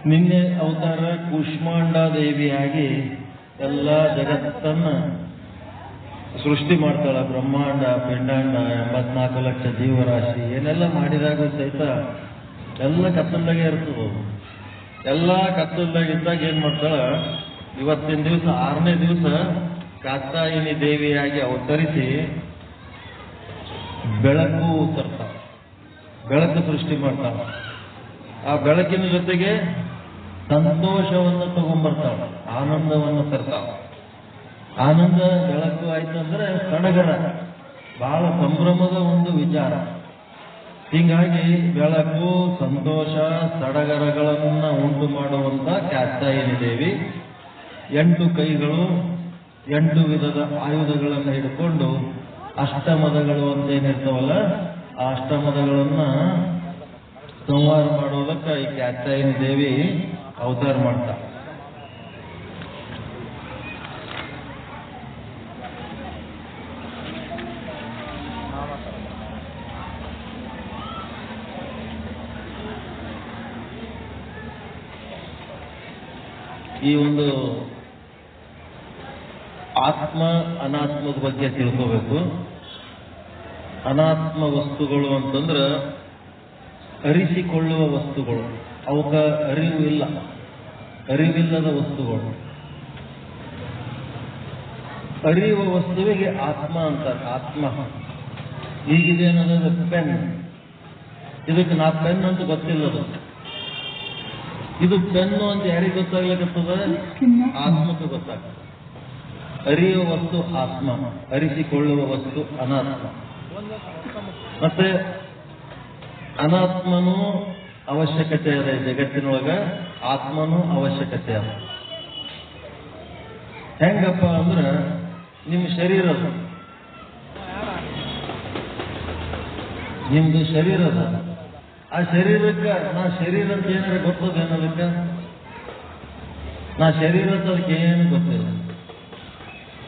ನಿನ್ನೆ ಅವತಾರ ಕೂಷ್ಮಾಂಡ ದೇವಿಯಾಗಿ ಎಲ್ಲ ಜಗತ್ತನ್ನ ಸೃಷ್ಟಿ ಮಾಡ್ತಾಳ. ಬ್ರಹ್ಮಾಂಡ, ಪಿಂಡಾಂಡ, 84 ಲಕ್ಷ ಜೀವರಾಶಿ ಏನೆಲ್ಲ ಮಾಡಿದಾಗ ಸಹಿತ ಎಲ್ಲ ಕತ್ತಲ್ದಾಗೆ ಇರ್ತದ. ಎಲ್ಲ ಕತ್ತಲ್ದಾಗಿದ್ದಾಗ ಏನ್ ಮಾಡ್ತಾಳ, ಇವತ್ತಿನ ದಿವಸ 6ನೇ ದಿವಸ ಕಾತ್ಯಾಯಿನಿ ದೇವಿಯಾಗಿ ಅವತರಿಸಿ ಬೆಳಕು ತರ್ತಾಳ, ಬೆಳಕು ಸೃಷ್ಟಿ ಮಾಡ್ತಾಳ. ಆ ಬೆಳಕಿನ ಜೊತೆಗೆ ಸಂತೋಷವನ್ನು ತಗೊಂಡ್ಬರ್ತಾಳ, ಆನಂದವನ್ನು ತರ್ತಾಳ. ಆನಂದ ಬೆಳಕು ಆಯ್ತಂದ್ರೆ ಸಡಗರ, ಬಹಳ ಸಂಭ್ರಮದ ಒಂದು ವಿಚಾರ. ಹೀಗಾಗಿ ಬೆಳಕು, ಸಂತೋಷ, ಸಡಗರಗಳನ್ನ ಉಂಟು ಮಾಡುವಂತ ಕಾತ್ಯಾಯಿನಿ ದೇವಿ 8 ಕೈಗಳು, 8 ವಿಧದ ಆಯುಧಗಳನ್ನು ಹಿಡ್ಕೊಂಡು ಅಷ್ಟಮದಗಳು ಅಂತ ಏನಿರ್ತಾವಲ್ಲ, ಆ ಅಷ್ಟಮದಗಳನ್ನ ಸಂಹಾರ ಮಾಡೋದಕ್ಕೆ ಈ ಕಾತ್ಯಾಯಿನಿ ದೇವಿ ಅವತಾರ ಮಾಡ್ತಾಳೆ. ಈ ಒಂದು ಆತ್ಮ ಅನಾತ್ಮದ ಬಗ್ಗೆ ತಿಳ್ಕೋಬೇಕು. ಅನಾತ್ಮ ವಸ್ತುಗಳು ಅಂತಂದ್ರೆ ಅರಿಸಿಕೊಳ್ಳುವ ವಸ್ತುಗಳು, ಅವಕ್ಕ ಅರಿವು ಇಲ್ಲ, ಅರಿವಿಲ್ಲದ ವಸ್ತುಗಳು. ಅರಿಯುವ ವಸ್ತುವಿಗೆ ಆತ್ಮ ಅಂತಾರೆ. ಆತ್ಮ ಈಗಿದೇನದ ಪೆನ್, ಇದಕ್ಕೆ ನಾ ಪೆನ್ ಅಂತ ಗೊತ್ತಿಲ್ಲದು. ಇದು ಪೆನ್ನು ಅಂತ ಯಾರಿಗೆ ಗೊತ್ತಾಗ್ಲಿಕ್ಕತ್ತದ? ಆತ್ಮಕ್ಕೆ ಗೊತ್ತಾಗ್ತದೆ. ಅರಿಯುವ ವಸ್ತು ಆತ್ಮ, ಅರಿಸಿಕೊಳ್ಳುವ ವಸ್ತು ಅನಾತ್ಮ. ಮತ್ತೆ ಅನಾತ್ಮನೂ ಅವಶ್ಯಕತೆ ಇದೆ ಜಗತ್ತಿನೊಳಗ, ಆತ್ಮನೂ ಅವಶ್ಯಕತೆ ಅದ. ಹೆಂಗಪ್ಪ ಅಂದ್ರೆ, ನಿಮ್ಮ ಶರೀರದ, ನಿಮ್ದು ಶರೀರದ, ಆ ಶರೀರಕ್ಕೆ ನಾ ಶರೀರ ಅಂತ ಏನಾರ ಗೊತ್ತದೇನೋದಕ್ಕೆ? ನಾ ಶರೀರ ಅಂತ ಅದಕ್ಕೆ ಏನು ಗೊತ್ತಿಲ್ಲ.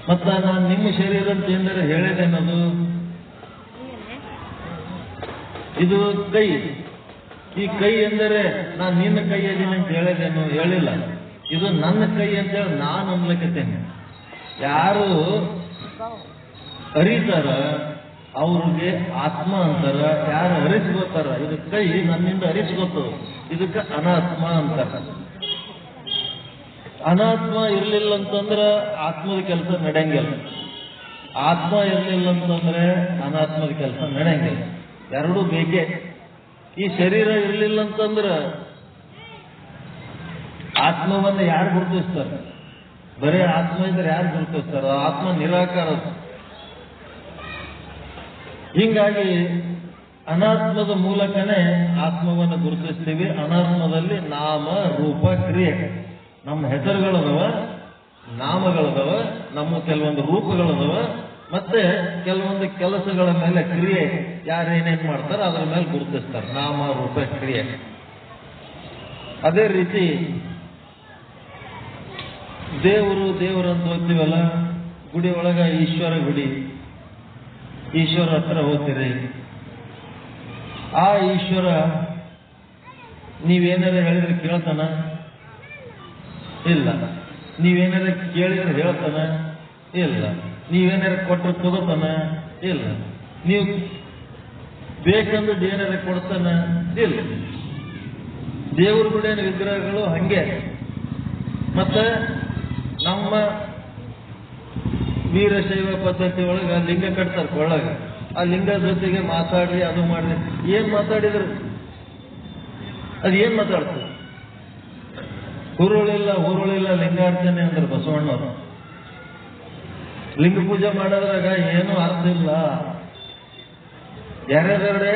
ಮತ್ತ ನಾನು ನಿಮ್ಮ ಶರೀರ ಅಂತ ಏನಾರ ಹೇಳಿದೇನದು? ಇದು ಕೈ. ಈ ಕೈ ಎಂದರೆ ನಾನು ನಿನ್ನ ಕೈ ಅದೀನಿ ಅಂತ ಹೇಳಿದೇನು? ಹೇಳಿಲ್ಲ. ಇದು ನನ್ನ ಕೈ ಅಂತ ಹೇಳಿ ನಾನು ಅನ್ಲಿಕ್ಕತ್ತೇನೆ. ಯಾರು ಅರಿತಾರ ಅವ್ರಿಗೆ ಆತ್ಮ ಅಂತಾರ. ಯಾರು ಅರಿಸ್ಕೋತಾರ, ಇದು ಕೈ ನನ್ನಿಂದ ಅರಿಸ್ಕೋತದ, ಇದಕ್ಕೆ ಅನಾತ್ಮ ಅಂತಾರ. ಅನಾತ್ಮ ಇರ್ಲಿಲ್ಲ ಅಂತಂದ್ರೆ ಆತ್ಮದ ಕೆಲಸ ನಡೆಯಂಗಿಲ್ಲ. ಆತ್ಮ ಇರ್ಲಿಲ್ಲ ಅಂತಂದ್ರೆ ಅನಾತ್ಮದ ಕೆಲಸ ನಡೆಯಂಗಿಲ್ಲ. ಎರಡೂ ಬೇಕೇ. ಈ ಶರೀರ ಇರ್ಲಿಲ್ಲ ಅಂತಂದ್ರೆ ಆತ್ಮವನ್ನು ಯಾರು ಗುರುತಿಸ್ತಾರೆ? ಬರೀ ಆತ್ಮ ಇದ್ರೆ ಯಾರು ಗುರುತಿಸ್ತಾರ? ಆತ್ಮ ನಿರಾಕಾರ. ಹೀಗಾಗಿ ಅನಾತ್ಮದ ಮೂಲಕನೇ ಆತ್ಮವನ್ನು ಗುರುತಿಸ್ತೀವಿ. ಅನಾತ್ಮದಲ್ಲಿ ನಾಮ, ರೂಪ, ಕ್ರಿಯೆ. ನಮ್ಮ ಹೆಸರುಗಳದವ, ನಾಮಗಳದವ, ನಮ್ಮ ಕೆಲವೊಂದು ರೂಪಗಳದವ, ಮತ್ತೆ ಕೆಲವೊಂದು ಕೆಲಸಗಳ ಮೇಲೆ ಕ್ರಿಯೆ ಯಾರೇನೇನ್ ಮಾಡ್ತಾರ ಅದರ ಮೇಲೆ ಗುರುತಿಸ್ತಾರೆ. ನಾಮ, ರೂಪ, ಕ್ರಿಯೆ. ಅದೇ ರೀತಿ ದೇವರು ಅಂತ ಹೋಗ್ತೀವಲ್ಲ, ಗುಡಿ ಒಳಗ ಈಶ್ವರ ಗುಡಿ, ಈಶ್ವರ ಹತ್ರ ಹೋಗ್ತೀರಿ. ಆ ಈಶ್ವರ ನೀವೇನಾರ ಹೇಳಿದ್ರೆ ಕೇಳ್ತಾನ? ಇಲ್ಲ. ನೀವೇನಾರ ಕೇಳಿದ್ರೆ ಹೇಳ್ತಾನ? ಇಲ್ಲ. ನೀವೇನಾರ ಕೊಟ್ಟರೆ ತಗೋತಾನ? ಇಲ್ಲ. ನೀವು ಬೇಕಂದ್ರೆ ಏನಾರ ಕೊಡ್ತಾನ? ಇಲ್ಲ. ದೇವ್ರ ಗುಡಿಯ ವಿಗ್ರಹಗಳು ಹಂಗೆ. ಮತ್ತೆ ನಮ್ಮ ವೀರಶೈವ ಪದ್ಧತಿ ಒಳಗ ಲಿಂಗ ಕಟ್ತಾರ ಕೊಳ್ಳಾಗ. ಆ ಲಿಂಗ ಜೊತೆಗೆ ಮಾತಾಡಿ ಅದು ಮಾಡಿ ಏನ್ ಮಾತಾಡಿದ್ರು? ಅದು ಏನ್ ಮಾತಾಡ್ತದೆ? ಹುರುಳಿಲ್ಲ ಲಿಂಗಾರ್ಚನೆ ಅಂದ್ರೆ ಬಸವಣ್ಣವರು. ಲಿಂಗ ಪೂಜೆ ಮಾಡೋದ್ರಾಗ ಏನೂ ಅರ್ಥ ಇಲ್ಲ. ಯಾರ್ಯಾರಡೆ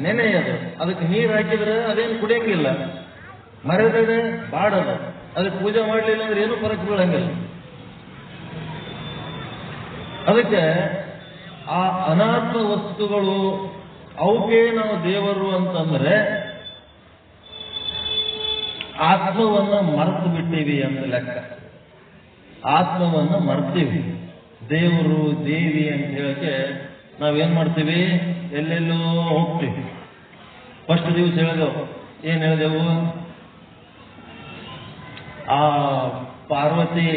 ನೆನೆಯದು, ಅದಕ್ಕೆ ನೀರು ಹಾಕಿದ್ರೆ ಅದೇನು ಕುಡಿಯಂಗಿಲ್ಲ. ಮರದಡೆ ಬಾಡದು, ಅದಕ್ಕೆ ಪೂಜೆ ಮಾಡಲಿಲ್ಲ ಅಂದ್ರೆ ಏನು ಫರಕ್ ಬೀಳಂಗಿಲ್ಲ. ಅದಕ್ಕೆ ಆ ಅನಾಥ ವಸ್ತುಗಳು ಅವಕ್ಕೆ ನಾವು ದೇವರು ಅಂತಂದ್ರೆ ಆತ್ಮವನ್ನ ಮರೆತು ಬಿಟ್ಟಿವಿ ಅಂತ ಲೆಕ್ಕ. ಆತ್ಮವನ್ನ ಮರ್ತೀವಿ. ದೇವರು, ದೇವಿ ಅಂತ ಹೇಳಕ್ಕೆ ನಾವೇನ್ ಮಾಡ್ತೀವಿ? ಎಲ್ಲೆಲ್ಲೋ ಹೋಗ್ತೀವಿ. ಫಸ್ಟ್ ದಿವಸ ಹೇಳಿದೆವು ಏನ್ ಹೇಳಿದೆವು? ಆ ಪಾರ್ವತಿ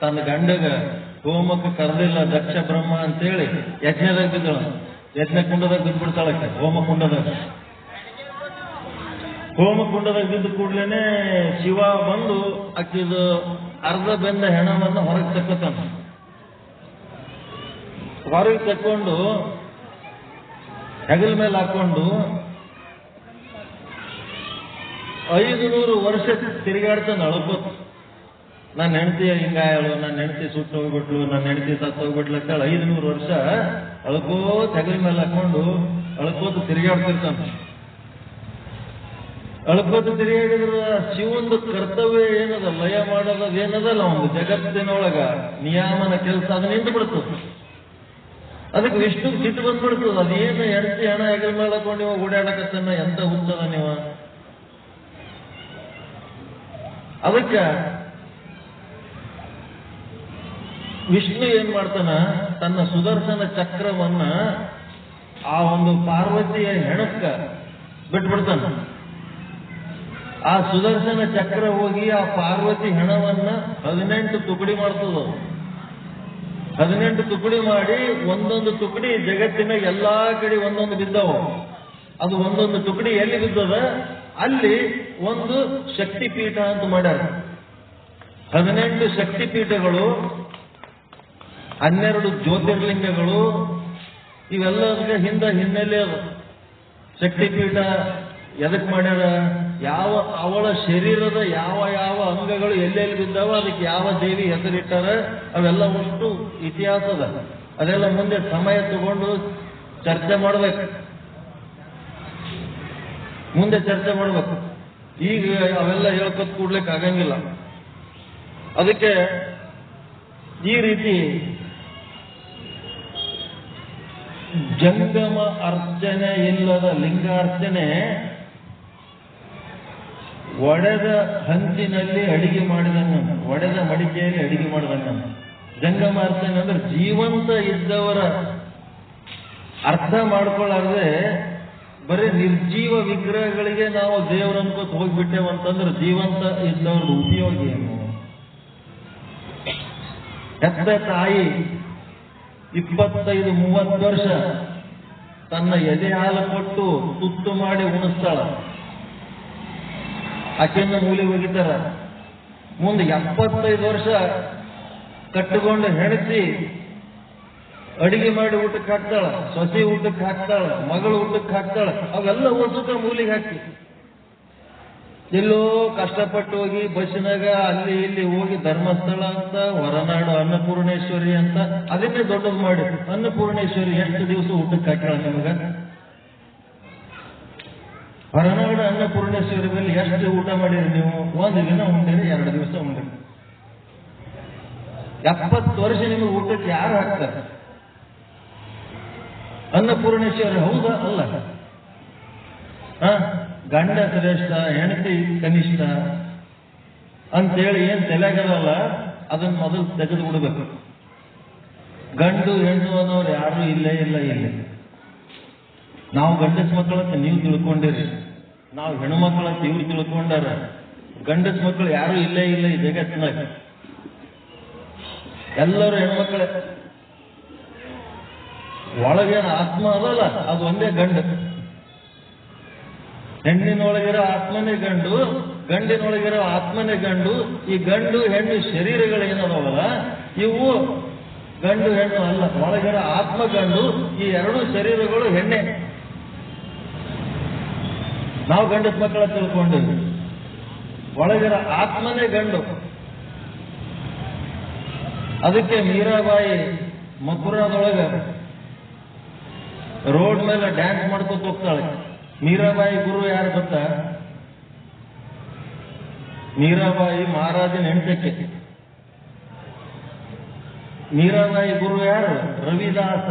ತನ್ನ ಗಂಡಗ ಹೋಮಕ್ಕೆ ಕರೆದಿಲ್ಲ ದಕ್ಷ ಬ್ರಹ್ಮ ಅಂತೇಳಿ ಯಜ್ಞದಾಗ ಬಿದ್ದಳ, ಯಜ್ಞ ಕುಂಡದಾಗ ಬಿದ್ದ್ಬಿಡ್ತಾಳಕ್ಕೆ. ಹೋಮಕುಂಡದಾಗ ಬಿದ್ದ ಕೂಡ್ಲೇನೆ ಶಿವ ಬಂದು ಆಕಿದು ಅರ್ಧ ಬೆಂದ ಹೆಣವನ್ನು ಹೊರಗೆ ತಕ್ಕೋತಾನ. ಹೊರಗೆ ತಕ್ಕೊಂಡು ಹೆಗಲ ಮೇಲೆ ಹಾಕೊಂಡು 500 ವರ್ಷ ತಿರುಗಾಡ್ತಾನೆ ಅಳ್ಕೋತ. ನನ್ನ ಹೆಂಡತಿ ಹಿಂಗಾಯಳು, ನನ್ನ ಹೆಂಡತಿ ಸುಟ್ಟು ಹೋಗ್ಬಿಟ್ಲು, ನನ್ನ ಹೆಂಡತಿ ಸತ್ತು ಹೋಗ್ಬಿಟ್ಲು ಅಂತೇಳಿ 500 ವರ್ಷ ಅಳ್ಕೋತ ಹೆಗಲ ಮೇಲೆ ಹಾಕೊಂಡು ಅಳ್ಕೋತ ತಿರುಗಾಡ್ತಿರ್ತಾನೆ. ಅಳ್ಕೋತ ತಿರುಗಾಡಿದ್ರ ಶಿವಂದು ಕರ್ತವ್ಯ ಏನದ, ಲಯ ಮಾಡೋದ ಏನದಲ್ಲ, ಒಂದು ಜಗತ್ತಿನೊಳಗ ನಿಯಾಮನ ಕೆಲಸ ಅದು ನಿಂತು ಬಿಡ್ತದೆ. ಅದಕ್ಕೆ ವಿಷ್ಣು ಸಿಟ್ಟು ಬಂದ್ಬಿಡ್ತದ. ಅದೇನು ಹೆಂಡತಿ ಹಣ ಹೆಗಲ ಮೇಲೆ ಹಾಕೊಂಡು ಇವಾಗ ಓಡಾಡಕತ್ತನ್ನ, ಎಂತ ಹುಚ್ಚದ ನೀವ. ಅದಕ್ಕೆ ವಿಷ್ಣು ಏನ್ ಮಾಡ್ತಾನ, ತನ್ನ ಸುದರ್ಶನ ಚಕ್ರವನ್ನ ಆ ಒಂದು ಪಾರ್ವತಿಯ ಹೆಣಕ್ಕ ಬಿಟ್ಬಿಡ್ತಾನ. ಆ ಸುದರ್ಶನ ಚಕ್ರ ಹೋಗಿ ಆ ಪಾರ್ವತಿ ಹೆಣವನ್ನ 18 ತುಕಡಿ ಮಾಡ್ತದ. 18 ತುಕಡಿ ಮಾಡಿ ಒಂದೊಂದು ತುಕಡಿ ಜಗತ್ತಿನ ಎಲ್ಲಾ ಕಡೆ ಒಂದೊಂದು ಬಿದ್ದವು. ಅದು ಒಂದೊಂದು ತುಕಡಿ ಎಲ್ಲಿ ಬಿದ್ದದ ಅಲ್ಲಿ ಒಂದು ಶಕ್ತಿಪೀಠ ಅಂತ ಮಾಡ್ಯಾರ. 18 ಶಕ್ತಿಪೀಠಗಳು, 12 ಜ್ಯೋತಿರ್ಲಿಂಗಗಳು, ಇವೆಲ್ಲದಕ್ಕೆ ಹಿನ್ನೆಲೆ ಅದು. ಶಕ್ತಿಪೀಠ ಎದಕ್ ಮಾಡ್ಯಾರ? ಯಾವ ಅವಳ ಶರೀರದ ಯಾವ ಯಾವ ಅಂಗಗಳು ಎಲ್ಲೆಲ್ಲಿ ಬಿದ್ದಾವ ಅದಕ್ಕೆ ಯಾವ ದೇವಿ ಹೆಸರಿಟ್ಟಾರ ಅವೆಲ್ಲ ಅಷ್ಟು ಇತಿಹಾಸದ. ಅದೆಲ್ಲ ಮುಂದೆ ಸಮಯ ತಗೊಂಡು ಚರ್ಚೆ ಮಾಡ್ಬೇಕು, ಮುಂದೆ ಚರ್ಚೆ ಮಾಡ್ಬೇಕು. ಈಗ ಅವೆಲ್ಲ ಹೇಳ್ಕೊತ್ ಕೂಡ್ಲಿಕ್ಕೆ ಆಗಂಗಿಲ್ಲ. ಅದಕ್ಕೆ ಈ ರೀತಿ ಜಂಗಮ ಅರ್ಚನೆ ಇಲ್ಲದ ಲಿಂಗಾರ್ಚನೆ ಒಡೆದ ಹಂಚಿನಲ್ಲಿ ಅಡಿಗೆ ಮಾಡಿದಂಗ, ಒಡೆದ ಮಡಿಕೆಯಲ್ಲಿ ಅಡಿಗೆ ಮಾಡಿದಂಗ. ಜಂಗಮ ಅರ್ಚನೆ ಅಂದ್ರೆ ಜೀವಂತ ಇದ್ದವರ ಅರ್ಥ ಮಾಡ್ಕೊಳ್ಳಾರ್ದೆ ಬರೀ ನಿರ್ಜೀವ ವಿಗ್ರಹಗಳಿಗೆ ನಾವು ದೇವ್ರ ಅನ್ಕೋತ ಹೋಗ್ಬಿಟ್ಟೇವಂತಂದ್ರೆ ಜೀವಂತ ಇದ್ದವ್ರದ್ದು ಉಪಯೋಗ ಏನು? ಹೆತ್ತ ತಾಯಿ 25-30 ವರ್ಷ ತನ್ನ ಎದೆ ಹಾಲು ಕೊಟ್ಟು ತುತ್ತು ಮಾಡಿ ಉಣಿಸ್ತಾಳ. ಆಕೆಯನ್ನು ಮೂಲೆ ಹೋಗಿದ್ದಾರ. ಮುಂದೆ 75 ವರ್ಷ ಕಟ್ಟಿಕೊಂಡು ಹೆಣಸಿ ಅಡಿಗೆ ಮಾಡಿ ಊಟಕ್ಕೆ ಹಾಕ್ತಾಳ, ಸೊಸೆ ಊಟಕ್ಕೆ ಹಾಕ್ತಾಳ, ಮಗಳು ಊಟಕ್ಕೆ ಹಾಕ್ತಾಳ. ಅವೆಲ್ಲ ಓದ್ಸುತ್ತ ಮೂಲಿಗೆ ಹಾಕಿ ಎಲ್ಲೋ ಕಷ್ಟಪಟ್ಟು ಹೋಗಿ ಬಸ್ಸಿನಾಗ ಅಲ್ಲಿ ಇಲ್ಲಿ ಹೋಗಿ ಧರ್ಮಸ್ಥಳ ಅಂತ, ಹೊರನಾಡು ಅನ್ನಪೂರ್ಣೇಶ್ವರಿ ಅಂತ ಅದನ್ನೇ ದೊಡ್ಡದು ಮಾಡಿ ಅನ್ನಪೂರ್ಣೇಶ್ವರಿ ಎಷ್ಟು ದಿವಸ ಊಟಕ್ಕೆ ಹಾಕ್ಯಾಳ ನಿಮಗ? ಹೊರನಾಡು ಅನ್ನಪೂರ್ಣೇಶ್ವರಿ ಮೇಲೆ ಎಷ್ಟು ಊಟ ಮಾಡಿರಿ ನೀವು? 1 ದಿನ ಉಂಡಿರಿ, 2 ದಿವಸ ಉಂಡಿರಿ. 70 ವರ್ಷ ನಿಮಗೆ ಊಟಕ್ಕೆ ಯಾರು ಹಾಕ್ತಾರೆ? ಅನ್ನಪೂರ್ಣೇಶ್ವರಿ ಹೌದಾ ಅಲ್ಲ? ಗಂಡ ಶ್ರೇಷ್ಠ, ಹೆಂಡತಿ ಕನಿಷ್ಠ ಅಂತೇಳಿ ಏನ್ ತಲೆಗದಲ್ಲ ಅದನ್ನ ಮೊದಲು ತೆಗೆದು ಬಿಡಬೇಕು. ಗಂಡು ಹೆಣ್ಣು ಅನ್ನೋರು ಯಾರು ಇಲ್ಲೇ ಇಲ್ಲ. ನಾವು ಗಂಡಸ ಮಕ್ಕಳಂತ ನೀವು ತಿಳ್ಕೊಂಡಿರಿ, ನಾವು ಹೆಣ್ಣು ಮಕ್ಕಳಂತ ಇವ್ರು ತಿಳ್ಕೊಂಡಾರ. ಗಂಡಸ ಮಕ್ಕಳು ಯಾರು ಇಲ್ಲೇ ಇಲ್ಲ ಈ ಜಗತ್ತಿನಾಗ. ಎಲ್ಲರೂ ಹೆಣ್ಮಕ್ಳೆ. ಒಳಗೇನ ಆತ್ಮ ಅದಲ್ಲ, ಅದು ಒಂದೇ ಗಂಡು. ಹೆಣ್ಣಿನೊಳಗಿರೋ ಆತ್ಮನೇ ಗಂಡು, ಗಂಡಿನೊಳಗಿರೋ ಆತ್ಮನೇ ಗಂಡು. ಈ ಗಂಡು ಹೆಣ್ಣು ಶರೀರಗಳೇನದವಲ್ಲ ಇವು ಗಂಡು ಹೆಣ್ಣು ಅಲ್ಲ. ಒಳಗಿರೋ ಆತ್ಮ ಗಂಡು, ಈ 2 ಶರೀರಗಳು ಹೆಣ್ಣೆ. ನಾವು ಗಂಡಸ ಮಕ್ಕಳ ತಿಳ್ಕೊಂಡಿವಿ, ಒಳಗಿರೋ ಆತ್ಮನೇ ಗಂಡು. ಅದಕ್ಕೆ ಮೀರಾಬಾಯಿ ಮಥುರಾದೊಳಗ ರೋಡ್ ಮೇಲೆ ಡ್ಯಾನ್ಸ್ ಮಾಡ್ಕೊತ ಹೋಗ್ತಾಳೆ. ಮೀರಾಬಾಯಿ ಗುರು ಯಾರು ಗೊತ್ತಾ? ಮೀರಾಬಾಯಿ ಮಹಾರಾಜನ ಹೆಂಡತಿ. ಮೀರಾಬಾಯಿ ಗುರು ಯಾರು? ರವಿದಾಸ.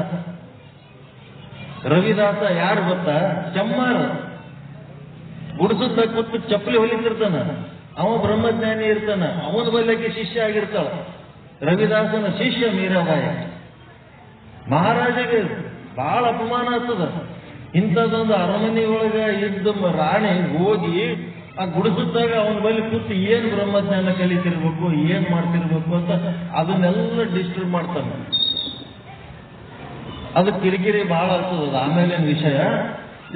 ರವಿದಾಸ ಯಾರು ಗೊತ್ತಾ? ಚಮ್ಮಾರ. ಗುಡಿಸುತ್ತ ಕೂತು ಚಪ್ಪಲಿ ಹೊಲಿತಿರ್ತಾನ, ಅವ ಬ್ರಹ್ಮಜ್ಞಾನಿ ಇರ್ತಾನ, ಅವನ ಬಲ್ಯಕ್ಕೆ ಶಿಷ್ಯ ಆಗಿರ್ತಾಳ. ರವಿದಾಸನ ಶಿಷ್ಯ ಮೀರಾಬಾಯಿ. ಮಹಾರಾಜಗೆ ಬಹಳ ಅಪಮಾನ ಆಗ್ತದ. ಇಂಥದ್ದೊಂದು ಅರಮನೆಯೊಳಗೆ ಇದ್ದ ರಾಣಿ ಹೋಗಿ ಆ ಗುಡಿಸುತ್ತಾಗ ಅವನ ಬಳಿ ಕೂತು ಏನ್ ಬ್ರಹ್ಮಜ್ಞಾನ ಕಲಿತಿರ್ಬೇಕು, ಏನ್ ಮಾಡ್ತಿರ್ಬೇಕು ಅಂತ ಅದನ್ನೆಲ್ಲ ಡಿಸ್ಟರ್ಬ್ ಮಾಡ್ತಾನೆ. ಅದು ಕಿರಿಕಿರಿ ಬಹಳ ಆಗ್ತದ. ಆಮೇಲಿನ ವಿಷಯ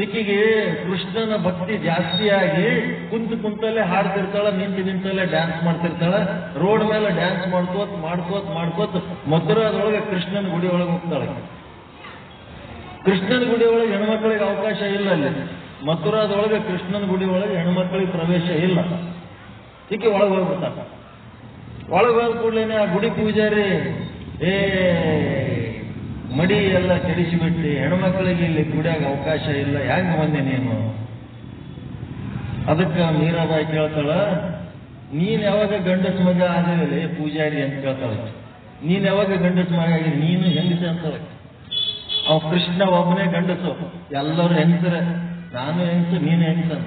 ಈಕಿಗೆ ಕೃಷ್ಣನ ಭಕ್ತಿ ಜಾಸ್ತಿಯಾಗಿ ಕುಂತಲ್ಲೇ ಹಾಡ್ತಿರ್ತಾಳ, ನಿಂತಲ್ಲೇ ಡ್ಯಾನ್ಸ್ ಮಾಡ್ತಿರ್ತಾಳ. ರೋಡ್ ಮೇಲೆ ಡ್ಯಾನ್ಸ್ ಮಾಡ್ಕೋತ ಮಥುರಾದೊಳಗೆ ಕೃಷ್ಣನ ಗುಡಿ ಒಳಗೆ ಹೋಗ್ತಾಳೆ. ಕೃಷ್ಣನ ಗುಡಿ ಒಳಗೆ ಹೆಣ್ಮಕ್ಳಿಗೆ ಅವಕಾಶ ಇಲ್ಲ. ಅಲ್ಲಿ ಮಥುರಾದೊಳಗೆ ಕೃಷ್ಣನ ಗುಡಿ ಒಳಗೆ ಹೆಣ್ಮಕ್ಳಿಗೆ ಪ್ರವೇಶ ಇಲ್ಲ. ಈಕೆ ಒಳಗೆ ಹೋಗ್ಬಿಡ್ತಾಳ. ಒಳಗೆ ಹೋದ ಕೂಡಲೇನೆ ಆ ಗುಡಿ ಪೂಜಾರಿ ಮಡಿ ಎಲ್ಲ ಕೆಡಿಸಿಬಿಟ್ಟು ಹೆಣ್ಮಕ್ಳಿಗೆ ಇಲ್ಲಿ ಗುಡಿಯಾಗ ಅವಕಾಶ ಇಲ್ಲ, ಹೆಂಗ್ ಬಂದೆ ನೀನು? ಅದಕ್ಕೆ ಮೀರಾಬಾಯಿ ಕೇಳ್ತಾಳ, ನೀನ್ ಯಾವಾಗ ಗಂಡಸ ಮಗ ಆದ್ರೆ ಪೂಜಾರಿ ಅಂತ ಕೇಳ್ತಾಳ. ನೀನ್ ಯಾವಾಗ ಗಂಡಸ ಮಗ ಆಗಿ ನೀನು ಹೆಂಗಸ ಅಂತಾಳ. ಅವ ಕೃಷ್ಣ ಒಬ್ಬನೇ ಗಂಡಸು, ಎಲ್ಲರೂ ಹೆಂಗಸರ. ನಾನು ಹೆಂಗಸು, ನೀನು ಹೆಂಗಸ.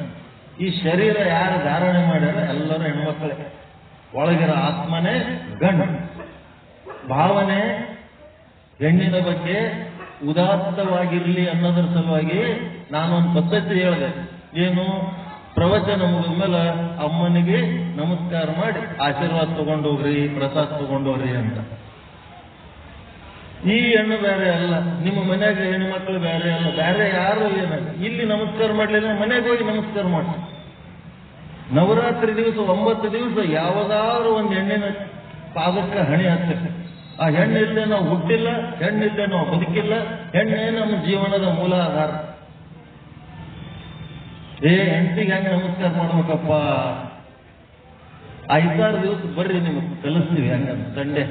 ಈ ಶರೀರ ಯಾರು ಧಾರಣೆ ಮಾಡ್ಯಾರ ಎಲ್ಲರೂ ಹೆಣ್ಮಕ್ಳೇ. ಒಳಗಿರೋ ಆತ್ಮನೇ ಗಂಡು. ಭಾವನೆ ಹೆಣ್ಣಿನ ಬಗ್ಗೆ ಉದಾತ್ತವಾಗಿರ್ಲಿ ಅನ್ನೋದ್ರ ಸಲುವಾಗಿ ನಾನೊಂದು ಪದ್ಧತಿ ಹೇಳಿದೆ. ಏನು? ಪ್ರವಚನ ಮುಗಿದ ಮೇಲೆ ಅಮ್ಮನಿಗೆ ನಮಸ್ಕಾರ ಮಾಡಿ ಆಶೀರ್ವಾದ ತಗೊಂಡೋಗ್ರಿ, ಪ್ರಸಾದ ತಗೊಂಡೋಗ್ರಿ ಅಂತ. ಈ ಹೆಣ್ಣು ಬೇರೆ ಅಲ್ಲ, ನಿಮ್ಮ ಮನ್ಯಾಗ ಹೆಣ್ಮಕ್ಳು ಬೇರೆ ಅಲ್ಲ, ಬೇರೆ ಯಾರು ಏನ ಇಲ್ಲಿ ನಮಸ್ಕಾರ ಮಾಡ್ಲಿಲ್ಲ ಮನೆಗೆ ಹೋಗಿ ನಮಸ್ಕಾರ ಮಾಡಿ. ನವರಾತ್ರಿ ದಿವಸ 9 ದಿವಸ ಯಾವುದಾದ್ರು ಒಂದು ಹೆಣ್ಣಿನ ಪಾದಕ್ಕೆ ಹಣಿ ಹಾಕ್ತೇವೆ. ಆ ಹೆಣ್ಣಿಲ್ಲದೆ ನಾವು ಹುಟ್ಟಿಲ್ಲ, ಹೆಣ್ಣಿಲ್ಲದೆ ನಾವು ಬದುಕಿಲ್ಲ. ಹೆಣ್ಣೇ ನಮ್ಮ ಜೀವನದ ಮೂಲ ಆಧಾರ. ಹೆಂಡತಿಗೆ ಹೆಂಗೆ ನಮಸ್ಕಾರ ಮಾಡ್ಬೇಕಪ್ಪ? 5-6 ದಿವಸ ಬರ್ರಿ, ನಿಮಗೆ ಕಲಿಸ್ತೀವಿ ಹೆಂಗಂತ. ಸಂಡೆ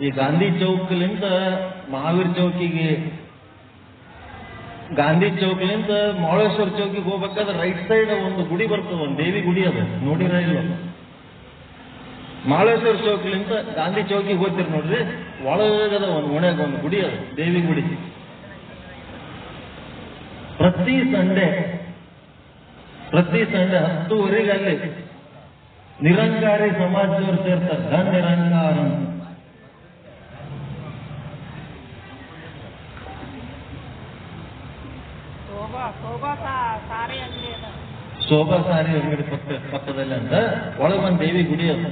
ಈ ಗಾಂಧಿ ಚೌಕ್ಲಿಂದ ಮಹಾವೀರ್ ಚೌಕಿಗೆ, ಗಾಂಧಿ ಚೌಕ್ಲಿಂದ ಮಾಳೇಶ್ವರ ಚೌಕಿಗೆ ಹೋಗ್ಬೇಕಾದ್ರೆ ರೈಟ್ ಸೈಡ್ ಒಂದು ಗುಡಿ ಬರ್ತದೆ, ಒಂದು ದೇವಿ ಗುಡಿ. ಅದು ನೋಡಿರ ಇಲ್ಲ? ಮಾಳೇಶ್ವರ ಚೌಕ್ಲಿಂದ ಗಾಂಧಿ ಚೌಕಿಗೆ ಹೋಗ್ತೀರಿ ನೋಡ್ರಿ, ಒಳಗದ ಒಂದು ಓಣ್ಯಾಗ ಒಂದು ಗುಡಿ, ಅದು ದೇವಿ ಗುಡಿ. ಪ್ರತಿ ಸಂಡೆ 10:30 ಅಲ್ಲಿ ನಿರಂಕಾರಿ ಸಮಾಜದವರು ಸೇರ್ತಾರೆ. ಧನ್ ನಿರಂಕಾರ ಅಂತ. ಶೋಭಾ ಸಾರಿ ಅಂಗಡಿ ಪಕ್ಕದಲ್ಲಿ ಅಂತ ಒಳಗೆ ಒಂದು ದೇವಿ ಗುಡಿ. ಅದು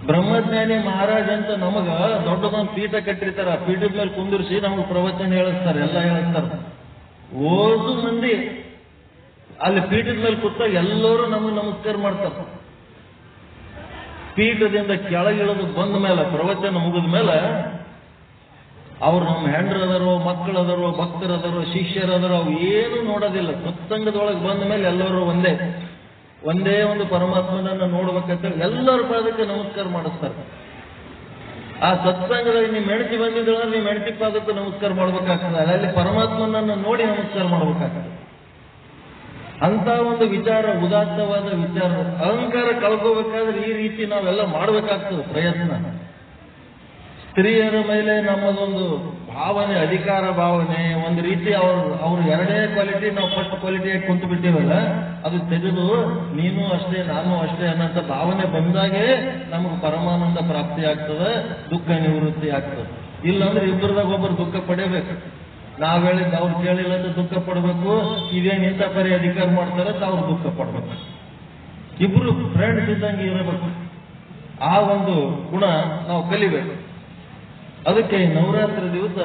ಬ್ರಹ್ಮಜ್ಞಾನಿ ಮಹಾರಾಜ್ ಅಂತ ನಮಗ ದೊಡ್ಡದೊಂದು ಪೀಠ ಕಟ್ಟಿರ್ತಾರ. ಆ ಪೀಠದ ಮೇಲೆ ಕುಂದಿರಿಸಿ ನಮಗೆ ಪ್ರವಚನ ಹೇಳಿಸ್ತಾರೆ, ಎಲ್ಲ ಹೇಳಿಸ್ತಾರೆ. ಓದು ಮಂದಿ ಅಲ್ಲಿ ಪೀಠದ ಮೇಲೆ ಕೂತಾಗ ಎಲ್ಲರೂ ನಮಗೆ ನಮಸ್ಕಾರ ಮಾಡ್ತಾರೆ. ಪೀಠದಿಂದ ಕೆಳಗಿಳಿದು ಬಂದ ಮೇಲೆ, ಪ್ರವಚನ ಮುಗಿದ ಮೇಲೆ, ಅವ್ರು ನಮ್ಮ ಹೆಂಡ್ರದರೋ, ಮಕ್ಕಳದರೋ, ಭಕ್ತರದರೋ, ಶಿಷ್ಯರದರೋ ಅವು ಏನು ನೋಡೋದಿಲ್ಲ. ಸತ್ಸಂಗದೊಳಗೆ ಬಂದ ಮೇಲೆ ಎಲ್ಲರೂ ಒಂದೇ ಒಂದು ಪರಮಾತ್ಮನನ್ನು ನೋಡ್ಬೇಕಂತ ಎಲ್ಲರ ಪಾದಕ್ಕೆ ನಮಸ್ಕಾರ ಮಾಡಿಸ್ತಾರೆ. ಆ ಸತ್ಸಂಗದಲ್ಲಿ ನಿಮ್ಮ ಹೆಂಡತಿ ಬಂದಿದ್ರೆ ನಿಮ್ಮ ಹೆಂಡತಿ ಪಾದಕ್ಕೆ ನಮಸ್ಕಾರ ಮಾಡ್ಬೇಕಾಗ್ತದೆ. ಅಲ್ಲಿ ಪರಮಾತ್ಮನನ್ನು ನೋಡಿ ನಮಸ್ಕಾರ ಮಾಡ್ಬೇಕಾಗ್ತದೆ. ಅಂತ ಒಂದು ವಿಚಾರ, ಉದಾತ್ತವಾದ ವಿಚಾರ. ಅಹಂಕಾರ ಕಳ್ಕೋಬೇಕಾದ್ರೆ ಈ ರೀತಿ ನಾವೆಲ್ಲ ಮಾಡ್ಬೇಕಾಗ್ತದೆ ಪ್ರಯತ್ನ. ಸ್ತ್ರೀಯರ ಮೇಲೆ ನಮ್ಮದೊಂದು ಭಾವನೆ, ಅಧಿಕಾರ ಭಾವನೆ, ಒಂದು ರೀತಿ ಅವ್ರು ಎರಡೇ ಕ್ವಾಲಿಟಿ, ನಾವು ಫಸ್ಟ್ ಕ್ವಾಲಿಟಿಯಾಗಿ ಕುಂತು ಬಿಟ್ಟಿವಲ್ಲ, ಅದು ತೆಗೆದು ನೀನು ಅಷ್ಟೇ ನಾನು ಅಷ್ಟೇ ಅನ್ನೋಂಥ ಭಾವನೆ ಬಂದಾಗೆ ನಮಗೆ ಪರಮಾನಂದ ಪ್ರಾಪ್ತಿ ಆಗ್ತದೆ, ದುಃಖ ನಿವೃತ್ತಿ ಆಗ್ತದೆ. ಇಲ್ಲಾಂದ್ರೆ ಇಬ್ಬರದಾಗ ಒಬ್ಬರು ದುಃಖ ಪಡೇಬೇಕು. ನಾವ್ ಹೇಳಿದ್ದು ಅವ್ರು ಕೇಳಿಲ್ಲ ಅಂತ ದುಃಖ ಪಡ್ಬೇಕು, ಇದೇನು ಇಂಥ ಪರಿ ಅಧಿಕಾರ ಮಾಡ್ತಾರೆ ಅಂತ ಅವ್ರು ದುಃಖ ಪಡ್ಬೇಕು. ಇಬ್ರು ಫ್ರೆಂಡ್ಸ್ ಇದ್ದಂಗೆ ಇರಬೇಕು. ಆ ಒಂದು ಗುಣ ನಾವು ಕಲಿಬೇಕು. ಅದಕ್ಕೆ ನವರಾತ್ರಿ ದಿವಸ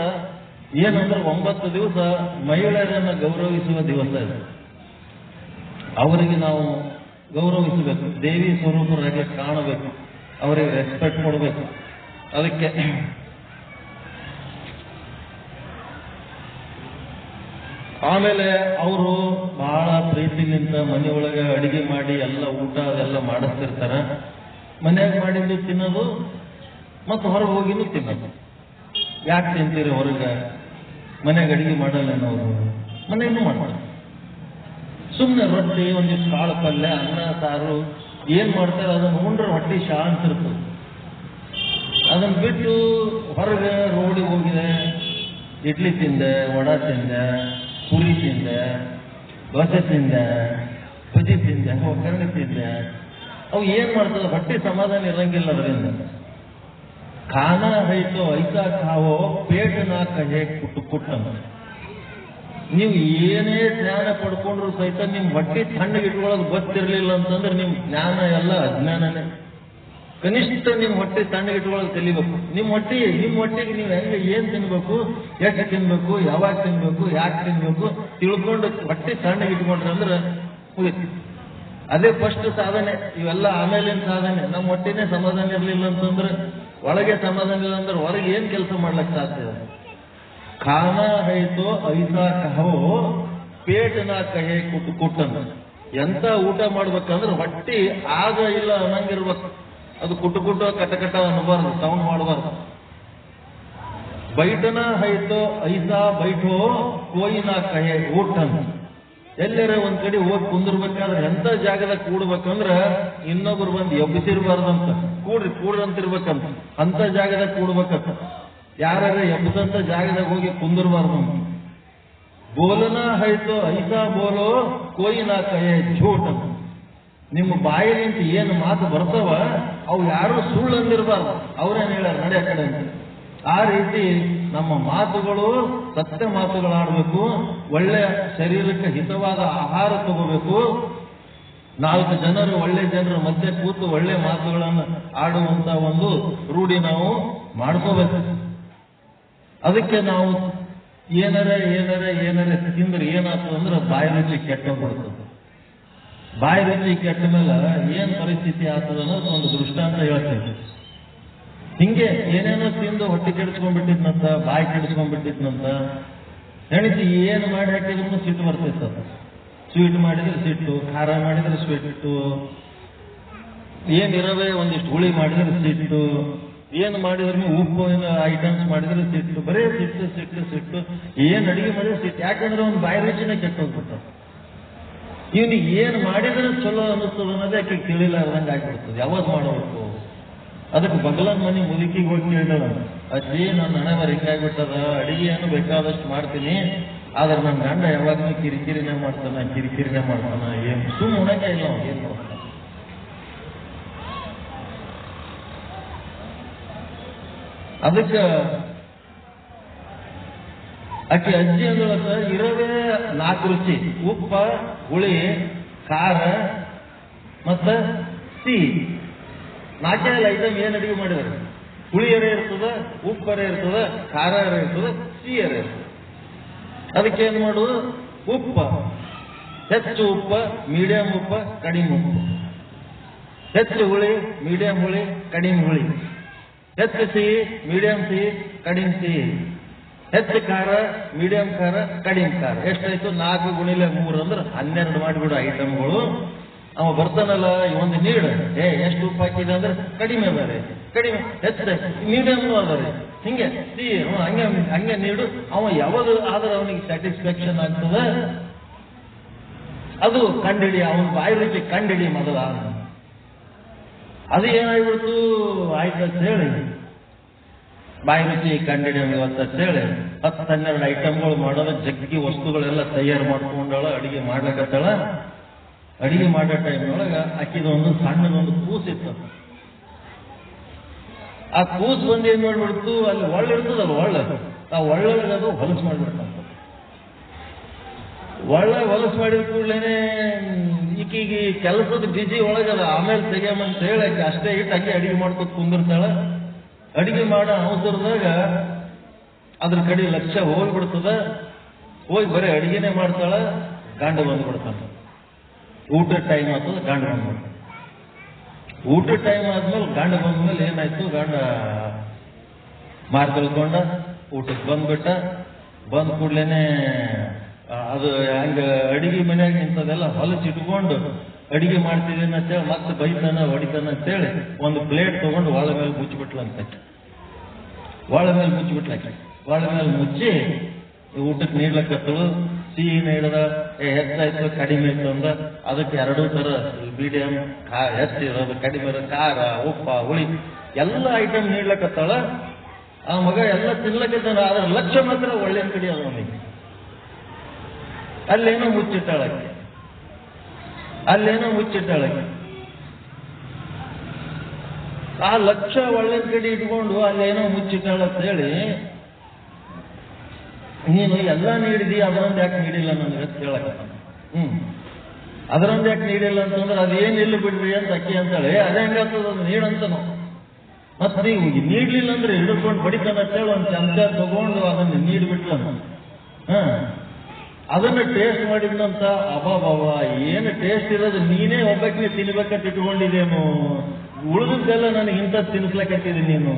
ಏನಂದ್ರೆ 9 ದಿವಸ ಮಹಿಳೆಯರನ್ನ ಗೌರವಿಸುವ ದಿವಸ ಇದೆ. ಅವರಿಗೆ ನಾವು ಗೌರವಿಸಬೇಕು, ದೇವಿ ಸ್ವರೂಪರಾಗಿ ಕಾಣಬೇಕು, ಅವರಿಗೆ ರೆಸ್ಪೆಕ್ಟ್ ಕೊಡಬೇಕು. ಅದಕ್ಕೆ ಆಮೇಲೆ ಅವರು ಬಹಳ ಪ್ರೀತಿಲಿಂದ ಮನೆಯೊಳಗೆ ಅಡಿಗೆ ಮಾಡಿ ಎಲ್ಲ ಊಟ ಅದೆಲ್ಲ ಮಾಡಿಸ್ತಿರ್ತಾರ. ಮನ್ಯಾಗ ಮಾಡಿದ್ದು ತಿನ್ನೋದು ಮತ್ತು ಹೊರಗೆ ಹೋಗಿನೂ ತಿನ್ನೋದು. ಯಾಕೆ ತಿಂತೀರಿ ಹೊರಗೆ? ಮನೆಯಾಗ ಅಡಿಗೆ ಮಾಡಲ್ಲ ನಾವು, ಮನೆಯೂ ಮಾಡ್ತಾರೆ. ಸುಮ್ಮನೆ ರೊಟ್ಟಿ, ಒಂದಿಷ್ಟು ಕಾಳು ಪಲ್ಯ, ಅನ್ನ ಸಾರು ಏನ್ ಮಾಡ್ತಾರೆ ಅದನ್ನು ಉಂಡ್ರೆ ಹೊಟ್ಟೆ ಶಾಂತ ಇರ್ತದೆ. ಅದನ್ನು ಬಿಟ್ಟು ಹೊರಗೆ ರೋಡಿಗೆ ಹೋಗಿದೆ, ಇಡ್ಲಿ ತಿಂದೆ, ವಡಾ ತಿಂದೆ, ಪುರಿ ತಿಂದೆ, ದೋಸೆ ತಿಂದೆ, ಬಜ್ಜಿ ತಿಂದೆ, ಒಗ್ಗರಣೆ ತಿಂದೆ, ಅವು ಏನ್ ಮಾಡ್ತದೆ? ಹೊಟ್ಟೆ ಸಮಾಧಾನ ಇರಂಗಿಲ್ಲ ಅದರಿಂದ. ಖಾನಾ ಹೈತೋ ಐಸಾ ಖಾವೋ ಪೇಟ ನಾ ಕಹೆ ಕುಟ್ಟು ಕುಟ್ಟಂತ. ನೀವು ಏನೇ ಜ್ಞಾನ ಪಡ್ಕೊಂಡ್ರು ಸಹಿತ ನಿಮ್ ಹೊಟ್ಟೆ ತಣ್ಣಗೆ ಇಟ್ಕೊಳ್ಳೋದು ಗೊತ್ತಿರ್ಲಿಲ್ಲ ಅಂತಂದ್ರೆ ನಿಮ್ ಜ್ಞಾನ ಎಲ್ಲ ಅಜ್ಞಾನನೇ. ಕನಿಷ್ಠ ನಿಮ್ ಹೊಟ್ಟೆ ತಣ್ಣಗೆ ಇಟ್ಕೊಳ್ಳೋದು ಕಲಿಬೇಕು. ನಿಮ್ ಹೊಟ್ಟೆಗೆ ನೀವು ಹೆಂಗೆ ಏನ್ ತಿನ್ಬೇಕು, ಎಷ್ಟು ತಿನ್ಬೇಕು, ಯಾವಾಗ ತಿನ್ಬೇಕು, ಯಾಕೆ ತಿನ್ಬೇಕು ತಿಳ್ಕೊಂಡು ಹೊಟ್ಟೆ ತಣ್ಣಗೆ ಇಟ್ಕೊಂಡ್ರೆ ಅಂದ್ರೆ ಮುಗಿತು. ಅದೇ ಫಸ್ಟ್ ಸಾಧನೆ. ಇವೆಲ್ಲ ಆಮೇಲಿನ ಸಾಧನೆ. ನಮ್ಮ ಹೊಟ್ಟೆನೇ ಸಮಾಧಾನ ಇರ್ಲಿಲ್ಲ ಅಂತಂದ್ರೆ, ಒಳಗೆ ಸಮಾಧಾನ ಇಲ್ಲ ಅಂದ್ರೆ ಹೊರಗೆ ಏನ್ ಕೆಲಸ ಮಾಡ್ಲಿಕ್ಕೆ ಸಾಧ್ಯ ಇದೆ? ಖಾನಾ ಹೈತೋ ಐಸಾ ಕಹೋ ಪೇಟ ನಾ ಕಹೆ ಕುಟ್ಟನ್ನು. ಎಂತ ಊಟ ಮಾಡ್ಬೇಕಂದ್ರೆ ಹೊಟ್ಟಿ ಆಗ ಇಲ್ಲ ಅನ್ನಂಗಿರ್ಬೇಕು. ಅದು ಕುಟ್ಟು ಕಟ ಅನ್ನಬಾರ್ದು, ಸೌಂಡ್ ಮಾಡಬಾರ್ದು. ಬೈಟನ ಹೈತೋ ಐಸಾ ಬೈಠೋ ಕೋಯಿ ನಾ ಕಹೆ ಊಟನ್. ಎಲ್ಲರ ಒಂದ್ ಕಡೆ ಹೋಗಿ ಕುಂದಿರ್ಬೇಕಾದ್ರೆ ಎಂತ ಜಾಗದಾಗ ಕೂಡ್ಬೇಕಂದ್ರ ಇನ್ನೊಬ್ರು ಬಂದು ಎಬ್ಬಿಸಿರ್ಬಾರ್ದಂತ. ಕೂಡ್ರಿ ಅಂತಿರ್ಬೇಕಂತ. ಅಂತ ಜಾಗದಾಗ ಕೂಡ್ಬೇಕಂತ. ಯಾರ ಎಬ್ಬದಂತ ಜಾಗದಾಗ ಹೋಗಿ ಕುಂದಿರ್ಬಾರ್ದು. ಬೋಲನ ಹೈತೋ ಐಸಾ ಬೋಲೋ ಕೋಯಿ ನಾ ಕಹೆ ಝೂಟ್ ಅಂತ. ನಿಮ್ಮ ಬಾಯಿಲಿಂತ ಏನು ಮಾತು ಬರ್ತಾವ ಅವು ಯಾರು ಸುಳ್ಳು ಅಂದಿರ್ಬಾರ್ದು. ಅವ್ರೇನ್ ಹೇಳ್ಯಾರ ನಡೆ ಆ ಕಡೆ ಅಂತ. ಆ ರೀತಿ ನಮ್ಮ ಮಾತುಗಳು ಸತ್ಯ ಮಾತುಗಳಾಡಬೇಕು. ಒಳ್ಳೆ ಶರೀರಕ್ಕೆ ಹಿತವಾದ ಆಹಾರ ತಗೋಬೇಕು. 4 ಜನರು ಒಳ್ಳೆ ಜನರ ಮಧ್ಯೆ ಕೂತು ಒಳ್ಳೆ ಮಾತುಗಳನ್ನು ಆಡುವಂತ ಒಂದು ರೂಢಿ ನಾವು ಮಾಡ್ಕೋಬೇಕು. ಅದಕ್ಕೆ ನಾವು ಏನರೇ ತಿಂದ್ರೆ ಏನಾಗ್ತದೆ ಅಂದ್ರೆ ಬಾಯಿ ರುಚಿ ಕೆಟ್ಟೋಗ್ಬಿಡ್ತದೆ. ಬಾಯಿ ರುಚಿ ಕೆಟ್ಟ ಮೇಲೆ ಏನ್ ಪರಿಸ್ಥಿತಿ ಆಗ್ತದೆ ಅನ್ನೋದು ಒಂದು ದೃಷ್ಟಾಂತ ಹೇಳ್ತೇವೆ. ಹಿಂಗೆ ಏನೇನೋ ತಿಂದು ಹೊಟ್ಟೆ ಕೆಡಿಸ್ಕೊಂಡ್ಬಿಟ್ಟಿದ್ನಂತ, ಬಾಯಿ ಕೆಡಿಸ್ಕೊಂಡ್ಬಿಟ್ಟಿದ್ನಂತ. ಹೆಣಿಸಿ ಏನು ಮಾಡಿ ಹಾಕಿದ್ರು ಸಿಟ್ಟು ಬರ್ತೈತೆ. ಸ್ವೀಟ್ ಮಾಡಿದ್ರೆ ಸಿಟ್ಟು, ಖಾರ ಮಾಡಿದ್ರೆ ಸ್ವೀಟು, ಏನಿರವೇ ಒಂದಿಷ್ಟು ಹುಳಿ ಮಾಡಿದ್ರೆ ಸಿಟ್ಟು, ಏನು ಮಾಡಿದ್ರು ಉಪ್ಪು ಐಟಮ್ಸ್ ಮಾಡಿದ್ರೆ ಸಿಟ್ಟು, ಬರೇ ಸಿಟ್ಟು. ಏನ್ ಅಡಿಗೆ ಮಾಡಿದ್ರೆ ಸಿಟ್ಟು. ಯಾಕಂದ್ರೆ ಒಂದು ಬಾಯಿ ರುಚಿನೇ ಕೆಟ್ಟೋಗ್ಬಿಟ್ಟ. ಇವನಿಗೆ ಏನ್ ಮಾಡಿದ್ರೆ ಚಲೋ ಅನ್ನಿಸ್ತದ ಅನ್ನೋದೇ ಆಕೆ ತಿಳಿಲಾರ್ದಂಗೆ ಆಗ್ಬಿಡ್ತದೆ. ಯಾವಾಗ ಮಾಡಬೇಕು? ಅದಕ್ಕೆ ಬಗಲನ್ ಮನೆ ಮುದುಕಿಗೆ ಹೋಗಿ ಕೇಳಿದ, ಅಜ್ಜಿ ನನ್ನ ಹಣೆ ಬರ ಹಿಂಗಾಗ್ಬಿಟ್ಟದ, ಅಡಿಗೆಯನ್ನು ಬೇಕಾದಷ್ಟು ಮಾಡ್ತೀನಿ, ಆದ್ರೆ ನನ್ನ ಗಂಡ ಯಾವಾಗಲೂ ಕಿರಿಕಿರಿನೇ ಮಾಡ್ತಾನ. ಏನ್ ಸುಮ್ಮ ಉಣಕ್ಕೆ ಇಲ್ಲ, ಏನ್ ಮಾಡ್ತಾನ. ಅದಕ್ಕೆ ಆಕೆ ಅಜ್ಜಿ ಅಂದೊಳಗ ಇರೋದೇ 4 ರುಚಿ: ಉಪ್ಪ, ಹುಳಿ, ಖಾರ ಮತ್ತ ಸಿಹಿ. 4 ಐಟಮ್ ಏನ್ ಅಡಿಗೆ ಮಾಡಿದಾರೆ. ಹುಳಿಯರೇ ಇರ್ತದ, ಉಪ್ಪರೇ ಇರ್ತದ, ಖಾರ ಇರ್ತದ, ಸಿಹಿಯರೇ ಇರ್ತದ. ಅದಕ್ಕೆ ಏನ್ ಮಾಡುದು? ಉಪ್ಪ ಹೆಚ್ಚು ಉಪ್ಪ, ಮೀಡಿಯಂ ಉಪ್ಪ, ಕಡಿಮೆ ಉಪ್ಪು. ಹೆಚ್ಚು ಹುಳಿ, ಮೀಡಿಯಂ ಹುಳಿ, ಕಡಿಮೆ ಹುಳಿ. ಹೆಚ್ಚು ಸಿಹಿ, ಮೀಡಿಯಂ ಸಿಹಿ, ಕಡಿಮೆ ಸಿಹಿ. ಹೆಚ್ಚು ಖಾರ, ಮೀಡಿಯಂ ಖಾರ, ಕಡಿಮೆ ಖಾರ. ಎಷ್ಟಾಯ್ತು? 4 ಗುಣಿಲೆ 3 ಅಂದ್ರೆ 12 ಮಾಡಿಬಿಡು ಐಟಮ್ಗಳು. ಅವ ಬರ್ತಾನಲ್ಲ, ಒಂದು ನೀಡು, ಎಷ್ಟು ಉಪ್ಪು ಹಾಕಿದೆ ಅಂದ್ರೆ ಕಡಿಮೆ ಅದಾರೆ, ಕಡಿಮೆ ಹೆಚ್ಚು ಮೀಡಿಯಂ ಅದಾರೆ, ಹಿಂಗೆ ಸಿಹಿ ಹಂಗೆ ನೀಡು. ಅವ ಯಾವುದು ಆದ್ರೆ ಅವನಿಗೆ ಸ್ಯಾಟಿಸ್ಫ್ಯಾಕ್ಷನ್ ಆಗ್ತದ ಅದು ಕಂಡಿಡಿ. ಅವನ ಬಾಯಿ ರುಚಿ ಕಂಡಿಡಿ ಮೊದಲ. ಅದು ಏನಾಗ್ಬಿಡ್ತು? ಆಯ್ತಂತ ಹೇಳಿ ಬಾಯಿ ರುಚಿ ಕಂಡಿಡಿ ಇವತ್ತ ಹೇಳಿ 10-12 ಐಟಮ್ಗಳು ಮಾಡೋದು. ಜಗ್ಗಿ ವಸ್ತುಗಳೆಲ್ಲ ತಯಾರು ಮಾಡ್ಕೊಂಡಾಳ, ಅಡಿಗೆ ಮಾಡ್ಲಕತ್ತಾಳ. ಅಡಿಗೆ ಮಾಡೋ ಟೈಮ್ನೊಳಗ ಆಕಿದೊಂದು ಸಣ್ಣದೊಂದು ಕೂಸಿತ್ತು. ಆ ಕೂಸು ಬಂದು ಏನ್ ಮಾಡ್ಬಿಡ್ತು, ಅಲ್ಲಿ ಒಳ್ಳಿರ್ತದಲ್ಲ, ಆ ಒಳ್ಳೊಳಗೆ ಅದು ಹೊಲಸು ಮಾಡ್ಬಿಡ್ತಂತ. ಹೊಲಸು ಮಾಡಿದ ಕೂಡಲೇನೆ ಈಕಿಗೆ ಕೆಲಸದ ಬಿಜಿ ಒಳಗದ. ಆಮೇಲೆ ತೆಗಿಯಮಂತ ಹೇಳಿ ಆಕೆ ಅಷ್ಟೇ ಇಟ್ಟು ಆಕೆ ಅಡಿಗೆ ಮಾಡ್ಕೊತ ಕುಂದಿರ್ತಾಳ. ಅಡಿಗೆ ಮಾಡೋ ಅವಸರದಾಗ ಅದ್ರ ಕಡೆ ಲಕ್ಷ್ಯ ಹೋಗ್ಬಿಡ್ತದ. ಹೋಗಿ ಬರೀ ಅಡಿಗೆನೆ ಮಾಡ್ತಾಳ. ಗಂಡ ಬಂದ್ಬಿಡ್ತಾನ. ಊಟದ ಟೈಮ್ ಆಗ್ತದ, ಗಂಡ ಬಂದ್ಬಿಡ್ತಾನ. ಊಟದ ಟೈಮ್ ಆದ್ಮೇಲೆ ಗಂಡ ಬಂದ್ಮೇಲೆ ಏನಾಯ್ತು? ಗಂಡ ಮಾರ್ ತಿಳ್ಕೊಂಡ ಊಟಕ್ಕೆ ಬಂದ್ಬಿಟ್ಟ. ಬಂದ್ ಕೂಡ್ಲೇನೆ ಅದು ಹಂಗ ಅಡಿಗೆ ಮನ್ಯಾಗ ಇಂಥದೆಲ್ಲ ಹೊಲಸಿ ಇಟ್ಕೊಂಡು ಅಡಿಗೆ ಮಾಡ್ತಿದ್ದೀನಿ ಅಂತೇಳಿ ಮತ್ತೆ ಬೈತಾನ ಹೊಡಿತಾನ ಅಂತೇಳಿ ಒಂದು ಪ್ಲೇಟ್ ತಗೊಂಡು ಒಳ ಮೇಲೆ ಮುಚ್ಚಿಬಿಟ್ಲಂತ. ಒಳ ಮೇಲೆ ಮುಚ್ಚಿ ಊಟಕ್ಕೆ ನೀಡ್ಲಕ್ಕತ್ತಳು. ಸಿಹಿ ನೀಡದ, ಹೆಚ್ಚಾಯ್ತು ಕಡಿಮೆ ಇತ್ತು ಅಂದ. ಅದಕ್ಕೆ 2 ತರ ಮೀಡಿಯಂ, ಹೆಚ್ಚಿರೋದು, ಕಡಿಮೆ ಇರೋದು, ಖಾರ, ಉಪ್ಪ, ಹುಳಿ ಎಲ್ಲ ಐಟಮ್ ನೀಡ್ಲಕ್ಕತ್ತಾಳ. ಆ ಮಗ ಎಲ್ಲ ತಿನ್ಲಕ್ಕತ್ತಾನ. ಆದ್ರೆ ಲಕ್ಷ್ಯ ಮಾತ್ರ ಒಳ್ಳೆ ಕಡಿ ಅದ ಅವನಿಗೆ. ಅಲ್ಲೇನೋ ಮುಚ್ಚಿಟ್ಟಾಳಕ್ಕೆ. ಆ ಲಕ್ಷ್ಯ ಒಳ್ಳೆ ಕಡೆ ಇಟ್ಕೊಂಡು ಅಲ್ಲೇನೋ ಮುಚ್ಚಿಟ್ಟಾಳ ಅಂತ ಹೇಳಿ ನೀನು ಎಲ್ಲ ನೀಡಿದಿ, ಅದರೊಂದು ಯಾಕೆ ನೀಡಿಲ್ಲ ನನಗೆ ಕೇಳಕ. ಅದರೊಂದು ಯಾಕೆ ನೀಡಿಲ್ಲ ಅಂತಂದ್ರೆ ಅದೇನು ಇಲ್ಲಿ ಬಿಡ್ರಿ ಅಂತ ಅಕ್ಕಿ ಅಂತಾಳೆ. ಅದೇ ಹೆಂಗಾಗ್ತದ ಅದು ನೀಡಂತನು. ಮತ್ತೆ ನೀವು ನೀಡ್ಲಿಲ್ಲ ಅಂದ್ರೆ ಹಿಡಿದುಕೊಂಡು ಬಡಿತಾನ ಅಂತೇಳಿ ಒಂದು ಚಮಚ ತಗೊಂಡು ಅದನ್ನು ನೀಡ್ಬಿಟ್ಲ. ಅದನ್ನ ಟೇಸ್ಟ್ ಮಾಡಿದ್ನಂತ, ಅಬಾಬಾಬಾ ಏನು ಟೇಸ್ಟ್ ಇರೋದು, ನೀನೇ ಒಬ್ಬಕ್ಕೆ ತಿನ್ಬೇಕಂತ ಇಟ್ಕೊಂಡಿದ್ದೇನು, ಉಳಿದದ್ದೆಲ್ಲ ನನಗೆ ಇಂಥದ್ದು ತಿನ್ಸ್ಲಕತ್ತಿದ್ದೀನಿ ನೀನು.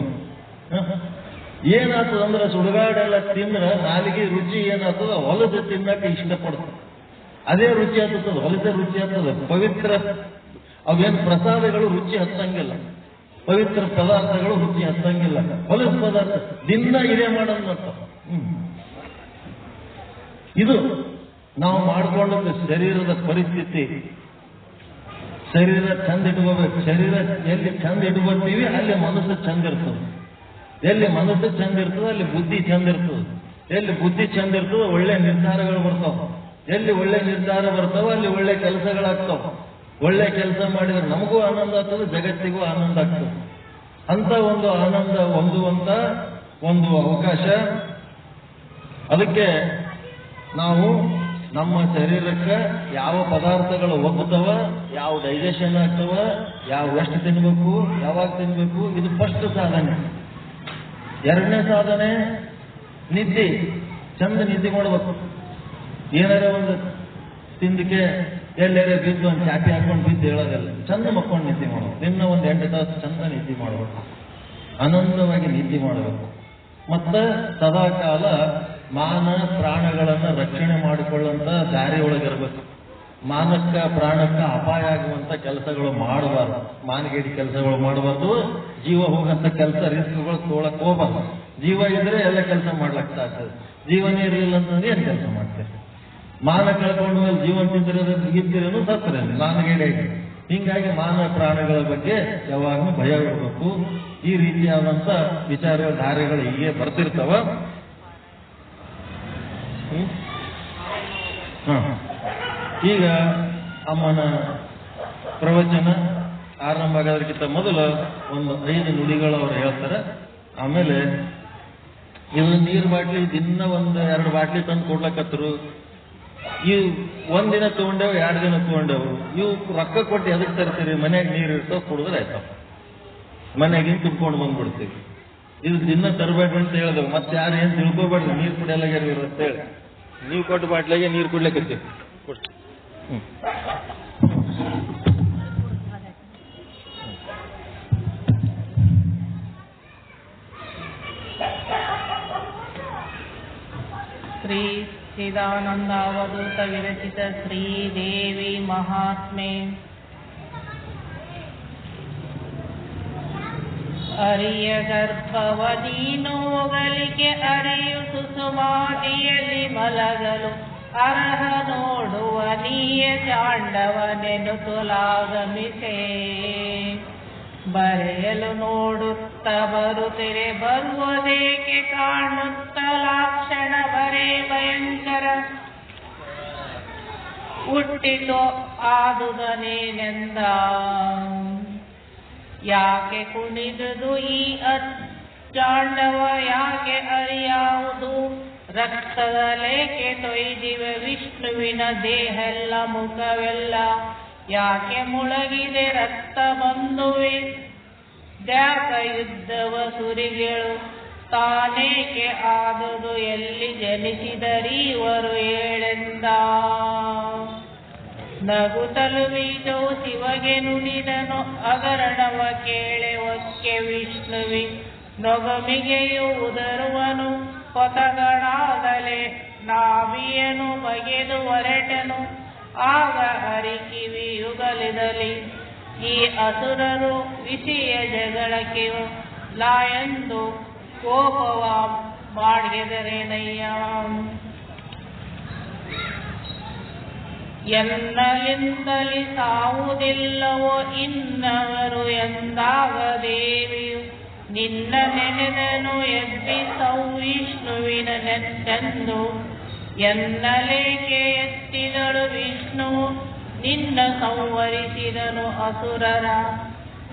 ಏನಾಗ್ತದಂದ್ರೆ ಸುಡುಗಾಡೆಲ್ಲ ತಿಂದ್ರೆ ನಾಲಿಗೆ ರುಚಿ ಏನಾಗ್ತದ, ಹೊಲದ ತಿನ್ನಕ್ಕೆ ಇಷ್ಟಪಡ್ತದೆ. ಅದೇ ರುಚಿ ಆಗ್ತದ, ಹೊಲದ ರುಚಿ ಆಗ್ತದ. ಪವಿತ್ರ ಅವೇನು ಪ್ರಸಾದಗಳು ರುಚಿ ಹತ್ತಂಗಿಲ್ಲ, ಪವಿತ್ರ ಪದಾರ್ಥಗಳು ರುಚಿ ಹತ್ತಂಗಿಲ್ಲ. ಹೊಲದ ಪದಾರ್ಥ ದಿನ ಇದೇ ಮಾಡೋದು. ಇದು ನಾವು ಮಾಡ್ಕೊಂಡದ್ದು ಶರೀರದ ಪರಿಸ್ಥಿತಿ. ಶರೀರ ಚಂದ ಇಟ್ಕೋಬೇಕು. ಶರೀರ ಎಲ್ಲಿ ಚಂದ ಇಟ್ಕೋತೀವಿ ಅಲ್ಲಿ ಮನಸ್ಸು ಚಂದ ಇರ್ತದೆ. ಎಲ್ಲಿ ಮನಸ್ಸು ಚಂದ ಇರ್ತದೆ ಅಲ್ಲಿ ಬುದ್ಧಿ ಚಂದ ಇರ್ತದೆ. ಎಲ್ಲಿ ಬುದ್ಧಿ ಚಂದ ಇರ್ತದೆ ಒಳ್ಳೆ ನಿರ್ಧಾರಗಳು ಬರ್ತಾವ. ಎಲ್ಲಿ ಒಳ್ಳೆ ನಿರ್ಧಾರ ಬರ್ತಾವ ಅಲ್ಲಿ ಒಳ್ಳೆ ಕೆಲಸಗಳಾಗ್ತಾವ. ಒಳ್ಳೆ ಕೆಲಸ ಮಾಡಿದ್ರೆ ನಮಗೂ ಆನಂದ ಆಗ್ತದೆ, ಜಗತ್ತಿಗೂ ಆನಂದ ಆಗ್ತದೆ. ಅಂತ ಒಂದು ಆನಂದ ಹೊಂದುವಂತ ಒಂದು ಅವಕಾಶ. ಅದಕ್ಕೆ ನಾವು ನಮ್ಮ ಶರೀರಕ್ಕೆ ಯಾವ ಪದಾರ್ಥಗಳು ಒಗ್ಗುತ್ತವ, ಯಾವ ಡೈಜೆಷನ್ ಆಗ್ತವ, ಯಾವ ಎಷ್ಟು ತಿನ್ಬೇಕು, ಯಾವಾಗ ತಿನ್ಬೇಕು, ಇದು ಫಸ್ಟ್ ಸಾಧನೆ. ಎರಡನೇ ಸಾಧನೆ ನಿದ್ದೆ. ಚಂದ ನಿದ್ದೆ ಮಾಡಬೇಕು. ಏನಾರ ಒಂದು ತಿಂದಕ್ಕೆ ಎಲ್ಲಾರ ಬಿದ್ದು ಒಂದು ಚಾಪಿ ಹಾಕೊಂಡು ಬಿದ್ದು ಹೇಳೋದಿಲ್ಲ. ಚಂದ ಮಕ್ಕೊಂಡು ನಿದ್ದೆ ಮಾಡಬೇಕು. ದಿನ ಒಂದು 8 ತಾಸು ಚಂದ ನಿದ್ದೆ ಮಾಡಬೇಕು. ಆನಂದವಾಗಿ ನಿದ್ದೆ ಮಾಡಬೇಕು. ಮತ್ತೆ ಸದಾಕಾಲ ಮಾನ ಪ್ರಾಣಗಳನ್ನು ರಕ್ಷಣೆ ಮಾಡಿಕೊಳ್ಳುವಂತ ದಾರಿ ಒಳಗಿರಬೇಕು. ಮಾನಕ್ಕ ಪ್ರಾಣಕ್ಕ ಅಪಾಯ ಆಗುವಂತ ಕೆಲಸಗಳು ಮಾಡಬಾರ್ದು. ಮಾನಗೇಡಿ ಕೆಲಸಗಳು ಮಾಡಬಾರ್ದು. ಜೀವ ಹೋಗಂತ ಕೆಲಸ ರಿಸ್ಕ್ಗಳು ತೊಗೊಳಕ್ ಹೋಗ್ಬಾರ್ದು. ಜೀವ ಇದ್ರೆ ಎಲ್ಲ ಕೆಲಸ ಮಾಡ್ಲಕ್ ಸಾಧ್ಯ. ಜೀವನೇ ಇರಲಿಲ್ಲ ಅಂತಂದ್ರೆ ಏನ್ ಕೆಲಸ ಮಾಡ್ತಾರೆ? ಮಾನ ಕಳ್ಕೊಂಡು ಮೇಲೆ ಜೀವನ ಇದ್ದಿರೇನು ಸತ್ತರೇನು ಮಾನಗೇಡಿ. ಹಿಂಗಾಗಿ ಮಾನ ಪ್ರಾಣಗಳ ಬಗ್ಗೆ ಯಾವಾಗಲೂ ಭಯ ಇರಬೇಕು. ಈ ರೀತಿಯಾದಂತ ವಿಚಾರ ಧಾರೆಗಳು ಹೀಗೆ ಬರ್ತಿರ್ತಾವ. ಈಗ ಅಮ್ಮನ ಪ್ರವಚನ ಆರಂಭ ಆಗೋದಕ್ಕಿಂತ ಮೊದಲು ಒಂದು 5 ನುಡಿಗಳು ಅವ್ರು ಹೇಳ್ತಾರೆ. ಆಮೇಲೆ ಇವು ನೀರು ಬಾಟ್ಲಿ ದಿನ 1-2 ಬಾಟ್ಲಿ ತಂದು ಕೊಡ್ಲಕತ್ತರು. ಇವು 1 ದಿನ ತಗೊಂಡೇವು, 2 ದಿನ ತಗೊಂಡೇವು. ಇವು ರೊಕ್ಕ ಕೊಟ್ಟು ಎದಕ್ಕೆ ತರ್ತೀರಿ? ಮನ್ಯಾಗ ನೀರು ಇರ್ತಾವ, ಕುಡಿದ್ರೆ ಆಯ್ತಾವ. ಮನೆಯಾಗಿಂದ ತುಂಬ್ಕೊಂಡು ಬಂದ್ಬಿಡ್ತೀವಿ. ಇದು ದಿನ ತರಬೇಡ್ರಿ ಅಂತ ಹೇಳಿದೆವು. ಮತ್ತೆ ಯಾರು ಏನು ತಿಳ್ಕೊಬೇಡ್ರಿ, ನೀರು ಕುಡಿಯಲಾಗ್ಯಾರ ಅಂತ ಹೇಳಿ ನೀವು ಕೊಟ್ಟು ಬಾಟ್ಲಿಗೆ ನೀರು ಕುಡ್ಲಿಕ್ಕತ್ತೀವಿ. ಶ್ರೀ ಚಿದಾನಂದ ಅವಧೂತ ವಿರಚಿತ ಶ್ರೀದೇವಿ ಮಹಾತ್ಮೆ. ಅರಿಯ ಗರ್ಭವದೀನೋಗಲಿಗೆ ಅರಿಯು ಸುಸುಮಾದಿಯಲ್ಲಿ ಮಲಗಲು ಅರ್ಹ ನೋಡುವ ನೀಯ ಚಾಂಡವನೆನುತುಲಾಗಮಿಸೆ. ಬರೆಯಲು ನೋಡುತ್ತ ಬರುತ್ತಿರೆ ಬರುವುದೇಕೆ ಕಾಣುತ್ತ ಲಾಕ್ಷಣ ಬರೇ ಭಯಂಕರ. ಹುಟ್ಟಿತು ಆದುದನೇನೆಂದ ಯಾಕೆ ಕುಣಿದುದು ಈ ಚಾಂಡವ ಯಾಕೆ ಅರಿಯಾವುದು. ರಕ್ತದ ಲೇಕೆ ತೊಯ್ದಿವೆ ವಿಷ್ಣುವಿನ ದೇಹೆಲ್ಲ ಮುಖವೆಲ್ಲ. ಯಾಕೆ ಮುಳಗಿದೆ ರಕ್ತ ಬಂದುವೆ ದ್ಯಾಕ ಯುದ್ಧವ ಸುರಿಗಳು. ತಾನೇಕೆ ಆದುದು ಎಲ್ಲಿ ಜನಿಸಿದರೀವರು ಏಳೆಂದ. ನಗುತ್ತಲು ಬೀಜವು ಶಿವಗೆ ನುಡಿದನು ಅಗರಣವ ಕೇಳೆ ಒಕ್ಕೆ ವಿಷ್ಣುವಿ. ನೊಗಮಿಗೆಯು ಉದರುವನು ಕೊತಗಳಾಗಲೇ ನಾವಿಯನು ಬಗೆದು ಹೊರಟನು. ಆಗ ಅರಿಕಿವಿಯುಗಲಿದಲಿ ಈ ಅಸುರರು ವಿಷಯ ಜಗಳಕ್ಕೆ ಲಾಯಂದು ಕೋಪವ ಮಾಡಿದರೇನಯ್ಯ. ಎನ್ನಲಿಂದಲಿ ಸಾವುದಿಲ್ಲವೋ ಇನ್ನವರು ಎಂದಾಗ ದೇವಿಯು ನಿನ್ನ ನೆನೆದನು ಎಬ್ಬಿಸೌ ವಿಷ್ಣುವಿನ ನೆತ್ತೆಂದು. ಎನ್ನಲೇಕೆ ಎತ್ತಿದಳು ವಿಷ್ಣು ನಿನ್ನ ಸಂವರಿಸಿದನು ಅಸುರರ.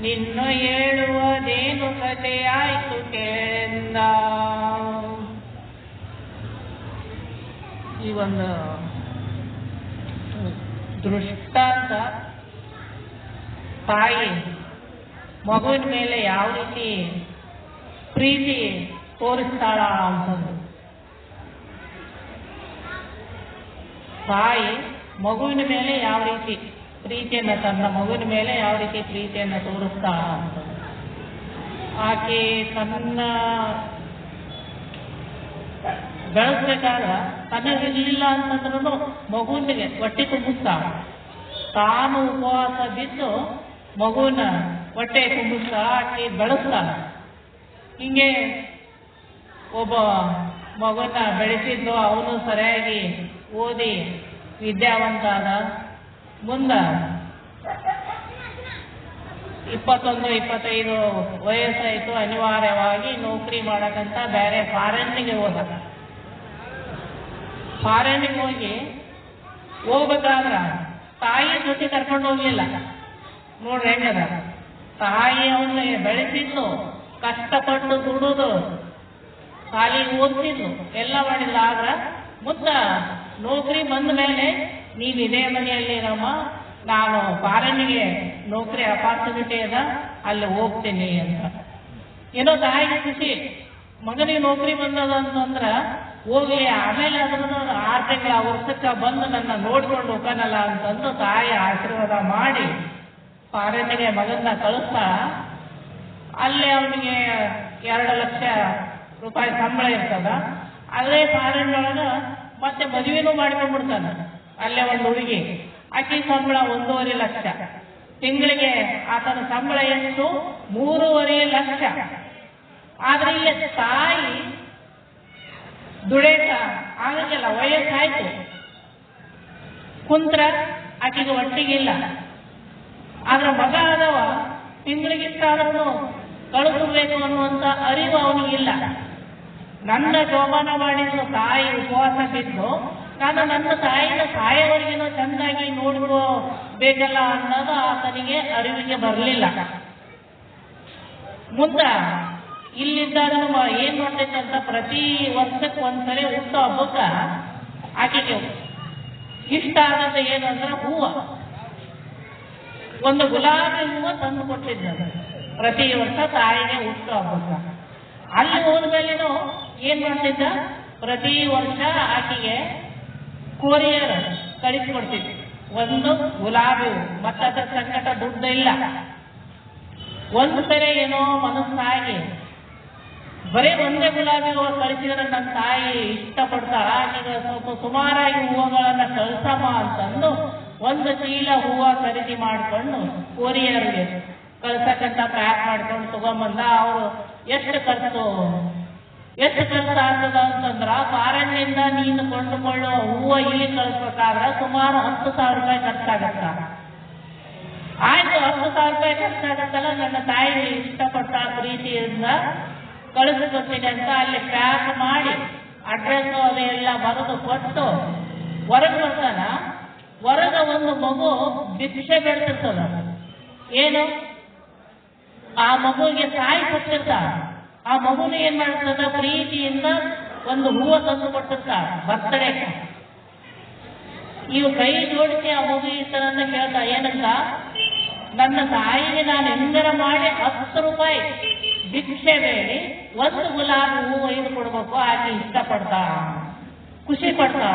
ನಿನ್ನ ಹೇಳುವುದೇನು ಕಥೆಯಾಯ್ತು ಕೇಳೆಂದ. ಈ ಒಂದು ದೃಷ್ಟಾಂತ ತಾಯಿ ಮಗುವಿನ ಮೇಲೆ ಯಾವ ರೀತಿ ಪ್ರೀತಿ ತೋರಿಸ್ತಾಳ ಅಂತಂದು. ತಾಯಿ ಮಗುವಿನ ಮೇಲೆ ಯಾವ ರೀತಿ ಪ್ರೀತಿಯನ್ನ, ತನ್ನ ಮಗುವಿನ ಮೇಲೆ ಯಾವ ರೀತಿ ಪ್ರೀತಿಯನ್ನ ತೋರಿಸ್ತಾಳ ಅಂತ. ಆಕೆ ತನ್ನ ಬೆಳೆಸ್ಬೇಕಾದ್ರ ತನಗಿರ್ಲಿಲ್ಲ ಅಂತಂದ್ರೂ ಮಗುವಿಗೆ ಹೊಟ್ಟೆ ತುಂಬಿಸ್ತಾಳ. ತಾನು ಉಪವಾಸ ಬಿದ್ದು ಮಗುವಿನ ಹೊಟ್ಟೆ ತುಂಬಿಸ್ತಾಳ, ಆಕೆ ಬೆಳೆಸ್ತಾಳ. ಹಿಂಗೆ ಒಬ್ಬ ಮಗುನ ಬೆಳೆಸಿದ್ದು, ಅವನು ಸರಿಯಾಗಿ ಓದಿ ವಿದ್ಯಾವಂತ ಆದ. ಮುಂದೆ 21-25 ವಯಸ್ಸಾಯಿತು, ಅನಿವಾರ್ಯವಾಗಿ ನೌಕರಿ ಮಾಡಕ್ಕಂತ ಬೇರೆ ಫಾರಿನ್ನಿಗೆ ಹೋದ. ಫಾರಿನ್ನಿಗೆ ಹೋಗ್ಬೇಕಾದ್ರ ತಾಯಿ ಜೊತೆ ಕರ್ಕೊಂಡು ಹೋಗ್ಲಿಲ್ಲ. ನೋಡ್ರಿ ಹೆಂಗದ, ತಾಯಿ ಅವನಿಗೆ ಬೆಳೆಸಿದ್ದು, ಕಷ್ಟಪಟ್ಟು ದುಡುದು ಶಾಲೆಗೆ ಓದಿಸಿದ್ದು ಎಲ್ಲ ಮಾಡಿಲ್ಲ. ಆದ್ರ ಮುದ್ದ ನೌಕರಿ ಬಂದ ಮೇಲೆ ನೀನ್ ಇದೇ ಮನೆಯಲ್ಲಿ ಇರಮ್ಮ, ನಾನು ಫಾರಿನ್ನಿಗೆ ನೌಕರಿ ಅಪಾರ್ಚುನಿಟಿ ಅದ, ಅಲ್ಲಿ ಹೋಗ್ತೀನಿ ಅಂತ. ಏನೋ ತಾಯಿಗೆ ಖುಷಿ, ಮಗನಿಗೆ ನೌಕರಿ ಬಂದದ ಅಂತಂದ್ರ ಹೋಗ್ಲಿ, ಆಮೇಲೆ ಅದನ್ನು 6 ತಿಂಗಳ ವರ್ಷಕ್ಕೆ ಬಂದು ನನ್ನ ನೋಡ್ಕೊಂಡು ಹೋಗನಲ್ಲ ಅಂತಂದು ತಾಯಿ ಆಶೀರ್ವಾದ ಮಾಡಿ ಫಾರಿನ್ನಿಗೆ ಮಗನ್ನ ಕಳಿಸ್ತಾ. ಅಲ್ಲಿ ಅವನಿಗೆ 2 ಲಕ್ಷ ರೂಪಾಯಿ ಸಂಬಳ ಇರ್ತದ. ಅದೇ ಫಾರಿನ್ ಒಳಗ ಮತ್ತೆ ಮದುವೆನೂ ಮಾಡ್ಕೊಂಡ್ಬಿಡ್ತಾನ. ಅಲ್ಲೇ ಒಂದು ಹುಡುಗಿ, ಆಕಿ ಸಂಬಳ 1.5 ಲಕ್ಷ. ತಿಂಗಳಿಗೆ ಆತನ ಸಂಬಳ ಎಷ್ಟು? 3.5 ಲಕ್ಷ. ಆದ್ರೆ ಇಲ್ಲಿ ತಾಯಿ ದುಡೇಕ ಆಗಲ್ಲ, ವಯಸ್ಸಾಯ್ತು, ಕುಂತ್ರ ಆಕೆಗೆ ಒಟ್ಟಿಗಿಲ್ಲ. ಆದ್ರೆ ಮಗ ಆದವ ತಿಂಗಳಿಗಿಷ್ಟಾದ್ರೂ ಕಳಿಸಬೇಕು ಅನ್ನುವಂತ ಅರಿವು ಅವನಿಗಿಲ್ಲ. ನನ್ನ ಜೋಪಾನ ಮಾಡಿದ್ರು ತಾಯಿ ಉಪವಾಸ ಬಿದ್ದು, ನಾನು ನನ್ನ ತಾಯಿನ ಸಾಯವರೆಗಿನೂ ಚೆನ್ನಾಗಿ ನೋಡ್ಕೋಬೇಕಲ್ಲ ಅನ್ನೋದು ಆತನಿಗೆ ಅರಿವಿಗೆ ಬರಲಿಲ್ಲ. ಮುಂದ ಇಲ್ಲಿದ್ದಾಗ ಏನ್ ಮಾಡ್ತೈತೆ ಅಂತ, ಪ್ರತಿ ವರ್ಷಕ್ಕೆ ಒಂದ್ಸರಿ ಹುಟ್ಟು ಹಬ್ಬಕ್ಕ ಆಕೆಗೆ ಇಷ್ಟ ಆಗದ ಏನಂದ್ರೆ ಹೂವ, ಒಂದು ಗುಲಾಬಿ ಹೂವ ತಂದು ಕೊಟ್ಟಿದ್ದ ಪ್ರತಿ ವರ್ಷ ತಾಯಿಗೆ ಹುಟ್ಟು ಹಬ್ಬಕ್ಕ. ಅಲ್ಲಿ ಹೋದ್ಮೇಲೇನು ಏನ್ ಮಾಡ್ತಿದ್ದ, ಪ್ರತಿ ವರ್ಷ ಆಕೆಗೆ ಕೊರಿಯರ್ ಕಳಿಸ್ಕೊಡ್ತಿದ್ವಿ ಒಂದು ಗುಲಾಬಿ ಹೂ. ಮತ್ತೆ ಅದರ ಸಂಕಟ ದುಡ್ಡು ಇಲ್ಲ. ಒಂದು ಸರಿ ಏನೋ ಮನಸ್ಸಾಗಿ ಬರೀ ಒಂದೇ ಗುಲಾಬಿ ಹೂವು ಕಳಿಸಿದ್ರೆ ನನ್ನ ತಾಯಿ ಇಷ್ಟಪಡ್ತಾಳ, ಆಕೆಗೆ ಸ್ವಲ್ಪ ಸುಮಾರಾಗಿ ಹೂವುಗಳನ್ನ ಕಳಿಸಮ್ಮ ಅಂತಂದು 1 ಚೀಲ ಹೂವು ಖರೀದಿ ಮಾಡ್ಕೊಂಡು ಕೊರಿಯರ್ಗೆ ಕಳ್ಸಕ್ಕಂತ ಪ್ಯಾಕ್ ಮಾಡ್ಕೊಂಡು ತಗೊಂಬಂದ. ಅವರು ಎಷ್ಟು ಖರ್ಚು ಆಗ್ತದ ಅಂತಂದ್ರ, ಫಾರಿನ್ನಿಂದ ನೀನು ಕೊಂಡುಕೊಳ್ಳೋ ಹೂವು ಇಲ್ಲಿ ಕಳಿಸ್ಬೇಕಾದ್ರೆ ಸುಮಾರು 10,000 ರೂಪಾಯಿ ಖರ್ಚಾಗತ್ತ. ಆಯ್ತು, 10,000 ರೂಪಾಯಿ ಖರ್ಚಾಗತ್ತಲ್ಲ, ನನ್ನ ತಾಯಿ ಇಷ್ಟಪಟ್ಟ ಪ್ರೀತಿಯಿಂದ ಕಳಿಸ್ಕೊಡ್ತೀನಿ ಅಂತ ಅಲ್ಲಿ ಪ್ಯಾಕ್ ಮಾಡಿ ಅಡ್ರೆಸ್ ಅದೆಲ್ಲ ಬರೆದು ಕೊಟ್ಟು ಹೊರಗೆ ಬರ್ತಾನ. ಹೊರಗ ಒಂದು ಮಗು ಭಿಕ್ಷೆ ಬೆಳೆಸಿರ್ತದ. ಏನು, ಆ ಮಗುವಿಗೆ ತಾಯಿ ಕೊಟ್ಟಿರ್ತಾಳ. ಆ ಮಗುನ ಏನ್ ಮಾಡ್ತದ, ಪ್ರೀತಿಯಿಂದ ಒಂದು ಹೂವು ತಂದು ಕೊಟ್ಟಿರ್ತಾಳ ಬರ್ತಡೇಗೆ. ಇವು ಕೈ ಜೋಡಿಸಿ ಆ ಮಗು ಈ ತರ ಕೇಳ್ತಾ, ಏನಂತ, ನನ್ನ ತಾಯಿಗೆ ನಾನು ಹೆಂಗರ ಮಾಡಿ 10 ರೂಪಾಯಿ ಭಿಕ್ಷೆ ಬೇಡಿ 1 ಗುಲಾಬಿ ಹೂವು ಒಯ್ದು ಕೊಡ್ಬೇಕು. ಆಕೆ ಇಷ್ಟಪಡ್ತಾ, ಖುಷಿ ಪಡ್ತಾ,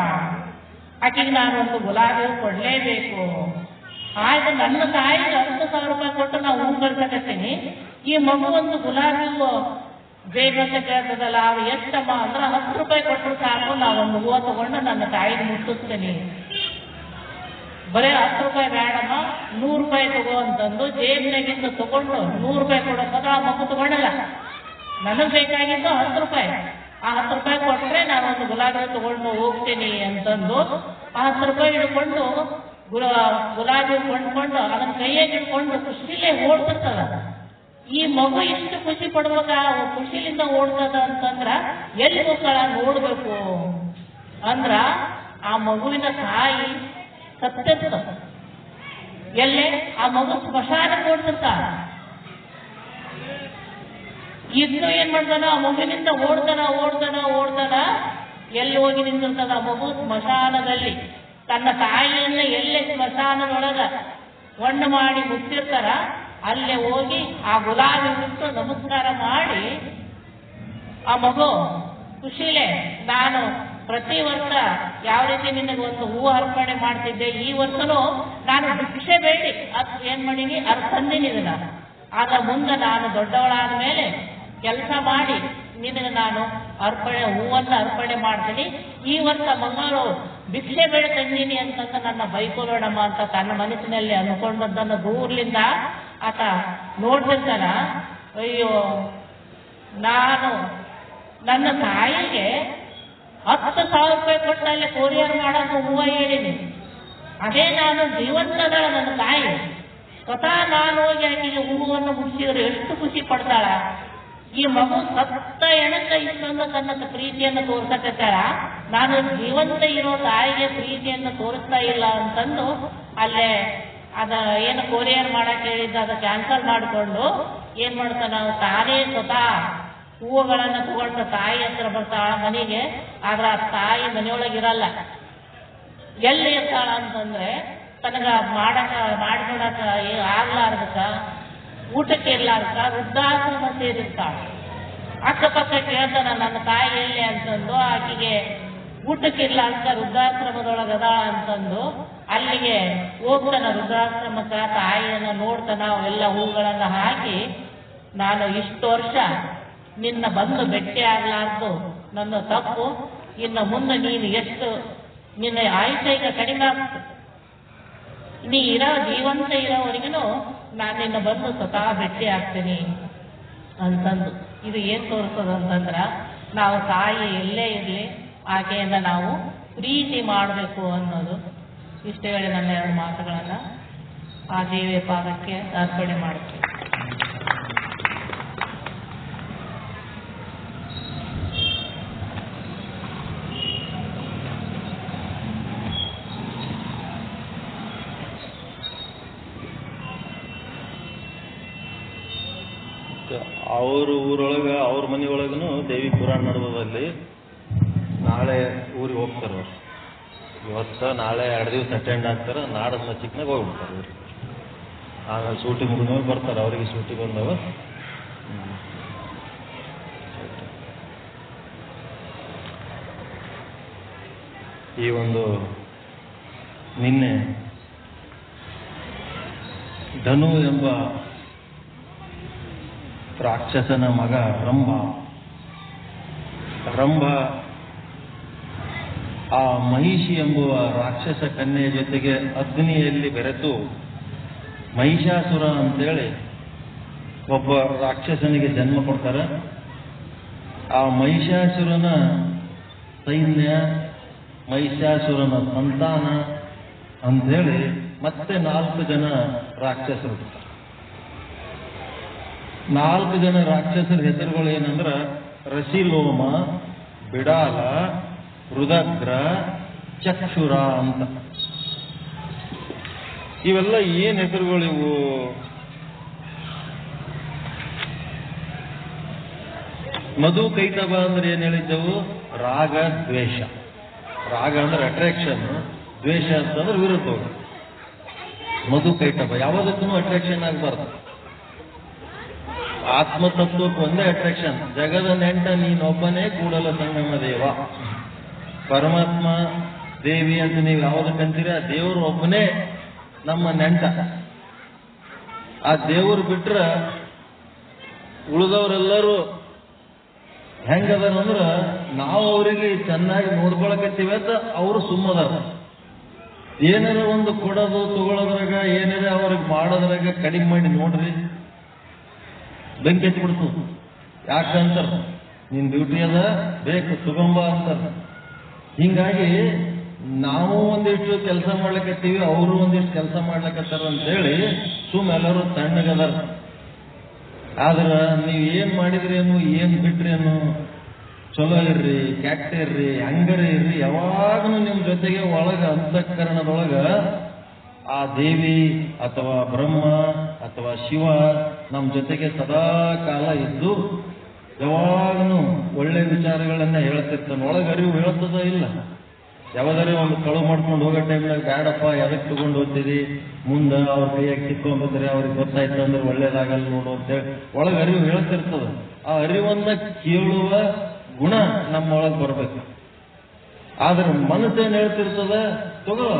ಆಕೆಗೆ ನಾನು 1 ಗುಲಾಬಿ ಹೂ ಕೊಡ್ಲೇಬೇಕು. ಆಯ್ತು, ನನ್ನ ತಾಯಿಗೆ 10,000 ರೂಪಾಯಿ ಕೊಟ್ಟು ನಾವು ಹೂ ಕಳ್ಸಕತ್ತೀನಿ, ಈ ಮಗು 1 ಗುಲಾಬಿ ಹೂವು ಬೇಕಂತ ಕೇಳ್ತದಲ್ಲ, ಅವು ಎಷ್ಟಮ್ಮ ಅಂದ್ರೆ 10 ರೂಪಾಯಿ ಕೊಟ್ಟರು ಸಾಕು, ನಾವು 1 ಹೂವು ತಗೊಂಡು ನನ್ನ ತಾಯಿಗೆ ಮುಟ್ಟಿಸ್ತೀನಿ. ಬರೀ 10 ರೂಪಾಯಿ ಬೇಡಮ್ಮ, 100 ರೂಪಾಯಿ ತಗೋ ಅಂತಂದು ಜೇಬಿನಾಗಿಂದ ತಗೊಂಡು 100 ರೂಪಾಯಿ ಕೊಡೋದ್ರೆ ಆ ಮಗು ತಗೊಂಡಲ್ಲ. ನನಗೆ ಬೇಕಾಗಿದ್ದು 10 ರೂಪಾಯಿ. ಆ 10 ರೂಪಾಯಿ ಕೊಟ್ರೆ ನಾನು 1 ಗುಲಾಬಿ ತಗೊಂಡು ಹೋಗ್ತೀನಿ ಅಂತಂದು ಆ 10 ರೂಪಾಯಿ ಹಿಡ್ಕೊಂಡು ಗುಲಾಬಿ ಕೊಂಡ್ಕೊಂಡು ಅದನ್ನ ಕೈಯಾಗಿ ಇಟ್ಕೊಂಡು ಖುಷಿಲೇ ಓಡ್ತಿರ್ತದ. ಈ ಮಗು ಎಷ್ಟು ಖುಷಿ ಪಡ್ಬೇಕ, ಖುಷಿಲಿಂದ ಓಡ್ತದ ಅಂತಂದ್ರ ಎಲ್ಲಿ ಹೋಗ್ತಾಳ ನೋಡ್ಬೇಕು ಅಂದ್ರ ಆ ಮಗುವಿನ ತಾಯಿ ಸತ್ತಿರ್ತದ. ಎಲ್ಲೇ ಆ ಮಗು ಸ್ಮಶಾನಕ್ಕೆ ಓಡ್ತಿರ್ತಾಳ. ಇನ್ನು ಏನ್ ಮಾಡ್ತಾನ, ಆ ಮಗುವಿನಿಂದ ಓಡ್ತಾನ ಎಲ್ಲಿ ಹೋಗಿ ನಿಂತಿರ್ತದ ಮಗು? ಸ್ಮಶಾನದಲ್ಲಿ. ತನ್ನ ತಾಯಿಯನ್ನ ಎಲ್ಲೇ ಸ್ಮಶಾನದೊಳಗ ಒಣ್ಣು ಮಾಡಿ ಮುಚ್ಚಿರ್ತಾರ ಅಲ್ಲೇ ಹೋಗಿ ಆ ಗುಲಾಬಿ ಬಿಟ್ಟು ನಮಸ್ಕಾರ ಮಾಡಿ ಆ ಮಗು ಖುಷಿಲೇ ನಾನು ಪ್ರತಿ ವರ್ಷ ಯಾವ ರೀತಿ ನಿನಗೆ ಒಂದು ಹೂವು ಅರ್ಪಣೆ ಮಾಡ್ತಿದ್ದೆ, ಈ ವರ್ಷನೂ ನಾನು ಭಿಕ್ಷೆ ಬೇಡಿ ಏನ್ ಮಾಡೀನಿ ಅದು ತಂದಿನಿ ನಾನು. ಆಗ ಮುಂದೆ ನಾನು ದೊಡ್ಡವಳಾದ ಮೇಲೆ ಕೆಲಸ ಮಾಡಿ ನಿನಗೆ ನಾನು ಹೂವನ್ನು ಅರ್ಪಣೆ ಮಾಡ್ತೀನಿ. ಈ ವರ್ಷ ಮಂಗಳೂರು ಭಿಕ್ಷೆ ಬೇಡ ತಂದೀನಿ ಅಂತಂದ ನನ್ನ ಬೈಕೋಬೇಡಮ್ಮ ಅಂತ ತನ್ನ ಮನಸ್ಸಿನಲ್ಲಿ ಅನ್ಕೊಂಡದ್ದನ್ನು ದೂರ್ಲಿಂದ ಆತ ನೋಡ್ತಿರ್ತಾನ. ಅಯ್ಯೋ, ನಾನು ನನ್ನ ತಾಯಿಗೆ 10,000 ರೂಪಾಯಿ ಕೊಟ್ಟು ಅಲ್ಲಿ ಕೊರಿಯರ್ ಮಾಡೋದು ಹೂವು ಹೇಳಿನಿ. ಅದೇ ನಾನು ಜೀವಂತದಳ ನನ್ನ ತಾಯಿ, ಸ್ವತಃ ನಾನು ಹೋಗಿ ಆಕೆಗೆ ಹೂವನ್ನು ಮುಗಿಸಿದ್ರೆ ಎಷ್ಟು ಖುಷಿ ಪಡ್ತಾಳ. ಈ ಮಗು ಸತ್ತ ಎಣಕ ಇಷ್ಟೊಂದು ತನ್ನ ಪ್ರೀತಿಯನ್ನು ತೋರ್ಸಕತ್ತಾಳ, ನಾನು ಜೀವಂತ ಇರೋ ತಾಯಿಗೆ ಪ್ರೀತಿಯನ್ನು ತೋರಿಸ್ತಾ ಇಲ್ಲ ಅಂತಂದು ಅಲ್ಲೇ ಅದ ಏನು ಕೊರಿಯರ್ ಮಾಡಕ್ ಹೇಳಿದ್ದ ಅದು ಕ್ಯಾನ್ಸಲ್ ಮಾಡಿಕೊಂಡು ಏನ್ ಮಾಡ್ತಾನ, ನಾವು ತಾನೇ ಸ್ವತಃ ಹೂವುಗಳನ್ನು ತಗೊಂಡು ತಾಯಿ ಹತ್ರ ಬರ್ತಾಳ ಮನೆಗೆ. ಆದ್ರೆ ಆ ತಾಯಿ ಮನೆಯೊಳಗಿರಲ್ಲ, ಎಲ್ಲಿ ಇರ್ತಾಳ ಅಂತಂದ್ರೆ ತನಗ ಮಾಡಿಕೊಡಕ ಆಗ್ಲಾರ್ದಕ್ಕ, ಊಟಕ್ಕೆ ಇರ್ಲಾರ್ದಕ್ಕ ವೃದ್ಧಾಶ್ರಮ ಸೇರಿರ್ತಾಳ. ಅಕ್ಕಪಕ್ಕ ಕೇಳ್ತಾನ ನನ್ನ ತಾಯಿ ಎಲ್ಲಿ ಅಂತಂದು, ಆಕೆಗೆ ಊಟಕ್ಕೆ ಇರ್ಲಾರ್ದಕ್ಕ ವೃದ್ಧಾಶ್ರಮದೊಳಗದ ಅಂತಂದು ಅಲ್ಲಿಗೆ ಹೋಗ್ತಾನ. ವೃದ್ಧಾಶ್ರಮಕ್ಕ ತಾಯಿಯನ್ನ ನೋಡ್ತಾನ, ಅವೆಲ್ಲ ಹೂಗಳನ್ನ ಹಾಕಿ, ನಾನು ಇಷ್ಟು ವರ್ಷ ನಿನ್ನ ಬಂದು ಭೇಟಿ ಆಗ್ಲಾರ್ದು ನನ್ನ ತಪ್ಪು, ಇನ್ನು ಮುಂದೆ ನೀನು ಎಷ್ಟು ನಿನ್ನ ಆಯುಷ್ಯ ಈಗ ಕಡಿಮೆ ಆಗ್ತದೆ, ನೀ ಜೀವಂತ ಇರೋವರೆಗೂ ನಾನು ನಿನ್ನ ಬಂದು ಸ್ವತಃ ಭೇಟಿ ಆಗ್ತೀನಿ ಅಂತಂದು. ಇದು ಏನ್ ತೋರಿಸೋದು ಅಂತಂದ್ರ, ನಾವು ತಾಯಿ ಎಲ್ಲೇ ಇರಲಿ ಆಕೆಯಿಂದ ನಾವು ಪ್ರೀತಿ ಮಾಡಬೇಕು ಅನ್ನೋದು. ಇಷ್ಟು ಹೇಳಿ ನನ್ನ 2 ಮಾತುಗಳನ್ನ ಆ ದೇವಿಯ ಪಾದಕ್ಕೆ ಅರ್ಪಣೆ ಮಾಡ್ತೀನಿ. ಅವ್ರ ಊರೊಳಗ ಅವ್ರ ಮನೆಯೊಳಗೂ ದೇವಿ ಪುರಾಣ ನಡೆದಲ್ಲಿ. ನಾಳೆ ಊರಿಗೆ ಹೋಗ್ತಾರ ಅವ್ರು. ಇವತ್ತು ನಾಳೆ 2 ದಿವಸ ಅಟೆಂಡ್ ಆಗ್ತಾರೆ. ನಾಡನ್ನ ಚಿಕ್ಕನಾಗ ಹೋಗ್ಬಿಡ್ತಾರೆ ಊರಿಗೆ. ಆಮೇಲೆ ಸೂಟಿ ಮುಗಿದ್ಮೇಲೆ ಬರ್ತಾರೆ. ಅವರಿಗೆ ಸೂಟಿ ಬಂದವ. ಈ ಒಂದು ನಿನ್ನೆ ಧನು ಎಂಬ ರಾಕ್ಷಸನ ಮಗ ರಂಭ ಆ ಮಹಿಷಿ ಎಂಬುವ ರಾಕ್ಷಸ ಕನ್ಯೆಯ ಜೊತೆಗೆ ಅಗ್ನಿಯಲ್ಲಿ ಬೆರೆತು ಮಹಿಷಾಸುರ ಅಂತೇಳಿ ಒಬ್ಬ ರಾಕ್ಷಸನಿಗೆ ಜನ್ಮ ಕೊಡ್ತಾರೆ. ಆ ಮಹಿಷಾಸುರನ ಸೈನ್ಯ, ಮಹಿಷಾಸುರನ ಸಂತಾನ ಅಂಥೇಳಿ ಮತ್ತೆ 4 ಜನ ರಾಕ್ಷಸರು. 4 ಜನ ರಾಕ್ಷಸರ ಹೆಸರುಗಳು ಏನಂದ್ರ ರಸಿಲೋಮ, ಬಿಡಾಲ, ರುದಗ್ರ, ಚಕ್ಷುರ ಅಂತ. ಇವೆಲ್ಲ ಏನ್ ಹೆಸರುಗಳಿವು? ಮಧು ಕೈಟಭ ಅಂದ್ರೆ ಏನ್ ಹೇಳಿದ್ದೆವು? ರಾಗ ದ್ವೇಷ. ರಾಗ ಅಂದ್ರೆ ಅಟ್ರಾಕ್ಷನ್, ದ್ವೇಷ ಅಂತಂದ್ರೆ ವಿರುದ್ಧ. ಮಧು ಕೈಟಭ ಯಾವುದಕ್ಕೂ ಅಟ್ರಾಕ್ಷನ್ ಆಗಬಾರ್ದು. ಆತ್ಮತತ್ವಕ್ಕೆ ಒಂದೇ ಅಟ್ರಾಕ್ಷನ್. ಜಗದ ನೆಂಟ ನೀನೊಬ್ಬನೇ ಕೂಡಲ ಸಂಗಮ ದೇವ. ಪರಮಾತ್ಮ ದೇವಿ ಅಂತ ನೀವು ಯಾವುದಕ್ಕಂತೀರ, ದೇವರು ಒಬ್ಬನೇ ನಮ್ಮ ನೆಂಟ. ಆ ದೇವರು ಬಿಟ್ರ ಉಳಿದವರೆಲ್ಲರೂ ಹೆಂಗದಾರಂದ್ರ ನಾವು ಅವರಿಗೆ ಚೆನ್ನಾಗಿ ನೋಡ್ಕೊಳಕತ್ತೀವಿ ಅಂತ ಅವರು ಸುಮ್ಮದಾರ. ಏನಾರ ಒಂದು ಕೊಡೋದು ತಗೊಳ್ಳೋದ್ರಾಗ, ಏನಾರ ಅವ್ರಿಗೆ ಮಾಡೋದ್ರಾಗ ಕಡಿಮೆ ಮಾಡಿ ನೋಡ್ರಿ, ಬೆಂಕಿ ಹಚ್ಚಿಬಿಡ್ತು. ಯಾಕಂತಾರ ನಿನ್ ಡ್ಯೂಟಿ ಅದ, ಬೇಕು ತಗೊಂಬ ಅಂತಾರ. ಹಿಂಗಾಗಿ ನಾವು ಒಂದಿಷ್ಟು ಕೆಲಸ ಮಾಡ್ಲಿಕ್ಕತ್ತೀವಿ, ಅವರು ಒಂದಿಷ್ಟು ಕೆಲಸ ಮಾಡ್ಲಿಕ್ಕತ್ತಾರ ಅಂತೇಳಿ ಎಲ್ಲರೂ ತಣ್ಣಗದಾರ. ಆದ್ರ ನೀವ್ ಏನ್ ಮಾಡಿದ್ರೇನು, ಏನ್ ಬಿಟ್ರೇನು, ಚಲೋ ಇರ್ರಿ, ಕೆಟ್ಟ ಇರ್ರಿ, ಹಂಗರೇ ಇರ್ರಿ, ಯಾವಾಗಲೂ ನಿಮ್ ಜೊತೆಗೆ ಒಳಗ ಅಂತಃಕರಣದೊಳಗ ಆ ದೇವಿ ಅಥವಾ ಬ್ರಹ್ಮ ಅಥವಾ ಶಿವ ನಮ್ಮ ಜೊತೆಗೆ ಸದಾ ಕಾಲ ಇದ್ದು ಯಾವಾಗಲೂ ಒಳ್ಳೆ ವಿಚಾರಗಳನ್ನ ಹೇಳ್ತಿರ್ತಾನೆ. ಒಳಗೆ ಅರಿವು ಹೇಳ್ತದ ಇಲ್ಲ. ಯಾವಾಗಾರೆ ಒಂದು ಕಳು ಮಾಡ್ಕೊಂಡು ಹೋಗೋ ಟೈಮ್ನಾಗ ಬ್ಯಾಡಪ್ಪ ಎದಕ್ಕೆ ತಗೊಂಡು ಹೋಗ್ತೀರಿ, ಮುಂದೆ ಅವ್ರ ಕೈಯಾಗಿ ಸಿಕ್ಕೊಂಡ್ರೆ ಅವ್ರಿಗೆ ಗೊತ್ತಾಯ್ತು ಅಂದ್ರೆ ಒಳ್ಳೇದಾಗಲ್ಲ ನೋಡು ಅಂತೇಳಿ ಒಳಗೆ ಅರಿವು ಹೇಳ್ತಿರ್ತದ. ಆ ಅರಿವನ್ನ ಕೇಳುವ ಗುಣ ನಮ್ಮೊಳಗೆ ಬರ್ಬೇಕು. ಆದ್ರೆ ಮನಸ್ಸೇನು ಹೇಳ್ತಿರ್ತದ, ತಗೋ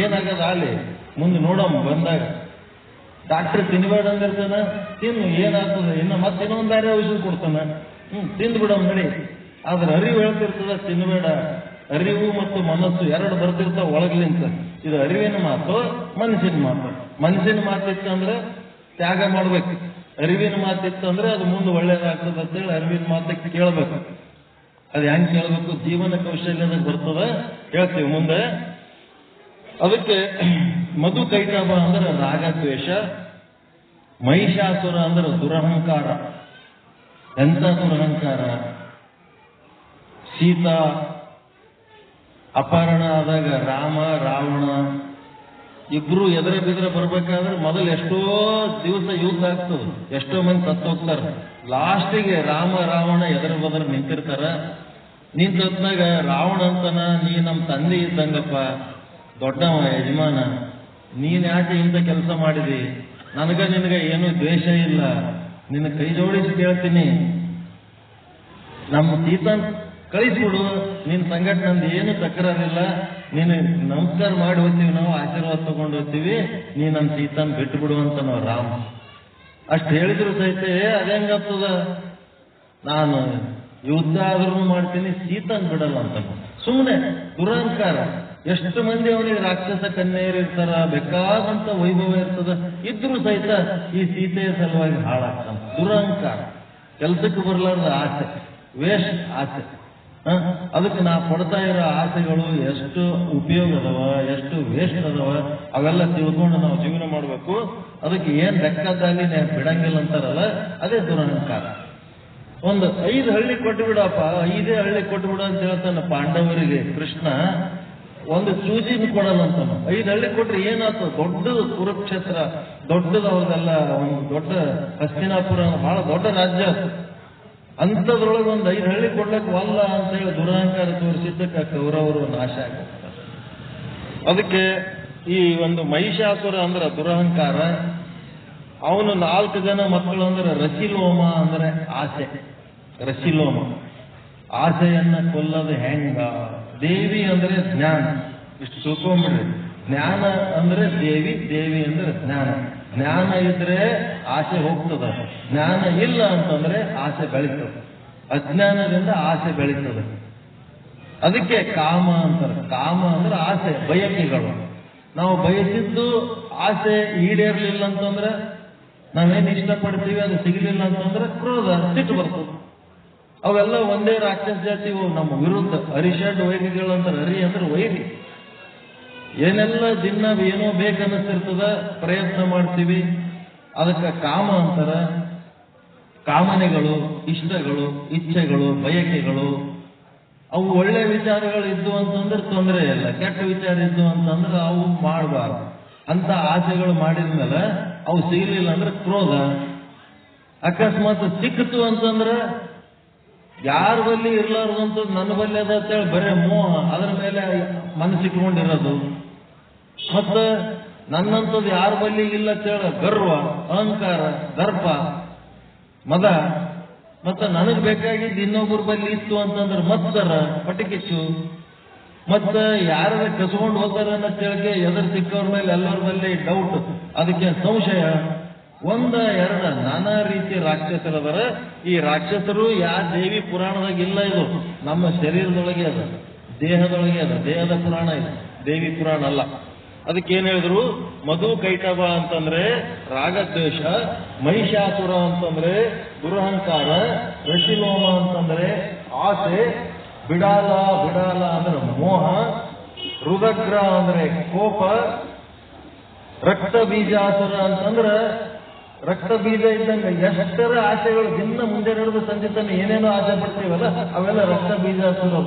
ಏನಾಗದ ಅಲ್ಲಿ ಮುಂದೆ ನೋಡಮ್ಮ ಬಂದಾಗ. ಡಾಕ್ಟ್ರ್ ತಿನ್ಬೇಡ ಅಂದಿರ್ತಾನ, ತಿನ್ನು ಏನಾಗ್ತದೆ, ಇನ್ನು ಮತ್ತೆ ಇನ್ನೊಂದು ಬೇರೆ ಔಷಧ ಕೊಡ್ತಾನ, ತಿಂದು ಬಿಡಮ್ ನಡಿ. ಆದ್ರೆ ಅರಿವು ಹೇಳ್ತಿರ್ತದ ತಿನ್ಬೇಡ. ಅರಿವು ಮತ್ತು ಮನಸ್ಸು ಎರಡು ಬರ್ತಿರ್ತಾವ ಒಳಗ್ಲಿಂತ. ಇದು ಅರಿವಿನ ಮಾತು, ಮನಸ್ಸಿನ ಮಾತು. ಮನಸ್ಸಿನ ಮಾತಿತ್ತಂದ್ರೆ ತ್ಯಾಗ ಮಾಡ್ಬೇಕು, ಅರಿವಿನ ಮಾತಿತ್ತಂದ್ರೆ ಅದು ಮುಂದೆ ಒಳ್ಳೇದಾಗ್ತದೆ ಅಂತೇಳಿ ಅರಿವಿನ ಮಾತಕ್ಕೆ ಕೇಳ್ಬೇಕು. ಅದು ಹೆಂಗ್ ಕೇಳ್ಬೇಕು, ಜೀವನ ಕೌಶಲ್ಯದಾಗ ಬರ್ತದ, ಹೇಳ್ತೀವಿ ಮುಂದೆ. ಅದಕ್ಕೆ ಮಧು ಕೈಟಭ ಅಂದ್ರೆ ರಾಗದ್ವೇಷ, ಮಹಿಷಾಸುರ ಅಂದ್ರೆ ದುರಹಂಕಾರ. ಎಂತ ದುರಹಂಕಾರ! ಸೀತಾ ಅಪಹರಣ ಆದಾಗ ರಾಮ ರಾವಣ ಇಬ್ರು ಎದುರ ಬಿದ್ರೆ ಬರ್ಬೇಕಾದ್ರೆ ಮೊದಲು ಎಷ್ಟೋ ದಿವಸ ಯುದ್ಧ ಆಗ್ತದೆ, ಎಷ್ಟೋ ಮಂದಿ ಸತ್ತೋಗ್ತಾರೆ. ಲಾಸ್ಟಿಗೆ ರಾಮ ರಾವಣ ಎದುರು ಬದ್ರ ನಿಂತಿರ್ತಾರ. ನಿಂತೊತ್ನಾಗ ರಾವಣ ಅಂತನ, ನೀ ನಮ್ಮ ತಂದೆ ಇದ್ದಂಗಪ್ಪ, ದೊಡ್ಡವ ಯಜಮಾನ, ನೀನ್ ಯಾಕೆ ಇಂಥ ಕೆಲಸ ಮಾಡಿದಿ, ನಿನಗ ಏನು ದ್ವೇಷ ಇಲ್ಲ, ನಿನ್ನ ಕೈ ಜೋಡಿಸಿ ಕೇಳ್ತೀನಿ, ನಮ್ಮ ಸೀತಾನ್ ಕಳಿಸ್ಬಿಡು, ನಿನ್ ಸಂಗಟ ನಂದು ಏನು ತಕರಾರಿಲ್ಲ, ನೀನು ನಮಸ್ಕಾರ ಮಾಡಿ ಹೋಗ್ತೀವಿ, ನಾವು ಆಶೀರ್ವಾದ ತಗೊಂಡು ಹೋಗ್ತೀವಿ, ನೀ ನಮ್ಮ ಸೀತಾನ್ ಬಿಟ್ಟು ಬಿಡುವಂತ ನಾವು ರಾಮ. ಅಷ್ಟು ಹೇಳಿದ್ರು ಸಹಿತ ಅದೇಂಗಾಗ್ತದ, ನಾನು ಯುದ್ಧ ಆದ್ರೂ ಮಾಡ್ತೀನಿ, ಸೀತಾನ್ ಬಿಡಲ್ಲ ಅಂತ ಸುಮ್ಮನೆ ದುರಹಂಕಾರ. ಎಷ್ಟು ಮಂದಿ ಅವನಿಗೆ ರಾಕ್ಷಸ ಕನ್ಯೆಯರಿರ್ತಾರ, ಬೇಕಾದಂತ ವೈಭವ ಇರ್ತದ, ಇದ್ರೂ ಸಹಿತ ಈ ಸೀತೆಯ ಸಲುವಾಗಿ ಹಾಳಾಗ್ತಾನ. ದುರಹಂಕಾರ, ಕೆಲ್ಸಕ್ಕೆ ಬರ್ಲಾರ್ದ ಆಸೆ, ವೇಸ್ಟ್ ಆಸೆ. ಅದಕ್ಕೆ ನಾ ಪಡ್ತಾ ಇರೋ ಆಸೆಗಳು ಎಷ್ಟು ಉಪಯೋಗ ಅದಾವ, ಎಷ್ಟು ವೇಸ್ಟ್ ಅದಾವ, ಅವೆಲ್ಲ ತಿಳ್ಕೊಂಡು ನಾವು ಜೀವನ ಮಾಡ್ಬೇಕು. ಅದಕ್ಕೆ ಏನ್ ಲೆಕ್ಕದಲ್ಲಿ ಬಿಡಂಗಿಲ್ಲ ಅಂತಾರಲ್ಲ, ಅದೇ ದುರಹಂಕಾರ. ಒಂದು 5 ಹಳ್ಳಿ ಕೊಟ್ಟು ಬಿಡಪ್ಪ, 5 ಹಳ್ಳಿ ಕೊಟ್ಟು ಬಿಡು ಅಂತ ಹೇಳ್ತಾನ ಪಾಂಡವರಿಗೆ ಕೃಷ್ಣ. ಒಂದು ಸೂಜಿನ ಕೊಡಲ್ಲ ಅಂತ. 5 ಹಳ್ಳಿ ಕೊಟ್ರೆ ಏನಾಯ್ತು, ದೊಡ್ಡದು ಕುರುಕ್ಷೇತ್ರ, ದೊಡ್ಡದು ಅವ್ರದೆಲ್ಲ, ಒಂದು ದೊಡ್ಡ ಹಸ್ತಿನಾಪುರ, ಬಹಳ ದೊಡ್ಡ ರಾಜ್ಯ. ಅಂಥದ್ರೊಳಗೆ ಒಂದು 5 ಹಳ್ಳಿ ಕೊಡ್ಲಕ್ಕೆ ವಲ್ಲ ಅಂತ ಹೇಳಿ ದುರಹಂಕಾರ ತೋರಿಸಿದ್ದಕ್ಕೆ ಕೌರವರು ನಾಶ ಆಗ್ತಾರೆ. ಅದಕ್ಕೆ ಈ ಒಂದು ಮಹಿಷಾಸುರ ಅಂದ್ರೆ ದುರಹಂಕಾರ. ಅವನು 4 ಜನ ಮಕ್ಕಳು ಅಂದ್ರೆ ರಸಿಲೋಮ ಅಂದ್ರೆ ಆಸೆ. ರಸಿಲೋಮ ಆಸೆಯನ್ನ ಕೊಲ್ಲದು ಹೆಂಗ? ದೇವಿ ಅಂದ್ರೆ ಜ್ಞಾನ, ಇಷ್ಟು ತಿಳ್ಕೊಂಡ್ಬಿಡ್ರಿ. ಜ್ಞಾನ ಅಂದ್ರೆ ದೇವಿ, ದೇವಿ ಅಂದ್ರೆ ಜ್ಞಾನ. ಜ್ಞಾನ ಇದ್ರೆ ಆಸೆ ಹೋಗ್ತದ, ಜ್ಞಾನ ಇಲ್ಲ ಅಂತಂದ್ರೆ ಆಸೆ ಬೆಳೀತದ. ಅಜ್ಞಾನದಿಂದ ಆಸೆ ಬೆಳೀತದೆ. ಅದಕ್ಕೆ ಕಾಮ ಅಂತಾರೆ. ಕಾಮ ಅಂದ್ರೆ ಆಸೆ, ಬಯಕೆಗಳು. ನಾವು ಬಯಸಿದ್ದು ಆಸೆ ಈಡೇರ್ಲಿಲ್ಲ ಅಂತಂದ್ರೆ, ನಾವೇನು ಇಷ್ಟಪಡ್ತೀವಿ ಅದು ಸಿಗಲಿಲ್ಲ ಅಂತಂದ್ರೆ ಕ್ರೋಧ, ಸಿಟ್ಟು ಬರ್ತದೆ. ಅವೆಲ್ಲ ಒಂದೇ ರಾಕ್ಷಸ ಜಾತಿವು ನಮ್ಮ ವಿರುದ್ಧ. ಅರಿಷಡ್ ವೈರಿಗಳು ಅಂತಾರೆ. ಅರಿ ಅಂದ್ರೆ ವೈರಿ. ಏನೆಲ್ಲ ದಿನ ಏನೋ ಬೇಕನ್ನಿಸ್ತಿರ್ತದ, ಪ್ರಯತ್ನ ಮಾಡ್ತೀವಿ, ಅದಕ್ಕೆ ಕಾಮ ಅಂತಾರ. ಕಾಮನೆಗಳು, ಇಷ್ಟಗಳು, ಇಚ್ಛೆಗಳು, ಬಯಕೆಗಳು, ಅವು ಒಳ್ಳೆ ವಿಚಾರಗಳು ಇದ್ದು ಅಂತಂದ್ರೆ ತೊಂದರೆ ಇಲ್ಲ, ಕೆಟ್ಟ ವಿಚಾರ ಇದ್ದು ಅಂತಂದ್ರೆ ಅವು ಮಾಡಬಾರ್ದು. ಅಂತ ಆಸೆಗಳು ಮಾಡಿದ್ಮೇಲೆ ಅವು ಸಿಗಲಿಲ್ಲ ಅಂದ್ರೆ ಕ್ರೋಧ. ಅಕಸ್ಮಾತ್ ಸಿಕ್ಕಿತು ಅಂತಂದ್ರೆ ಯಾರ ಬಲ್ಲಿ ಇರ್ಲಾರ್ದಂತ ನನ್ನ ಬಲ್ಲಿ ಅದ ಅಂತೇಳಿ ಬರೇ ಮೋಹ, ಅದರ ಮೇಲೆ ಮನಸ್ಸಿಟ್ಕೊಂಡಿರೋದು. ಮತ್ತ ನನ್ನಂಥದ್ದು ಯಾರ ಬಲ್ಲಿ ಇಲ್ಲ ಅಂತೇಳಿ ಗರ್ವ, ಅಹಂಕಾರ, ದರ್ಪ, ಮದ. ಮತ್ತ ನನಗ್ ಬೇಕಾಗಿದ್ದು ಇನ್ನೊಬ್ಬರ ಬಲ್ಲಿ ಇತ್ತು ಅಂತಂದ್ರೆ ಮತ್ಸರ, ಪಟಿಕಿಚ್ಚು. ಮತ್ತ ಯಾರ ಕಸ್ಕೊಂಡು ಹೋಗ್ತಾರ ಅನ್ನೋ ತಿಳ್ಕೆ ಎದುರು ಸಿಕ್ಕವ್ರ ಮೇಲೆ ಎಲ್ಲರ ಬಲ್ಲಿ ಡೌಟ್, ಅದಕ್ಕೆ ಸಂಶಯ. 1 2 ನಾನಾ ರೀತಿಯ ರಾಕ್ಷಸರದರ. ಈ ರಾಕ್ಷಸರು ದೇವಿ ಪುರಾಣದಾಗ ಇಲ್ಲ, ಇದು ನಮ್ಮ ಶರೀರದೊಳಗೆ ಅದ, ದೇಹದೊಳಗೆ ಅದ. ದೇಹದ ಪುರಾಣ ಇದೆ, ದೇವಿ ಪುರಾಣ ಅಲ್ಲ. ಅದಕ್ಕೇನ್ ಹೇಳಿದ್ರು, ಮಧು ಕೈಟಭ ಅಂತಂದ್ರೆ ರಾಗದ್ವೇಷ, ಮಹಿಷಾಸುರ ಅಂತಂದ್ರೆ ದುರಹಂಕಾರ, ರಸಿಲೋಮ ಅಂತಂದ್ರೆ ಆಸೆ, ಬಿಡಾಲ ಬಿಡಾಲ ಅಂದ್ರೆ ಮೋಹ, ರುದಗ್ರ ಅಂದ್ರೆ ಕೋಪ, ರಕ್ತ ಬೀಜಾಸುರ ಅಂತಂದ್ರೆ ರಕ್ತ ಬೀಜ ಇದ್ದಂಗೆ ಎಷ್ಟರ ಆಸೆಗಳು ದಿನ ಮುಂದೆ ನಡೆದು ಸಂಜೆ ತನಕ ಏನೇನೋ ಆಸೆ ಪಡ್ತೀವಲ್ಲ ಅವೆಲ್ಲ ರಕ್ತ ಬೀಜಾಸುರ.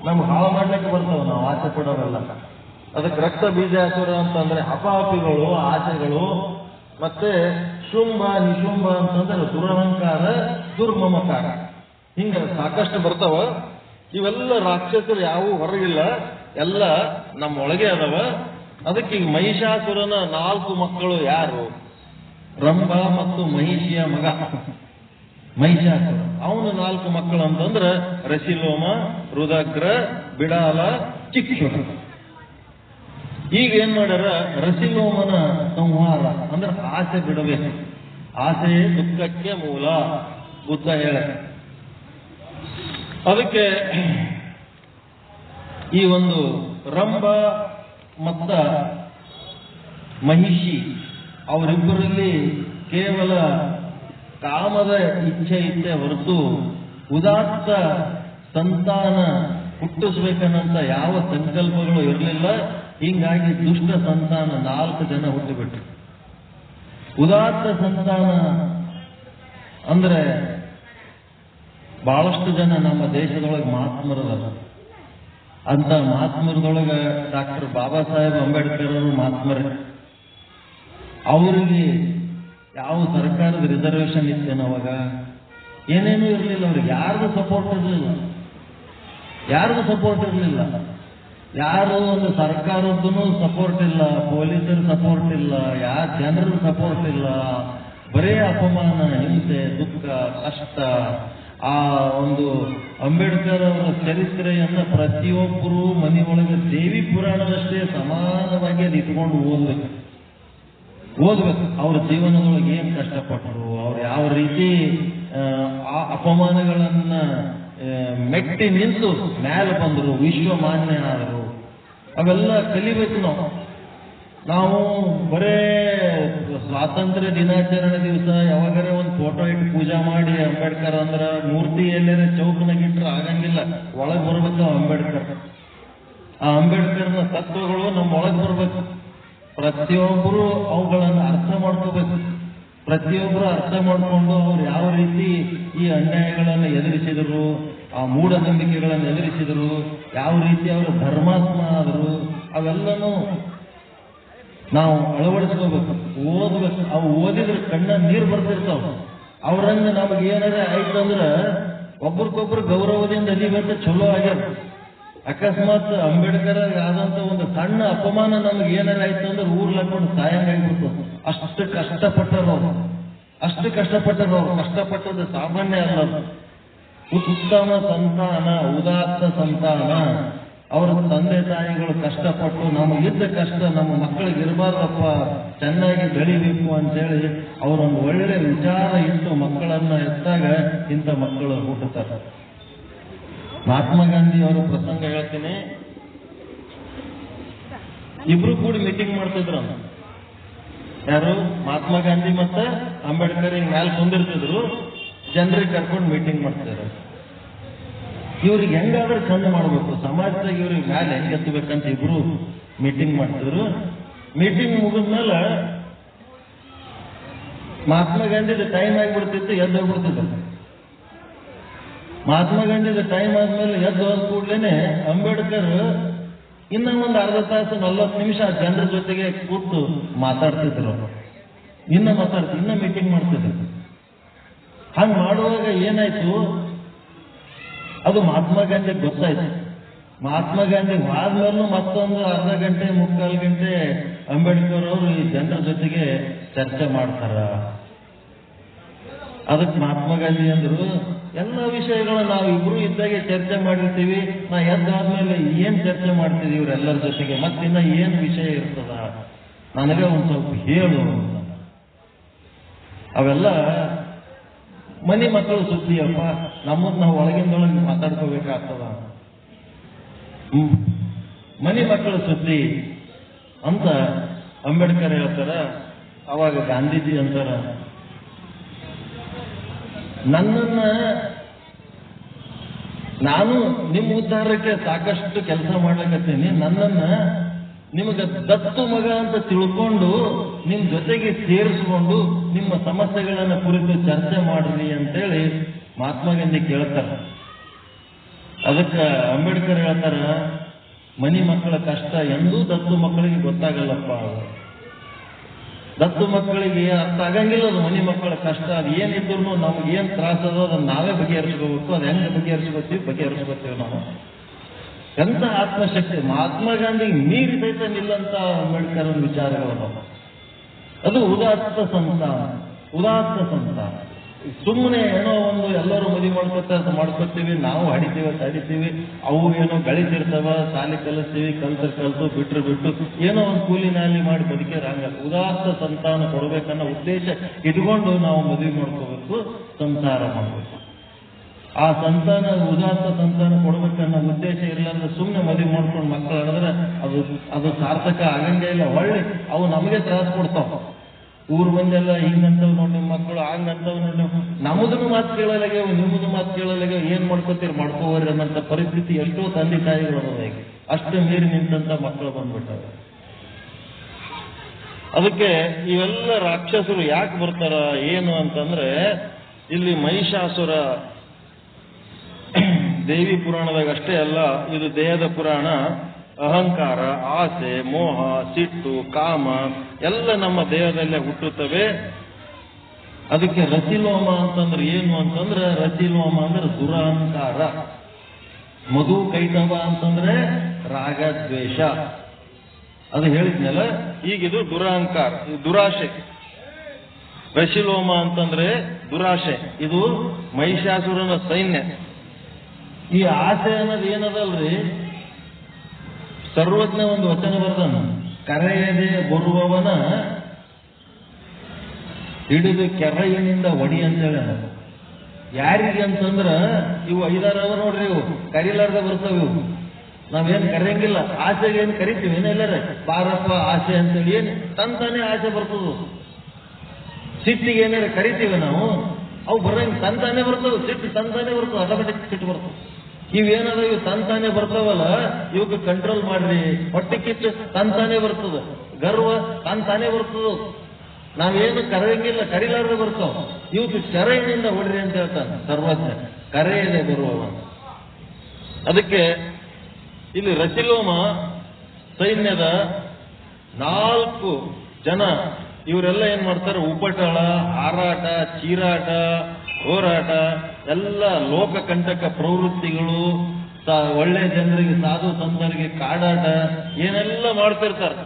ನಮ್ಗೆ ಹಾಳು ಮಾಡ್ಲಿಕ್ಕೆ ಬರ್ತಾವ ನಾವು ಆಸೆ ಪಡೋವೆಲ್ಲ. ಅದಕ್ಕೆ ರಕ್ತ ಬೀಜಾಸುರ ಅಂತಂದ್ರೆ ಅಪಾಪಿಗಳು, ಆಸೆಗಳು. ಮತ್ತೆ ಶುಂಭ ನಿಶುಂಭ ಅಂತಂದ್ರೆ ದುರಹಂಕಾರ, ದುರ್ಮಮಕಾರ. ಹಿಂಗ ಸಾಕಷ್ಟು ಬರ್ತಾವ. ಇವೆಲ್ಲ ರಾಕ್ಷಸರು ಯಾವ ಹೊರಗಿಲ್ಲ, ಎಲ್ಲ ನಮ್ಮೊಳಗೆ ಅದಾವ. ಅದಕ್ಕೆ ಈಗ ಮಹಿಷಾಸುರನ 4 ಮಕ್ಕಳು ಯಾರು? ರಂಭ ಮತ್ತು ಮಹಿಷಿಯ ಮಗ ಮಹಿಷಾಸುರ. ಅವನು 4 ಮಕ್ಕಳು ಅಂತಂದ್ರ ರಸಿಲೋಮ, ರುದಗ್ರ, ಬಿಡಾಲ, ಚಿಕ್ಷುರ. ಈಗ ಏನ್ ಮಾಡ್ಯಾರ? ರಸಿಲೋಮನ ಸಂಹಾರ ಅಂದ್ರೆ ಆಸೆ ಬಿಡಬೇಕು. ಆಸೆಯೇ ದುಃಖಕ್ಕೆ ಮೂಲ ಬುದ್ಧ ಹೇಳ. ಅದಕ್ಕೆ ಈ ಒಂದು ರಂಭ ಮತ್ತ ಮಹಿಷಿ ಅವರಿಬ್ಬರಲ್ಲಿ ಕೇವಲ ಕಾಮದ ಇಚ್ಛೆ ಇದ್ದೇ ಹೊರತು ಉದಾತ್ತ ಸಂತಾನ ಹುಟ್ಟಿಸ್ಬೇಕನ್ನಂತ ಯಾವ ಸಂಕಲ್ಪಗಳು ಇರಲಿಲ್ಲ. ಹೀಗಾಗಿ ದುಷ್ಟ ಸಂತಾನ 4 ಜನ ಹುಟ್ಟಿಬಿಟ್ರು. ಉದಾತ್ತ ಸಂತಾನ ಅಂದ್ರೆ ಬಹಳಷ್ಟು ಜನ ನಮ್ಮ ದೇಶದೊಳಗೆ ಮಹಾತ್ಮರದ. ಅಂತ ಮಹಾತ್ಮರದೊಳಗೆ ಡಾಕ್ಟರ್ ಬಾಬಾ ಸಾಹೇಬ್ ಅಂಬೇಡ್ಕರ್ ಅವರು ಮಹಾತ್ಮರೇ. ಅವರಿಗೆ ಯಾವ ಸರ್ಕಾರದ ರಿಸರ್ವೇಶನ್ ಇತ್ತೇನೋ ಅವಾಗ? ಏನೇನೂ ಇರಲಿಲ್ಲ. ಅವ್ರಿಗೆ ಯಾರ್ದು ಸಪೋರ್ಟ್ ಇರಲಿಲ್ಲ. ಯಾರು ಒಂದು ಸರ್ಕಾರದ್ದು ಸಪೋರ್ಟ್ ಇಲ್ಲ, ಪೊಲೀಸರ ಸಪೋರ್ಟ್ ಇಲ್ಲ, ಯಾರ ಜನರ ಸಪೋರ್ಟ್ ಇಲ್ಲ. ಬರೇ ಅಪಮಾನ, ಹಿಂಸೆ, ದುಃಖ, ಕಷ್ಟ. ಆ ಒಂದು ಅಂಬೇಡ್ಕರ್ ಅವರ ಚರಿತ್ರೆಯನ್ನ ಪ್ರತಿಯೊಬ್ಬರು ಮನೆಯೊಳಗೆ ದೇವಿ ಪುರಾಣದಷ್ಟೇ ಸಮಾನವಾಗಿ ಅದು ಇಟ್ಕೊಂಡು ಓದ್ಬೇಕು. ಅವ್ರ ಜೀವನದೊಳಗೆ ಏನ್ ಕಷ್ಟಪಟ್ಟರು, ಅವ್ರು ಯಾವ ರೀತಿ ಆ ಅಪಮಾನಗಳನ್ನ ಮೆಟ್ಟಿ ನಿಂತು ಮೇಲೆ ಬಂದರು, ವಿಶ್ವಮಾನ್ಯ ಆದರು. ಅವೆಲ್ಲ ಕಲಿಬೇಕು ನಾವು. ಬರೇ ಸ್ವಾತಂತ್ರ್ಯ ದಿನಾಚರಣೆ ದಿವಸ ಯಾವಾಗಾರ ಒಂದು ಫೋಟೋ ಇಟ್ಟು ಪೂಜಾ ಮಾಡಿ ಅಂಬೇಡ್ಕರ್ ಅಂದ್ರ ಮೂರ್ತಿ ಎಲ್ಲರ ಚೌಕನಾಗಿಟ್ರೆ ಆಗಂಗಿಲ್ಲ. ಒಳಗೆ ಬರ್ಬೇಕು ಅಂಬೇಡ್ಕರ್. ಆ ಅಂಬೇಡ್ಕರ್ನ ತತ್ವಗಳು ನಮ್ಮ ಒಳಗೆ ಬರ್ಬೇಕು. ಪ್ರತಿಯೊಬ್ಬರು ಅವುಗಳನ್ನು ಅರ್ಥ ಮಾಡ್ಕೋಬೇಕು. ಪ್ರತಿಯೊಬ್ಬರು ಅರ್ಥ ಮಾಡಿಕೊಂಡು ಅವ್ರು ಯಾವ ರೀತಿ ಈ ಅನ್ಯಾಯಗಳನ್ನು ಎದುರಿಸಿದರು, ಆ ಮೂಢನಂಬಿಕೆಗಳನ್ನು ಎದುರಿಸಿದರು, ಯಾವ ರೀತಿ ಅವರು ಧರ್ಮಾತ್ಮ ಆದರು, ಅವೆಲ್ಲನೂ ನಾವು ಅಳವಡಿಸ್ಕೋಬೇಕು, ಓದ್ಬೇಕು. ಅವು ಓದಿದ್ರೆ ಕಣ್ಣ ನೀರು ಬರ್ತಿರ್ತಾವ. ಅವ್ರಂಗ ನಮಗೆ ಏನಾರ ಆಯ್ತು ಅಂದ್ರೆ ಒಬ್ರಿಗೊಬ್ರು ಗೌರವದಿಂದ ಅದಿಬೇಕ ಚಲೋ ಆಗ್ಯಾರ. ಅಕಸ್ಮಾತ್ ಅಂಬೇಡ್ಕರ್ ಆದಂತ ಒಂದು ಸಣ್ಣ ಅಪಮಾನ ನಮ್ಗೆ ಏನಾರ ಆಯ್ತು ಅಂದ್ರೆ ಊರ್ಲ ಹಾಕೊಂಡು ಸಾಯಂಗಾಗ್ಬಿಡ್ತು. ಅಷ್ಟು ಕಷ್ಟಪಟ್ಟರು. ಕಷ್ಟಪಟ್ಟದ್ದು ಸಾಮಾನ್ಯ ಅಲ್ಲ. ಉತ್ತಮ ಸಂತಾನ, ಉದಾತ್ತ ಸಂತಾನ. ಅವರ ತಂದೆ ತಾಯಿಗಳು ಕಷ್ಟಪಟ್ಟು ನಮಗಿದ್ದ ಕಷ್ಟ ನಮ್ಮ ಮಕ್ಕಳಿಗೆ ಇರಬಾರ್ದಪ್ಪ, ಚೆನ್ನಾಗಿ ಬೆಳಿಬೇಕು ಅಂತೇಳಿ ಅವರೊಂದು ಒಳ್ಳೆ ವಿಚಾರ ಇಟ್ಟು ಮಕ್ಕಳನ್ನ ಎತ್ತಾಗ ಇಂಥ ಮಕ್ಕಳು ಹುಟ್ಟುತ್ತಾರೆ. ಮಹಾತ್ಮ ಗಾಂಧಿ ಅವರ ಪ್ರಸಂಗ ಹೇಳ್ತೀನಿ. ಇಬ್ರು ಕೂಡಿ ಮೀಟಿಂಗ್ ಮಾಡ್ತಿದ್ರು. ಯಾರು? ಮಹಾತ್ಮ ಗಾಂಧಿ ಮತ್ತೆ ಅಂಬೇಡ್ಕರ್ ಹಿಂಗ್ ಮ್ಯಾಲ್ ಕುಂದಿರ್ತಿದ್ರು, ಜನರಿಗೆ ಕರ್ಕೊಂಡು ಮೀಟಿಂಗ್ ಮಾಡ್ತಿದ್ರು. ಇವ್ರಿಗೆ ಹೆಂಗಾದ್ರೂ ಚಂದ ಮಾಡ್ಬೇಕು, ಸಮಾಜದಾಗ ಇವ್ರಿಗೆ ಮ್ಯಾಲೆ ಹೆಂಗ್ ಎತ್ತಬೇಕಂತ ಇಬ್ರು ಮೀಟಿಂಗ್ ಮಾಡ್ತಿದ್ರು. ಮೀಟಿಂಗ್ ಮುಗಿದ್ಮೇಲೆ ಮಹಾತ್ಮ ಗಾಂಧಿದ ಟೈಮ್ ಆಗಿಬಿಡ್ತಿತ್ತು, ಎದ್ದು ಹೋಗ್ಬಿಡ್ತಿದ್ರು. ಮಹಾತ್ಮ ಗಾಂಧಿದ ಟೈಮ್ ಆದ್ಮೇಲೆ ಎದ್ದು ಹೋದ ಕೂಡ್ಲೇನೆ ಅಂಬೇಡ್ಕರ್ ಇನ್ನ ಒಂದು ಅರ್ಧ ತಾಸು 40 ನಿಮಿಷ ಜನರ ಜೊತೆಗೆ ಕೂತು ಮಾತಾಡ್ತಿದ್ರು. ಇನ್ನ ಮೀಟಿಂಗ್ ಮಾಡ್ತಿದ್ರು. ಹಂಗ್ ಮಾಡುವಾಗ ಏನಾಯ್ತು, ಅದು ಮಹಾತ್ಮ ಗಾಂಧಿ ಗೊತ್ತಾಯ್ತು. ಮಹಾತ್ಮ ಗಾಂಧಿ ಆದ್ಮೇಲೂ ಮತ್ತೊಂದು ಅರ್ಧ ಗಂಟೆ 3/4 ಗಂಟೆ ಅಂಬೇಡ್ಕರ್ ಅವರು ಈ ಜನರ ಜೊತೆಗೆ ಚರ್ಚೆ ಮಾಡ್ತಾರ. ಅದಕ್ಕೆ ಮಹಾತ್ಮ ಗಾಂಧಿ ಅಂದ್ರು, ಎಲ್ಲ ವಿಷಯಗಳನ್ನ ನಾವು ಇಬ್ರು ಇದ್ದಾಗೆ ಚರ್ಚೆ ಮಾಡಿರ್ತೀವಿ. ನಾ ಎದ್ದಾದ್ಮೇಲೆ ಏನ್ ಚರ್ಚೆ ಮಾಡ್ತೀವಿ ಇವರೆಲ್ಲರ ಜೊತೆಗೆ, ಮತ್ತಿನ್ನ ಏನ್ ವಿಷಯ ಇರ್ತದ ನನಗೆ ಒಂದ್ ಸ್ವಲ್ಪ ಹೇಳು. ಅವೆಲ್ಲ ಮನೆ ಮಕ್ಕಳು ಸುದ್ದಿಯಪ್ಪ, ನಮ್ಮದ್ ನಾವು ಒಳಗಿಂದೊಳಗೆ ಮಾತಾಡ್ಕೋಬೇಕಾಗ್ತದ. ಮನೆ ಮಕ್ಕಳು ಸುದ್ದಿ ಅಂತ ಅಂಬೇಡ್ಕರ್ ಹೇಳ್ತಾರ. ಅವಾಗ ಗಾಂಧೀಜಿ ಅಂತಾರ, ನಾನು ನಿಮ್ಮ ಉದ್ಧಾರಕ್ಕೆ ಸಾಕಷ್ಟು ಕೆಲಸ ಮಾಡ್ಲಿಕ್ಕತ್ತೀನಿ. ನನ್ನನ್ನ ನಿಮಗೆ ದತ್ತು ಮಗ ಅಂತ ತಿಳ್ಕೊಂಡು ನಿಮ್ ಜೊತೆಗೆ ಸೇರಿಸ್ಕೊಂಡು ನಿಮ್ಮ ಸಮಸ್ಯೆಗಳನ್ನ ಕುರಿತು ಚರ್ಚೆ ಮಾಡ್ರಿ ಅಂತೇಳಿ ಮಹಾತ್ಮ ಗಾಂಧಿ ಕೇಳ್ತಾರ. ಅದಕ್ಕೆ ಅಂಬೇಡ್ಕರ್ ಹೇಳ್ತಾರ, ಮನಿ ಮಕ್ಕಳ ಕಷ್ಟ ಎಂದೂ ದತ್ತು ಮಕ್ಕಳಿಗೆ ಗೊತ್ತಾಗಲ್ಲಪ್ಪ. ದತ್ತು ಮಕ್ಕಳಿಗೆ ಅರ್ಥ ಆಗಂಗಿಲ್ಲ ಅದು ಮನೆ ಮಕ್ಕಳ ಕಷ್ಟ. ಅದು ಏನಿದ್ರು ನಮ್ಗೆ ಏನ್ ತ್ರಾಸ ಅದೋ ಅದನ್ನ ನಾವೇ ಬಗೆಹರಿಸ್ಕೋಬೇಕು. ಅದು ಹೆಂಗೆ ಬಗೆಹರಿಸ್ಕೋತೀವಿ ನಾವು. ಎಂತ ಆತ್ಮಶಕ್ತಿ! ಮಹಾತ್ಮ ಗಾಂಧಿಗೆ ಮೀರಿ ಸಹಿತ ನಿಲ್ಲಂತ ಅಂಬೇಡ್ಕರ್ ವಿಚಾರಗಳು. ಅದು ಉದಾತ್ತ ಸಂತ. ಸುಮ್ಮನೆ ಏನೋ ಒಂದು ಎಲ್ಲರೂ ಮದುವೆ ಮಾಡ್ಕೊತೀವಿ, ನಾವು ಹಡಿತೀವಿ, ಅವು ಏನೋ ಗಳಿಸಿರ್ತಾವ, ಶಾಲೆ ಕಲಿಸ್ತೀವಿ, ಕಲ್ತು ಬಿಟ್ಟು ಏನೋ ಒಂದು ಕೂಲಿ ನಾಲಿ ಮಾಡಿ ಬದುಕಿರಂಗ. ಉದಾತ್ತ ಸಂತಾನ ಕೊಡ್ಬೇಕನ್ನೋ ಉದ್ದೇಶ ಇಟ್ಕೊಂಡು ನಾವು ಮದುವೆ ಮಾಡ್ಕೋಬೇಕು, ಸಂಸಾರ ಮಾಡಬೇಕು. ಆ ಸಂತಾನ ಉದಾತ್ತ ಸಂತಾನ ಕೊಡ್ಬೇಕನ್ನೋ ಉದ್ದೇಶ ಇರಲಾಂದ್ರೆ ಸುಮ್ಮನೆ ಮದುವೆ ಮಾಡ್ಕೊಂಡು ಮಕ್ಕಳು ಹೇಳಿದ್ರೆ ಅದು ಸಾರ್ಥಕ ಆಗಂಗೇ ಇಲ್ಲ. ಒಳ್ಳೆ ಅವು ನಮಗೆ ತ್ರಾಸ ಕೊಡ್ತಾವ. ಊರ್ ಮಂದೆಲ್ಲ ಹಿಂಗಂತವ್ ನೋಡಿ ನಿಮ್ಮ ಮಕ್ಕಳು, ಹಂಗಂತವ್ ನೋಡಿ ನಮ್ಮದನ್ನು ಮಾತು ಕೇಳಲಾಗ್ಯಾವ, ನಿಮ್ಮದು ಮಾತು ಕೇಳಲಾಗ್ಯಾವ, ಏನ್ ಮಾಡ್ಕೋತೀರಿ ಮಾಡ್ಕೋವರಿ ಅನ್ನೋಂಥ ಪರಿಸ್ಥಿತಿ ಎಷ್ಟೋ ತಂದೆ ತಾಯಿಗಳು ಅದಾವ. ಅಷ್ಟು ಮೀರಿ ನಿಂತಂತ ಮಕ್ಕಳು ಬಂದ್ಬಿಟ್ಟವೆ. ಅದಕ್ಕೆ ಇವೆಲ್ಲ ರಾಕ್ಷಸರು ಯಾಕೆ ಬರ್ತಾರ ಏನು ಅಂತಂದ್ರೆ, ಇಲ್ಲಿ ಮಹಿಷಾಸುರ ದೇವಿ ಪುರಾಣದಾಗ ಅಷ್ಟೇ ಅಲ್ಲ, ಇದು ದೇಹದ ಪುರಾಣ. ಅಹಂಕಾರ, ಆಸೆ, ಮೋಹ, ಸಿಟ್ಟು, ಕಾಮ ಎಲ್ಲ ನಮ್ಮ ದೇಹದಲ್ಲೇ ಹುಟ್ಟುತ್ತವೆ. ಅದಕ್ಕೆ ರತಿಲೋಮ ಅಂತಂದ್ರೆ ಏನು ಅಂತಂದ್ರೆ, ರತಿಲೋಮ ಅಂದ್ರೆ ದುರಹಂಕಾರ. ಮಧು ಕೈಟವ ಅಂತಂದ್ರೆ ರಾಗ ದ್ವೇಷ. ಅದು ಹೇಳಿದ್ನಲ್ಲ. ಈಗಿದು ದುರಹಂಕಾರ, ದುರಾಶೆ. ರಶಿಲೋಮ ಅಂತಂದ್ರೆ ದುರಾಶೆ. ಇದು ಮಹಿಷಾಸುರನ ಸೈನ್ಯ. ಈ ಆಸೆ ಅನ್ನೋದು ಏನದಲ್ರಿ, ಸರ್ವಜ್ಞ ಒಂದು ವಚನ ಬರ್ದಾನ, ಕರೆಯದೆ ಬರುವವನ ಹಿಡಿದು ಕೆರೆಯಿನಿಂದ ಒಡಿ ಅಂತೇಳ. ಯಾರಿಗೆ ಅಂತಂದ್ರ ಇವು 5-6 ಅವ ನೋಡ್ರಿ, ಇವು ಕರಿಲಾರ್ದ ಬರ್ತಾವ. ಇವು ನಾವೇನ್ ಕರೆಯಂಗಿಲ್ಲ. ಆಸೆಗೆ ಏನ್ ಕರಿತೀವಿ ಏನೆಲ್ಲರ ಬಾರಪ್ಪ ಆಸೆ ಅಂತೇಳಿ ಏನ್ ತಂತಾನೆ ಆಸೆ ಬರ್ತದ. ಸಿಟ್ಟಿಗೆ ಏನಾರ ಕರಿತೀವಿ ನಾವು, ಅವು ಬರಂಗ್ ತಂತಾನೆ ಬರ್ತದ. ಸಿಟ್ಟು ತಂತಾನೆ ಬರ್ತದ, ಆಟೋಮೆಟಿಕ್ ಸಿಟ್ಟು ಬರ್ತದ. ಇವೇನದ ಇವು ತಂತಾನೆ ಬರ್ತಾವಲ್ಲ, ಇವಕ್ಕೆ ಕಂಟ್ರೋಲ್ ಮಾಡ್ರಿ. ಹೊಟ್ಟೆ ಕಿಚ್ಚು ತಂತಾನೆ ಬರ್ತದ, ಗರ್ವ ತಂತಾನೆ ಬರ್ತದ. ನಾವೇನು ಕರೆಯಂಗಿಲ್ಲ, ಕರಿಲಾರ್ದೆ ಬರ್ತಾವ. ಇವಕ್ಕೆ ಕೆರೆಯಿಂದ ಹೊಡ್ರಿ ಅಂತ ಹೇಳ್ತಾನೆ ಸರ್ವಜ್ಞ, ಕರೆಯದೆ ಬರುವವ. ಅದಕ್ಕೆ ಇಲ್ಲಿ ರತಿಲೋಮ ಸೈನ್ಯದ 4 ಜನ ಇವರೆಲ್ಲ ಏನ್ ಮಾಡ್ತಾರೆ, ಉಪಟಳ, ಹಾರಾಟ, ಚೀರಾಟ, ಹೋರಾಟ, ಎಲ್ಲ ಲೋಕಕಂಟಕ ಪ್ರವೃತ್ತಿಗಳು, ಒಳ್ಳೆ ಜನರಿಗೆ, ಸಾಧು ಸಂತರಿಗೆ ಕಾಡಾಟ ಏನೆಲ್ಲ ಮಾಡ್ತಿರ್ತಾರೆ.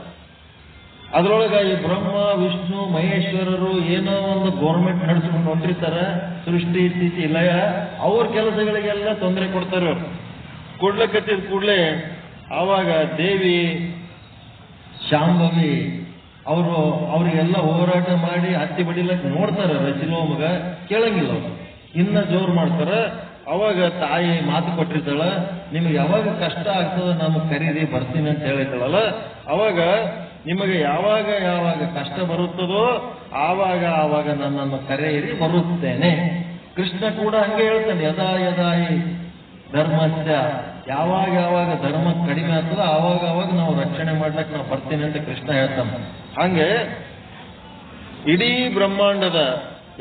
ಅದ್ರೊಳಗೆ ಈ ಬ್ರಹ್ಮ, ವಿಷ್ಣು, ಮಹೇಶ್ವರರು ಏನೋ ಒಂದು ಗೌರ್ಮೆಂಟ್ ನಡೆಸ್ಕೊಂಡು ಹೊಂಟಿರ್ತಾರೆ. ಸೃಷ್ಟಿ, ಸ್ಥಿತಿ, ಲಯ, ಅವ್ರ ಕೆಲಸಗಳಿಗೆಲ್ಲ ತೊಂದರೆ ಕೊಡ್ತಾರೆ. ಕೊಡ್ಲಕತ್ತಿದ ಕೂಡಲೇ ಆವಾಗ ದೇವಿ ಶಾಂಭವಿ ಅವ್ರಿಗೆಲ್ಲ ಹೋರಾಟ ಮಾಡಿ ಹತ್ತಿ ಬಡಿಲಕ್ಕೆ ನೋಡ್ತಾರೆ. ರಚಿಲೋಮಗ ಕೇಳಂಗಿಲ್ಲ, ಅವ್ರು ಇನ್ನ ಜೋರು ಮಾಡ್ತಾರ. ಅವಾಗ ತಾಯಿ ಮಾತು ಕೊಟ್ಟಿರ್ತಾಳ, ನಿಮಗೆ ಯಾವಾಗ ಕಷ್ಟ ಆಗ್ತದ ನಮಗೆ ಕರೀರಿ, ಬರ್ತೀನಿ ಅಂತ ಹೇಳಿರ್ತಾಳಲ್ಲ. ಅವಾಗ ನಿಮಗೆ ಯಾವಾಗ ಕಷ್ಟ ಬರುತ್ತದೋ ಆವಾಗ ನನ್ನನ್ನು ಕರೆಯಿರಿ, ಬರುತ್ತೇನೆ. ಕೃಷ್ಣ ಕೂಡ ಹಂಗೆ ಹೇಳ್ತಾನೆ, ಯದಾ ಧರ್ಮಸ್ಯ, ಯಾವಾಗ ಧರ್ಮ ಕಡಿಮೆ ಆಗ್ತದ ಆವಾಗ ನಾವು ರಕ್ಷಣೆ ಮಾಡ್ಲಿಕ್ಕೆ ನಾವು ಬರ್ತೀನಿ ಅಂತ ಕೃಷ್ಣ ಹೇಳ್ತಾನೆ. ಹಂಗೆ ಇಡೀ ಬ್ರಹ್ಮಾಂಡದ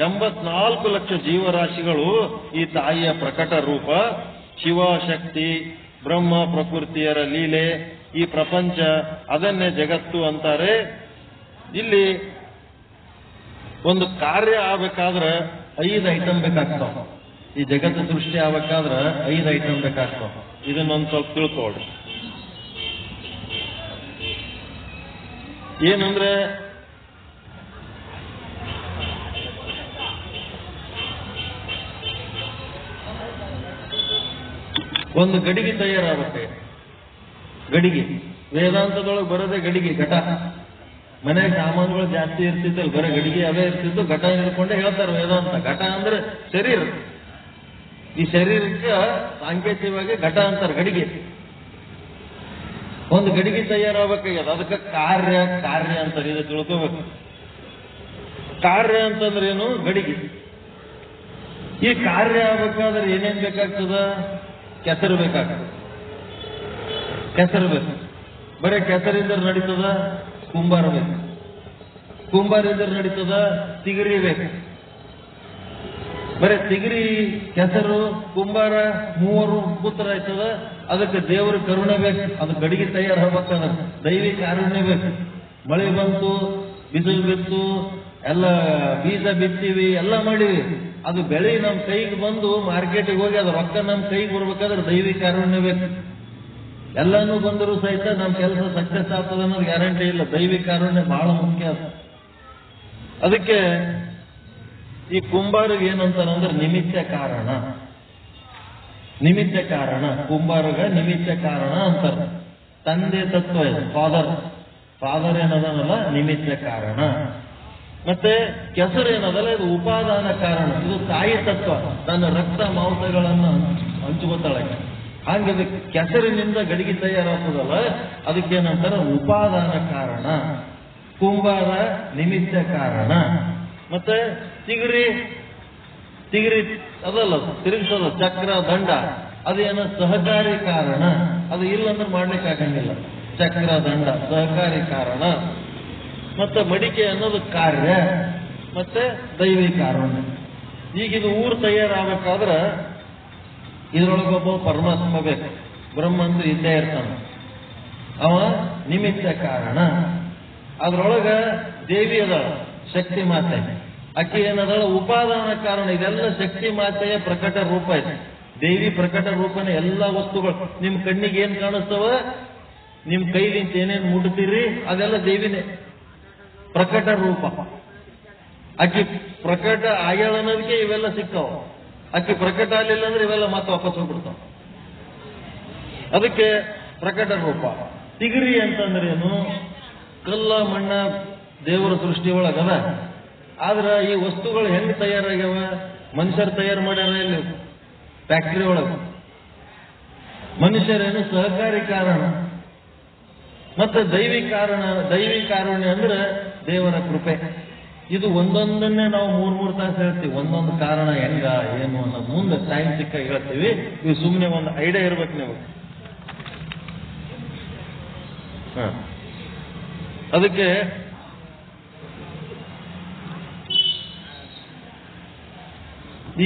84 ಲಕ್ಷ ಜೀವರಾಶಿಗಳು ಈ ತಾಯಿಯ ಪ್ರಕಟ ರೂಪ. ಶಿವ ಶಕ್ತಿ, ಬ್ರಹ್ಮ ಪ್ರಕೃತಿಯರ ಲೀಲೆ, ಈ ಪ್ರಪಂಚ ಅದನ್ನೇ ಜಗತ್ತು ಅಂತಾರೆ. ಇಲ್ಲಿ ಒಂದು ಕಾರ್ಯ ಆಗ್ಬೇಕಾದ್ರೆ 5 ಐಟಮ್ ಬೇಕಾಗ್ತಾವ. ಈ ಜಗತ್ತು ಸೃಷ್ಟಿ ಆಗ್ಬೇಕಾದ್ರೆ 5 ಐಟಮ್ ಬೇಕಾಗ್ತಾವ. ಇದನ್ನೊಂದು ಸ್ವಲ್ಪ ತಿಳ್ಕೊಳ್ಳಿ. ಏನಂದ್ರೆ ಒಂದು ಗಡಿಗೆ ತಯಾರಾಗುತ್ತೆ. ಗಡಿಗೆ ವೇದಾಂತದೊಳಗೆ ಬರೋದೇ ಗಡಿಗೆ, ಘಟ. ಮನೆಯ ಸಾಮಾನುಗಳು ಜಾಸ್ತಿ ಇರ್ತಿತ್ತಲ್ಲ, ಬರೋ ಗಡಿಗೆ ಅವೇ ಇರ್ತಿತ್ತು. ಘಟ ಹಿಡ್ಕೊಂಡೆ ಹೇಳ್ತಾರೆ ವೇದಾಂತ. ಘಟ ಅಂದ್ರೆ ಶರೀರ. ಈ ಶರೀರಕ್ಕೆ ಸಾಂಕೇತಿಕವಾಗಿ ಘಟ ಅಂತಾರೆ, ಗಡಿಗೆ. ಒಂದು ಗಡಿಗೆ ತಯಾರಾಗಬೇಕಾಗ್ಯದ, ಅದಕ್ಕೆ ಕಾರ್ಯ ಅಂತಾರೆ. ಇದು ತಿಳ್ಕೋಬೇಕು. ಕಾರ್ಯ ಅಂತಂದ್ರೆ ಏನು? ಗಡಿಗೆ. ಈ ಕಾರ್ಯ ಆಗ್ಬೇಕಾದ್ರೆ ಏನೇನ್ ಬೇಕಾಗ್ತದ? ಕೆಸರು ಬೇಕಾಗ್ತದೆ. ಕೆಸರು ಬೇಕು. ಬರೀ ಕೆಸರಿದ್ರೆ ನಡೀತದ? ಕುಂಬಾರ ಬೇಕು. ಕುಂಬಾರ ಇದ್ರೆ ನಡೀತದ? ತಿಗರಿ ಬೇಕು. ಬರೀ ತಿಗರಿ, ಕೆಸರು, ಕುಂಬಾರ 3 ಪುತ್ರ ಆಯ್ತದ. ಅದಕ್ಕೆ ದೇವರ ಕರುಣೆ ಬೇಕು. ಅದು ಗಡಿಗೆ ತಯಾರಾಗಬೇಕಂದ್ರೆ ದೈವಿ ಕಾರುಣ್ಯ ಬೇಕು. ಮಳೆ ಬಂತು, ಬಿಸಿಲು ಬಿತ್ತು, ಎಲ್ಲ ಬೀಜ ಬಿತ್ತೀವಿ, ಎಲ್ಲ ಮಾಡಿವಿ. ಅದು ಬೆಳೆ ನಮ್ಮ ಕೈಗೆ ಬಂದು ಮಾರ್ಕೆಟಿಗೆ ಹೋಗಿ ಅದು ರೊಕ್ಕ ನಮ್ಮ ಕೈಗೆ ಬರ್ಬೇಕಾದ್ರೆ ದೈವಿಕ ಕಾರುಣ್ಯ ಬೇಕು. ಎಲ್ಲಾನು ಬಂದರೂ ಸಹಿತ ನಮ್ಮ ಕೆಲಸ ಸಕ್ಸಸ್ ಆಗ್ತದೆ ಅನ್ನೋದು ಗ್ಯಾರಂಟಿ ಇಲ್ಲ. ದೈವಿಕ ಕಾರುಣ್ಯ ಬಹಳ ಮುಖ್ಯ. ಅದಕ್ಕೆ ಈ ಕುಂಬಾರಿಗೆ ಏನಂತಾರಂದ್ರೆ ನಿಮಿತ್ತ ಕಾರಣ. ನಿಮಿತ್ತ ಕಾರಣ, ಕುಂಬಾರಗ ನಿಮಿತ್ತ ಕಾರಣ ಅಂತಾರೆ. ತಂದೆ ತತ್ವ ಇದು, ಫಾದರ್ ಏನದಲ್ಲ ನಿಮಿತ್ತ ಕಾರಣ. ಮತ್ತೆ ಕೆಸರು ಏನದಲ್ಲ ಇದು ಉಪಾದಾನ ಕಾರಣ. ಇದು ತಾಯಿ ತತ್ವ, ತನ್ನ ರಕ್ತ ಮಾಂಸಗಳನ್ನು ಹಂಚ್ಕೋತಾಳೆ. ಹಾಗೆ ಕೆಸರಿನಿಂದ ಗಡಿಗೆ ತಯಾರಾಗ್ತದಲ್ಲ, ಅದಕ್ಕೇನಂತಾರೆ ಉಪಾದಾನ ಕಾರಣ. ಕುಂಬಾರ ನಿಮಿತ್ತ ಕಾರಣ. ಮತ್ತೆ ತಿಗರಿ ಅದಲ್ಲ, ತಿರುಗಿಸೋದು ಚಕ್ರ ದಂಡ, ಅದೇನೋ ಸಹಕಾರಿ ಕಾರಣ. ಅದು ಇಲ್ಲಂದ್ರೆ ಮಾಡ್ಲಿಕ್ಕೆ ಆಗಂಗಿಲ್ಲ. ಚಕ್ರ ದಂಡ ಸಹಕಾರಿ ಕಾರಣ. ಮತ್ತೆ ಮಡಿಕೆ ಅನ್ನೋದು ಕಾರ್ಯ, ಮತ್ತೆ ದೈವಿ ಕಾರಣ. ಈಗ ಇದು ಊರು ತಯಾರಾಗಬೇಕಾದ್ರೆ ಇದ್ರೊಳಗೊಬ್ಬ ಪರಮಾತ್ಮ ಬೇಕು. ಬ್ರಹ್ಮ ಅಂದ್ರೆ ಇದ್ದೇ ಇರ್ತಾನ, ಅವ ನಿಮಿತ್ತ ಕಾರಣ. ಅದ್ರೊಳಗ ದೇವಿ ಅದ ಶಕ್ತಿ ಮಾತೆ, ಅಕ್ಕಿ ಏನದಳ ಉಪಾದಾನ ಕಾರಣ. ಇದೆಲ್ಲ ಶಕ್ತಿ ಮಾತೆಯ ಪ್ರಕಟ ರೂಪ ಇದೆ. ದೇವಿ ಪ್ರಕಟ ರೂಪನೇ ಎಲ್ಲ ವಸ್ತುಗಳು. ನಿಮ್ ಕಣ್ಣಿಗೆ ಏನ್ ಕಾಣಿಸ್ತವ, ನಿಮ್ ಕೈಲಿಂತ ಏನೇನ್ ಮುಟ್ತೀರಿ ಅದೆಲ್ಲ ದೇವಿನೇ ಪ್ರಕಟ ರೂಪ. ಅಕ್ಕಿ ಪ್ರಕಟ ಆಗ್ಯಾಳ ಅನ್ನೋದಕ್ಕೆ ಇವೆಲ್ಲ ಸಿಕ್ಕಾವ. ಅಕ್ಕಿ ಪ್ರಕಟ ಆಗಲಿಲ್ಲ ಅಂದ್ರೆ ಇವೆಲ್ಲ ಮತ್ತೆ ವಾಪಸ್ ಹೋಗ್ಬಿಡ್ತಾವ. ಅದಕ್ಕೆ ಪ್ರಕಟ ರೂಪ. ತಿಗರಿ ಅಂತಂದ್ರೆ ಏನು, ಕಲ್ಲ ಮಣ್ಣ ದೇವರ ಸೃಷ್ಟಿ ಒಳಗದ. ಆದ್ರ ಈ ವಸ್ತುಗಳು ಹೆಂಗ್ ತಯಾರಾಗ್ಯಾವ, ಮನುಷ್ಯರು ತಯಾರು ಮಾಡ್ಯಾರ ಇಲ್ಲಿ ಫ್ಯಾಕ್ಟರಿ ಒಳಗ. ಮನುಷ್ಯರೇನು ಸಹಕಾರಿ ಕಾರಣ. ಮತ್ತೆ ದೈವಿ ಕಾರುಣ್ಯ ಅಂದ್ರೆ ದೇವರ ಕೃಪೆ. ಇದು ಒಂದೊಂದನ್ನೇ ನಾವು 3-3 ತಾಸು ಹೇಳ್ತೀವಿ. ಒಂದೊಂದು ಕಾರಣ ಹೆಂಗ ಏನು ಅನ್ನೋದು ಮುಂದೆ ಟೈಮ್ ಸಿಕ್ಕಾಗ ಹೇಳ್ತೀವಿ. ಇವು ಸುಮ್ಮನೆ ಒಂದು ಐಡಿಯಾ ಇರ್ಬೇಕು ನೀವು. ಅದಕ್ಕೆ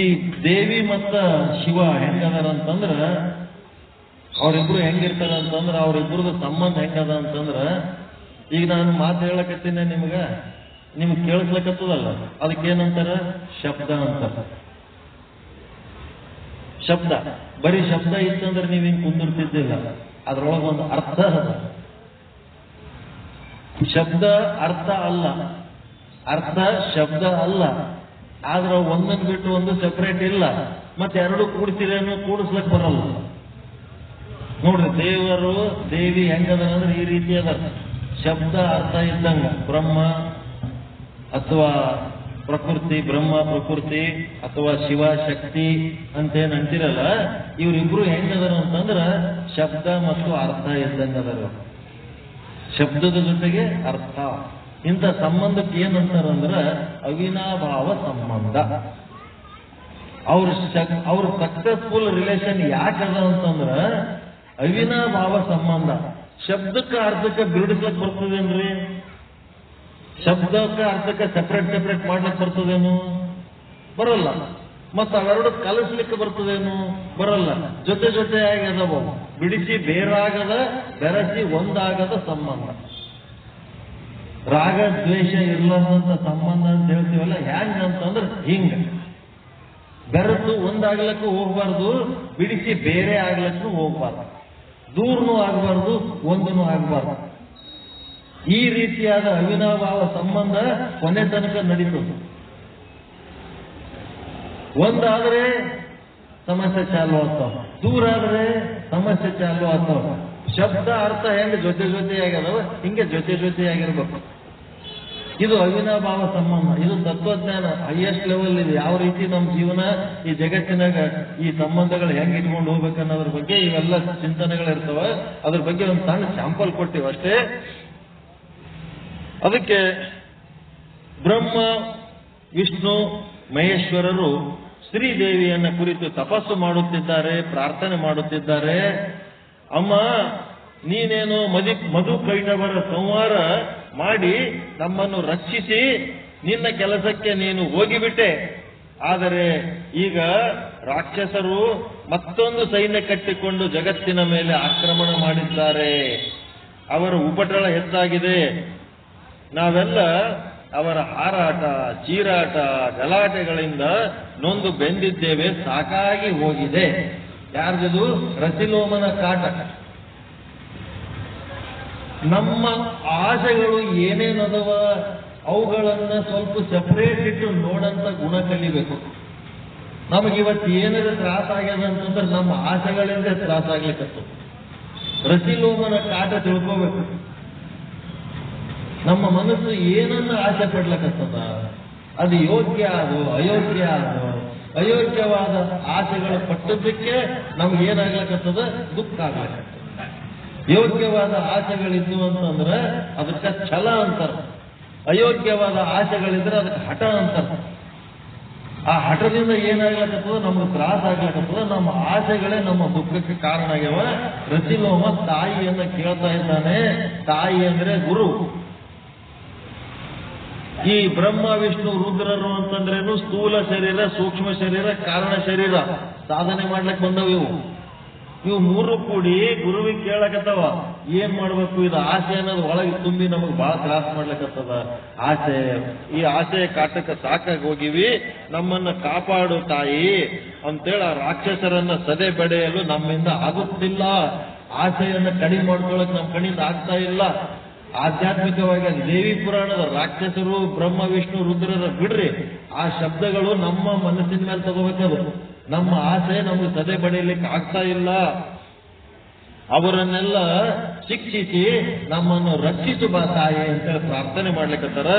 ಈ ದೇವಿ ಮತ್ತ ಶಿವ ಹೆಂಗದಾರ ಅಂತಂದ್ರ, ಅವರಿಬ್ರು ಹೆಂಗಿರ್ತಾರ ಅಂತಂದ್ರ, ಅವರಿಬ್ರದ್ದು ಸಂಬಂಧ ಹೆಂಗದ ಅಂತಂದ್ರ, ಈಗ ನಾನು ಮಾತು ಹೇಳಕತ್ತೀನಿ ನಿಮ್ಗೆ ಕೇಳಿಸ್ಲಕತ್ತದಲ್ಲ, ಅದಕ್ಕೇನಂತಾರ ಶಬ್ದ ಅಂತಾರ. ಶಬ್ದ ಬರೀ ಶಬ್ದ ಇತ್ತಂದ್ರೆ ನೀವ್ ಹಿಂಗ್ ಕುಂದಿರ್ತಿದ್ದಿಲ್ಲ. ಅದ್ರೊಳಗೆ ಒಂದು ಅರ್ಥ ಅದ. ಶಬ್ದ ಅರ್ಥ ಅಲ್ಲ, ಅರ್ಥ ಶಬ್ದ ಅಲ್ಲ. ಆದ್ರೆ ಒಂದನ್ನು ಬಿಟ್ಟು ಒಂದು ಸೆಪರೇಟ್ ಇಲ್ಲ. ಮತ್ತೆ ಎರಡು ಕೂಡಿಸಿರೇನು ಕೂಡಿಸ್ಲಕ್ ಬರಲ್ಲ. ನೋಡ್ರಿ, ದೇವರು ದೇವಿ ಹೆಂಗದ ಅಂದ್ರೆ ಈ ರೀತಿ ಅದ. ಶಬ್ದ ಅರ್ಥ ಇದ್ದಂಗ ಬ್ರಹ್ಮ ಅಥವಾ ಪ್ರಕೃತಿ, ಬ್ರಹ್ಮ ಪ್ರಕೃತಿ ಅಥವಾ ಶಿವ ಶಕ್ತಿ ಅಂತೇನ್ ಅಂತಿರಲ್ಲ, ಇವರಿಬ್ರು ಹೆಂಗದರ ಅಂತಂದ್ರ ಶಬ್ದ ಮತ್ತು ಅರ್ಥ ಇದ್ದಂಗದರ. ಶಬ್ದದ ಜೊತೆಗೆ ಅರ್ಥ. ಇಂಥ ಸಂಬಂಧಕ್ಕೆ ಏನಂತಾರಂದ್ರ ಅವಿನಾಭಾವ ಸಂಬಂಧ. ಅವ್ರ ಸಕ್ಸಸ್ಫುಲ್ ರಿಲೇಷನ್ ಯಾಕದ ಅಂತಂದ್ರ ಅವಿನಾಭಾವ ಸಂಬಂಧ. ಶಬ್ದಕ್ಕೆ ಅರ್ಥಕ್ಕೆ ಬಿಡಿಸ್ಲಕ್ ಬರ್ತದೇನ್ರಿ? ಶಬ್ದಕ್ಕೆ ಅರ್ಥಕ್ಕೆ ಸೆಪರೇಟ್ ಮಾಡ್ಲಿಕ್ಕೆ ಬರ್ತದೇನು? ಬರಲ್ಲ. ಮತ್ತ ಅವೆರಡು ಕಲಿಸ್ಲಿಕ್ಕೆ ಬರ್ತದೇನು? ಬರಲ್ಲ. ಜೊತೆಯಾಗಿ ಅದಾವ. ಬಿಡಿಸಿ ಬೇರಾಗದ, ಬೆರೆಸಿ ಒಂದಾಗದ ಸಂಬಂಧ. ರಾಗ ದ್ವೇಷ ಇರ್ಲಾರ್ದಂತ ಸಂಬಂಧ ಅಂತ ಹೇಳ್ತೀವಲ್ಲ, ಹ್ಯಾಂಗ ಅಂತಂದ್ರೆ ಹಿಂಗ. ಬೆರೆತು ಒಂದಾಗ್ಲಕ್ಕೂ ಹೋಗ್ಬಾರ್ದು, ಬಿಡಿಸಿ ಬೇರೆ ಆಗ್ಲಕ್ಕೂ ಹೋಗ್ಬಾರ್ದು. ದೂರನೂ ಆಗ್ಬಾರ್ದು, ಒಂದೂ ಆಗ್ಬಾರ್ದು. ಈ ರೀತಿಯಾದ ಅವಿನಾಭಾವ ಸಂಬಂಧ ಕೊನೆ ತನಕ ನಡೀತದೆ. ಒಂದಾದ್ರೆ ಸಮಸ್ಯೆ ಚಾಲು ಆಗ್ತಾವ, ದೂರ ಆದ್ರೆ ಸಮಸ್ಯೆ ಚಾಲು ಆಗ್ತಾವ. ಶಬ್ದ ಅರ್ಥ ಹೆಂಗೆ ಜೊತೆಯಾಗ್ಯದವ, ಹಿಂಗೆ ಜೊತೆಯಾಗಿರ್ಬೇಕು. ಇದು ಅವಿನಾಭಾವ ಸಂಬಂಧ. ಇದು ತತ್ವಜ್ಞಾನ ಹೈಯೆಸ್ಟ್ ಲೆವೆಲ್. ಇದು ಯಾವ ರೀತಿ ನಮ್ಮ ಜೀವನ ಈ ಜಗತ್ತಿನಾಗ ಈ ಸಂಬಂಧಗಳು ಹೆಂಗೆ ಇಟ್ಕೊಂಡು ಹೋಗ್ಬೇಕನ್ನೋದ್ರ ಬಗ್ಗೆ ಇವೆಲ್ಲ ಚಿಂತನೆಗಳಿರ್ತವ. ಅದ್ರ ಬಗ್ಗೆ ಒಂದು ಸಣ್ಣ ಸ್ಯಾಂಪಲ್ ಕೊಟ್ಟಿವಿ ಅಷ್ಟೇ. ಅದಕ್ಕೆ ಬ್ರಹ್ಮ ವಿಷ್ಣು ಮಹೇಶ್ವರರು ಶ್ರೀದೇವಿಯನ್ನ ಕುರಿತು ತಪಸ್ಸು ಮಾಡುತ್ತಿದ್ದಾರೆ, ಪ್ರಾರ್ಥನೆ ಮಾಡುತ್ತಿದ್ದಾರೆ. ಅಮ್ಮ, ನೀನೇನು ಮಧು ಕೈಟವರ ಸಂಹಾರ ಮಾಡಿ ನಮ್ಮನ್ನು ರಕ್ಷಿಸಿ ನಿನ್ನ ಕೆಲಸಕ್ಕೆ ನೀನು ಹೋಗಿಬಿಟ್ಟೆ. ಆದರೆ ಈಗ ರಾಕ್ಷಸರು ಮತ್ತೊಂದು ಸೈನ್ಯ ಕಟ್ಟಿಕೊಂಡು ಜಗತ್ತಿನ ಮೇಲೆ ಆಕ್ರಮಣ ಮಾಡಿದ್ದಾರೆ. ಅವರ ಉಪಟಳ ಹೆಚ್ಚಾಗಿದೆ. ನಾವೆಲ್ಲ ಅವರ ಹಾರಾಟ, ಚೀರಾಟ, ಗಲಾಟೆಗಳಿಂದ ನೊಂದು ಬೆಂದಿದ್ದೇವೆ, ಸಾಕಾಗಿ ಹೋಗಿದೆ. ಯಾರ್ದು? ರತಿಲೋಮನ ಕಾಟ. ನಮ್ಮ ಆಸೆಗಳು ಏನೇನದವ ಅವುಗಳನ್ನ ಸ್ವಲ್ಪ ಸೆಪರೇಟ್ ಇಟ್ಟು ನೋಡಂತ ಗುಣ ಕಲಿಬೇಕು. ನಮಗಿವತ್ತು ಏನಾದ್ರು ತ್ರಾಸ ಆಗ್ಯದ ಅಂತಂದ್ರೆ ನಮ್ಮ ಆಸೆಗಳಿಂದ ತ್ರಾಸ ಆಗ್ಲಿಕ್ಕತ್ತು. ರತಿಲೋಮನ ಕಾಟ ತಿಳ್ಕೋಬೇಕು. ನಮ್ಮ ಮನಸ್ಸು ಏನನ್ನ ಆಸೆ ಪಡ್ಲಕತ್ತದ, ಅದು ಯೋಗ್ಯ ಅದು ಅಯೋಗ್ಯ ಅದು. ಅಯೋಗ್ಯವಾದ ಆಸೆಗಳು ಪಟ್ಟದಕ್ಕೆ ನಮ್ಗೆ ಏನಾಗ್ಲಕತ್ತದ? ದುಃಖ ಆಗ್ಲಕತ್ತದ. ಯೋಗ್ಯವಾದ ಆಸೆಗಳಿದ್ದು ಅಂತಂದ್ರೆ ಅದಕ್ಕೆ ಛಲ ಅಂತಾರ. ಅಯೋಗ್ಯವಾದ ಆಸೆಗಳಿದ್ರೆ ಅದಕ್ಕೆ ಹಠ ಅಂತಾರ. ಆ ಹಠದಿಂದ ಏನಾಗ್ಲಕತ್ತದ? ನಮ್ಗೆ ತ್ರಾಸ ಆಗ್ಲಕತ್ತದ. ನಮ್ಮ ಆಸೆಗಳೇ ನಮ್ಮ ದುಃಖಕ್ಕೆ ಕಾರಣ ಆಗ್ಯಾವ. ರತಿಲೋಮ ತಾಯಿಯನ್ನ ಕೇಳ್ತಾ ಇದ್ದಾನೆ. ತಾಯಿ ಅಂದ್ರೆ ಗುರು. ಈ ಬ್ರಹ್ಮ ವಿಷ್ಣು ರುದ್ರರು ಅಂತಂದ್ರೇನು? ಸ್ಥೂಲ ಶರೀರ, ಸೂಕ್ಷ್ಮ ಶರೀರ, ಕಾರಣ ಶರೀರ ಸಾಧನೆ ಮಾಡ್ಲಿಕ್ಕೆ ಬಂದವು. ಇವು ಮೂರು ಕೂಡಿ ಗುರುವಿಗೆ ಕೇಳಕತ್ತವ, ಏನ್ ಮಾಡ್ಬೇಕು? ಇದು ಆಸೆ ಅನ್ನೋದು ಒಳಗೆ ತುಂಬಿ ನಮಗ್ ಬಹಳ ತ್ರಾಸ ಮಾಡ್ಲಿಕ್ಕತ್ತದ. ಆಸೆ, ಈ ಆಸೆ ಕಾಟಕ್ಕೆ ಸಾಕಾಗಿ ಹೋಗಿವಿ, ನಮ್ಮನ್ನ ಕಾಪಾಡು ತಾಯಿ ಅಂತೇಳಿ ಆ ರಾಕ್ಷಸರನ್ನ ಸದೆ ಬೆಡೆಯಲು ನಮ್ಮಿಂದ ಆಗುತ್ತಿಲ್ಲ. ಆಸೆಯನ್ನ ಕಡಿಮೆ ಮಾಡ್ಕೊಳ್ಳಕ್ ನಮ್ಮ ಕಡೆಯಿಂದ ಆಗ್ತಾ ಇಲ್ಲ. ಆಧ್ಯಾತ್ಮಿಕವಾಗಿ ಅದು ದೇವಿ ಪುರಾಣದ ರಾಕ್ಷಸರು, ಬ್ರಹ್ಮ ವಿಷ್ಣು ರುದ್ರರ ಬಿಡ್ರಿ, ಆ ಶಬ್ದಗಳು ನಮ್ಮ ಮನಸ್ಸಿನ ಮೇಲೆ ತಗೋಬೇಕದು. ನಮ್ಮ ಆಸೆ ನಮ್ಗೆ ಸದೆ ಬಡಿಯಲಿಕ್ಕೆ ಆಗ್ತಾ ಇಲ್ಲ. ಅವರನ್ನೆಲ್ಲ ಶಿಕ್ಷಿಸಿ ನಮ್ಮನ್ನು ರಕ್ಷಿಸು ಬಾ ತಾಯಿ ಅಂತೇಳಿ ಪ್ರಾರ್ಥನೆ ಮಾಡ್ಲಿಕ್ಕತ್ತಾರ.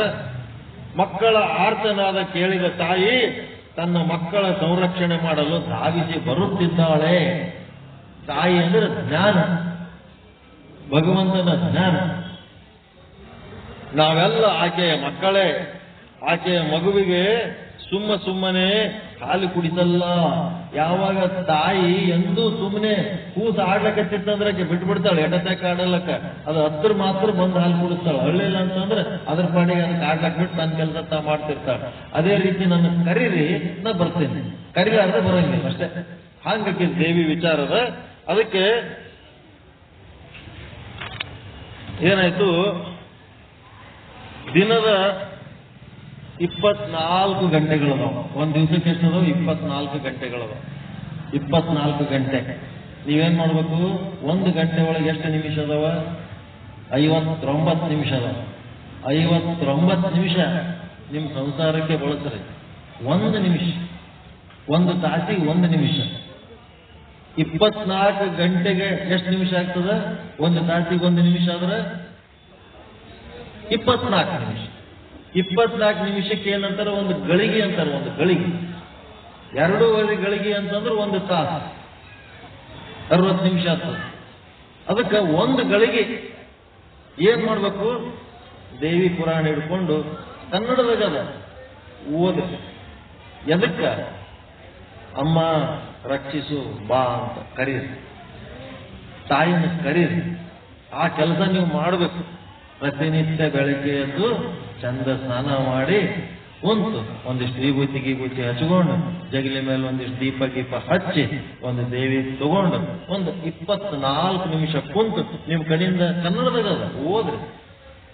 ಮಕ್ಕಳ ಆರ್ತನಾದ ಕೇಳಿದ ತಾಯಿ ತನ್ನ ಮಕ್ಕಳ ಸಂರಕ್ಷಣೆ ಮಾಡಲು ಧಾವಿಸಿ ಬರುತ್ತಿದ್ದಾಳೆ. ತಾಯಿ ಅಂದ್ರೆ ಜ್ಞಾನ, ಭಗವಂತನ ಜ್ಞಾನ. ನಾವೆಲ್ಲ ಆಕೆಯ ಮಕ್ಕಳೇ. ಆಕೆಯ ಮಗುವಿಗೆ ಸುಮ್ಮನೆ ಹಾಲು ಕುಡಿಸಲ್ಲ. ಯಾವಾಗ ತಾಯಿ ಎಂದೂ ಸುಮ್ಮನೆ ಕೂಸ ಆಡ್ಲಕತ್ತಿತ್ತಂದ್ರೆ ಬಿಟ್ಬಿಡ್ತಾಳೆ, ಎಡತಕ್ಕ ಆಡಲಕ್ಕ. ಅದು ಹತ್ರ ಮಾತ್ರ ಬಂದು ಹಾಲು ಕುಡಿಸ್ತಾಳೆ. ಹಳ್ಳಿಲ್ಲ ಅಂತಂದ್ರೆ ಅದ್ರ ಪಾಡಿಗೆ ಅದಕ್ಕೆ ಆಡ್ಲಕ್ ಬಿಟ್ಟು ತನ್ನ ಕೆಲಸ ತಾ ಮಾಡ್ತಿರ್ತಾಳೆ. ಅದೇ ರೀತಿ ನನ್ನ ಕರೀರಿ, ನಾ ಬರ್ತೇನೆ, ಕರಿಲಾರ್ದೆ ಬರಂಗಿಲ್ಲ ಅಷ್ಟೇ. ಹಾಗಾಗಿ ದೇವಿ ವಿಚಾರದ. ಅದಕ್ಕೆ ಏನಾಯ್ತು, ದಿನದ 24 ಗಂಟೆಗಳದಾವ. ಒಂದ್ ದಿವಸಕ್ಕೆ ಎಷ್ಟದಾವ? 24 ಗಂಟೆಗಳದಾವ. 24 ಗಂಟೆ ನೀವೇನ್ ಮಾಡ್ಬೇಕು? 1 ಗಂಟೆ ಒಳಗೆ ಎಷ್ಟು ನಿಮಿಷ ಅದಾವ? 59 ನಿಮಿಷ ಅದಾವ. 59 ನಿಮಿಷ ನಿಮ್ ಸಂಸಾರಕ್ಕೆ ಬಳಸ್ರಿ. 1 ನಿಮಿಷ, 1 ತಾಸಿಗೆ 1 ನಿಮಿಷ. 24 ಗಂಟೆಗೆ ಎಷ್ಟು ನಿಮಿಷ ಆಗ್ತದ? 1 ತಾಸಿಗೆ 1 ನಿಮಿಷ ಆದ್ರೆ 24 ನಿಮಿಷ. 24 ನಿಮಿಷಕ್ಕೆ ಏನಂತಾರೆ? ಒಂದು ಗಳಿಗೆ ಅಂತಾರೆ. ಒಂದು ಗಳಿಗೆ 2.5 ಗಳಿಗೆ ಅಂತಂದ್ರೆ 1 ತಾಸು, 60 ನಿಮಿಷ ಆಗ್ತದೆ. ಅದಕ್ಕೆ 1 ಗಳಿಗೆ ಏನ್ ಮಾಡ್ಬೇಕು? ದೇವಿ ಪುರಾಣ ಹಿಡ್ಕೊಂಡು ಕನ್ನಡದಾಗ ಓದಿ. ಎದಕ್ಕ? ಅಮ್ಮ ರಕ್ಷಿಸು ಬಾ ಅಂತ ಕರೀರಿ, ತಾಯಿನ ಕರೀರಿ. ಆ ಕೆಲಸ ನೀವು ಮಾಡಬೇಕು. ಪ್ರತಿನಿತ್ಯ ಬೆಳಗ್ಗೆ ಎದ್ದು ಚಂದ ಸ್ನಾನ ಮಾಡಿ ಒಂದಿಷ್ಟು ವಿಭೂತಿ ಹಚ್ಕೊಂಡು, ಜಗಲಿ ಮೇಲೆ ಒಂದಿಷ್ಟು ದೀಪ ಹಚ್ಚಿ, ಒಂದು ದೇವಿ ತಗೊಂಡು 24 ನಿಮಿಷ ಕುಂತು ನಿಮ್ಮ ಕಡೆಯಿಂದ ಕನ್ನಡದಾಗ ಓದ್ರಿ.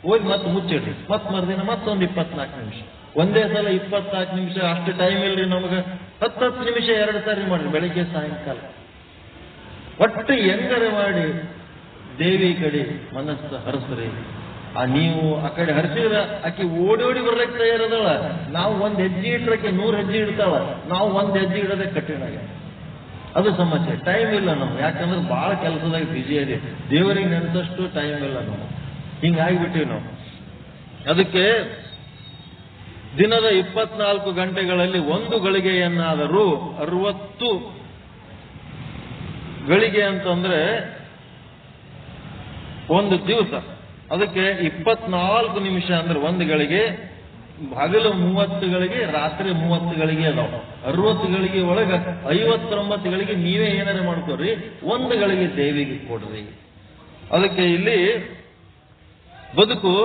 ಓದಿ ಮತ್ತೆ ಮುಚ್ಚಿಡ್ರಿ. ಮತ್ತೆ ಮರುದಿನ ಮತ್ತೊಂದು 24 ನಿಮಿಷ. ಒಂದೇ ಸಲ 24 ನಿಮಿಷ ಅಷ್ಟು ಟೈಮ್ ಇಲ್ರಿ ನಮ್ಗೆ. 10 ನಿಮಿಷ 2 ಸಾರಿ ಮಾಡ್ರಿ, ಬೆಳಿಗ್ಗೆ ಸಾಯಂಕಾಲ. ಒಟ್ಟು ಹೆಂಗರೆ ಮಾಡಿ ದೇವಿ ಕಡೆ ಮನಸ್ಸು ಹರಿಸ್ರಿ. ನೀವು ಆ ಕಡೆ ಹರಿಸಿದ್ರ ಆಕೆ ಓಡಿ ಬರ್ಲಿಕ್ಕೆ ತಯಾರದಳ. ನಾವು 1 ಹೆಜ್ಜೆ ಇಟ್ರಕ್ಕೆ 100 ಹೆಜ್ಜೆ ಇಡ್ತಾಳ. ನಾವು 1 ಹೆಜ್ಜೆ ಇಡೋದೇ ಕಠಿಣ ಆಗಿದೆ. ಅದು ಸಮಸ್ಯೆ. ಟೈಮ್ ಇಲ್ಲ ನಮ್ಗೆ, ಯಾಕಂದ್ರೆ ಬಹಳ ಕೆಲಸದಾಗ ಬಿಜಿ ಇದೆ. ದೇವರಿಗೆ ನೆನೆಸಷ್ಟು ಟೈಮ್ ಇಲ್ಲ ನಾವು. ಹಿಂಗಾಗಿಬಿಟ್ಟಿವಿ ನಾವು. ಅದಕ್ಕೆ ದಿನದ 24 ಗಂಟೆಗಳಲ್ಲಿ 1 ಗಳಿಗೆಯನ್ನಾದರೂ 60 ಗಳಿಗೆ ಅಂತಂದ್ರೆ 1 ದಿವಸ. ಅದಕ್ಕೆ 24 ನಿಮಿಷ ಅಂದ್ರೆ 1 ಗಳಿಗೆ. ಹಗಲು 30 ಗಳಿಗೆ, ರಾತ್ರಿ 30 ಗಳಿಗೆ ಅದಾವ. 60 ಗಳಿಗೆ ಒಳಗೆ 59 ಗಳಿಗೆ ನೀವೇ ಏನಾರ ಮಾಡ್ಕೋರಿ, 1 ಗಳಿಗೆ ದೇವಿಗೆ ಕೊಡ್ರಿ. ಅದಕ್ಕೆ ಇಲ್ಲಿ ಬದುಕು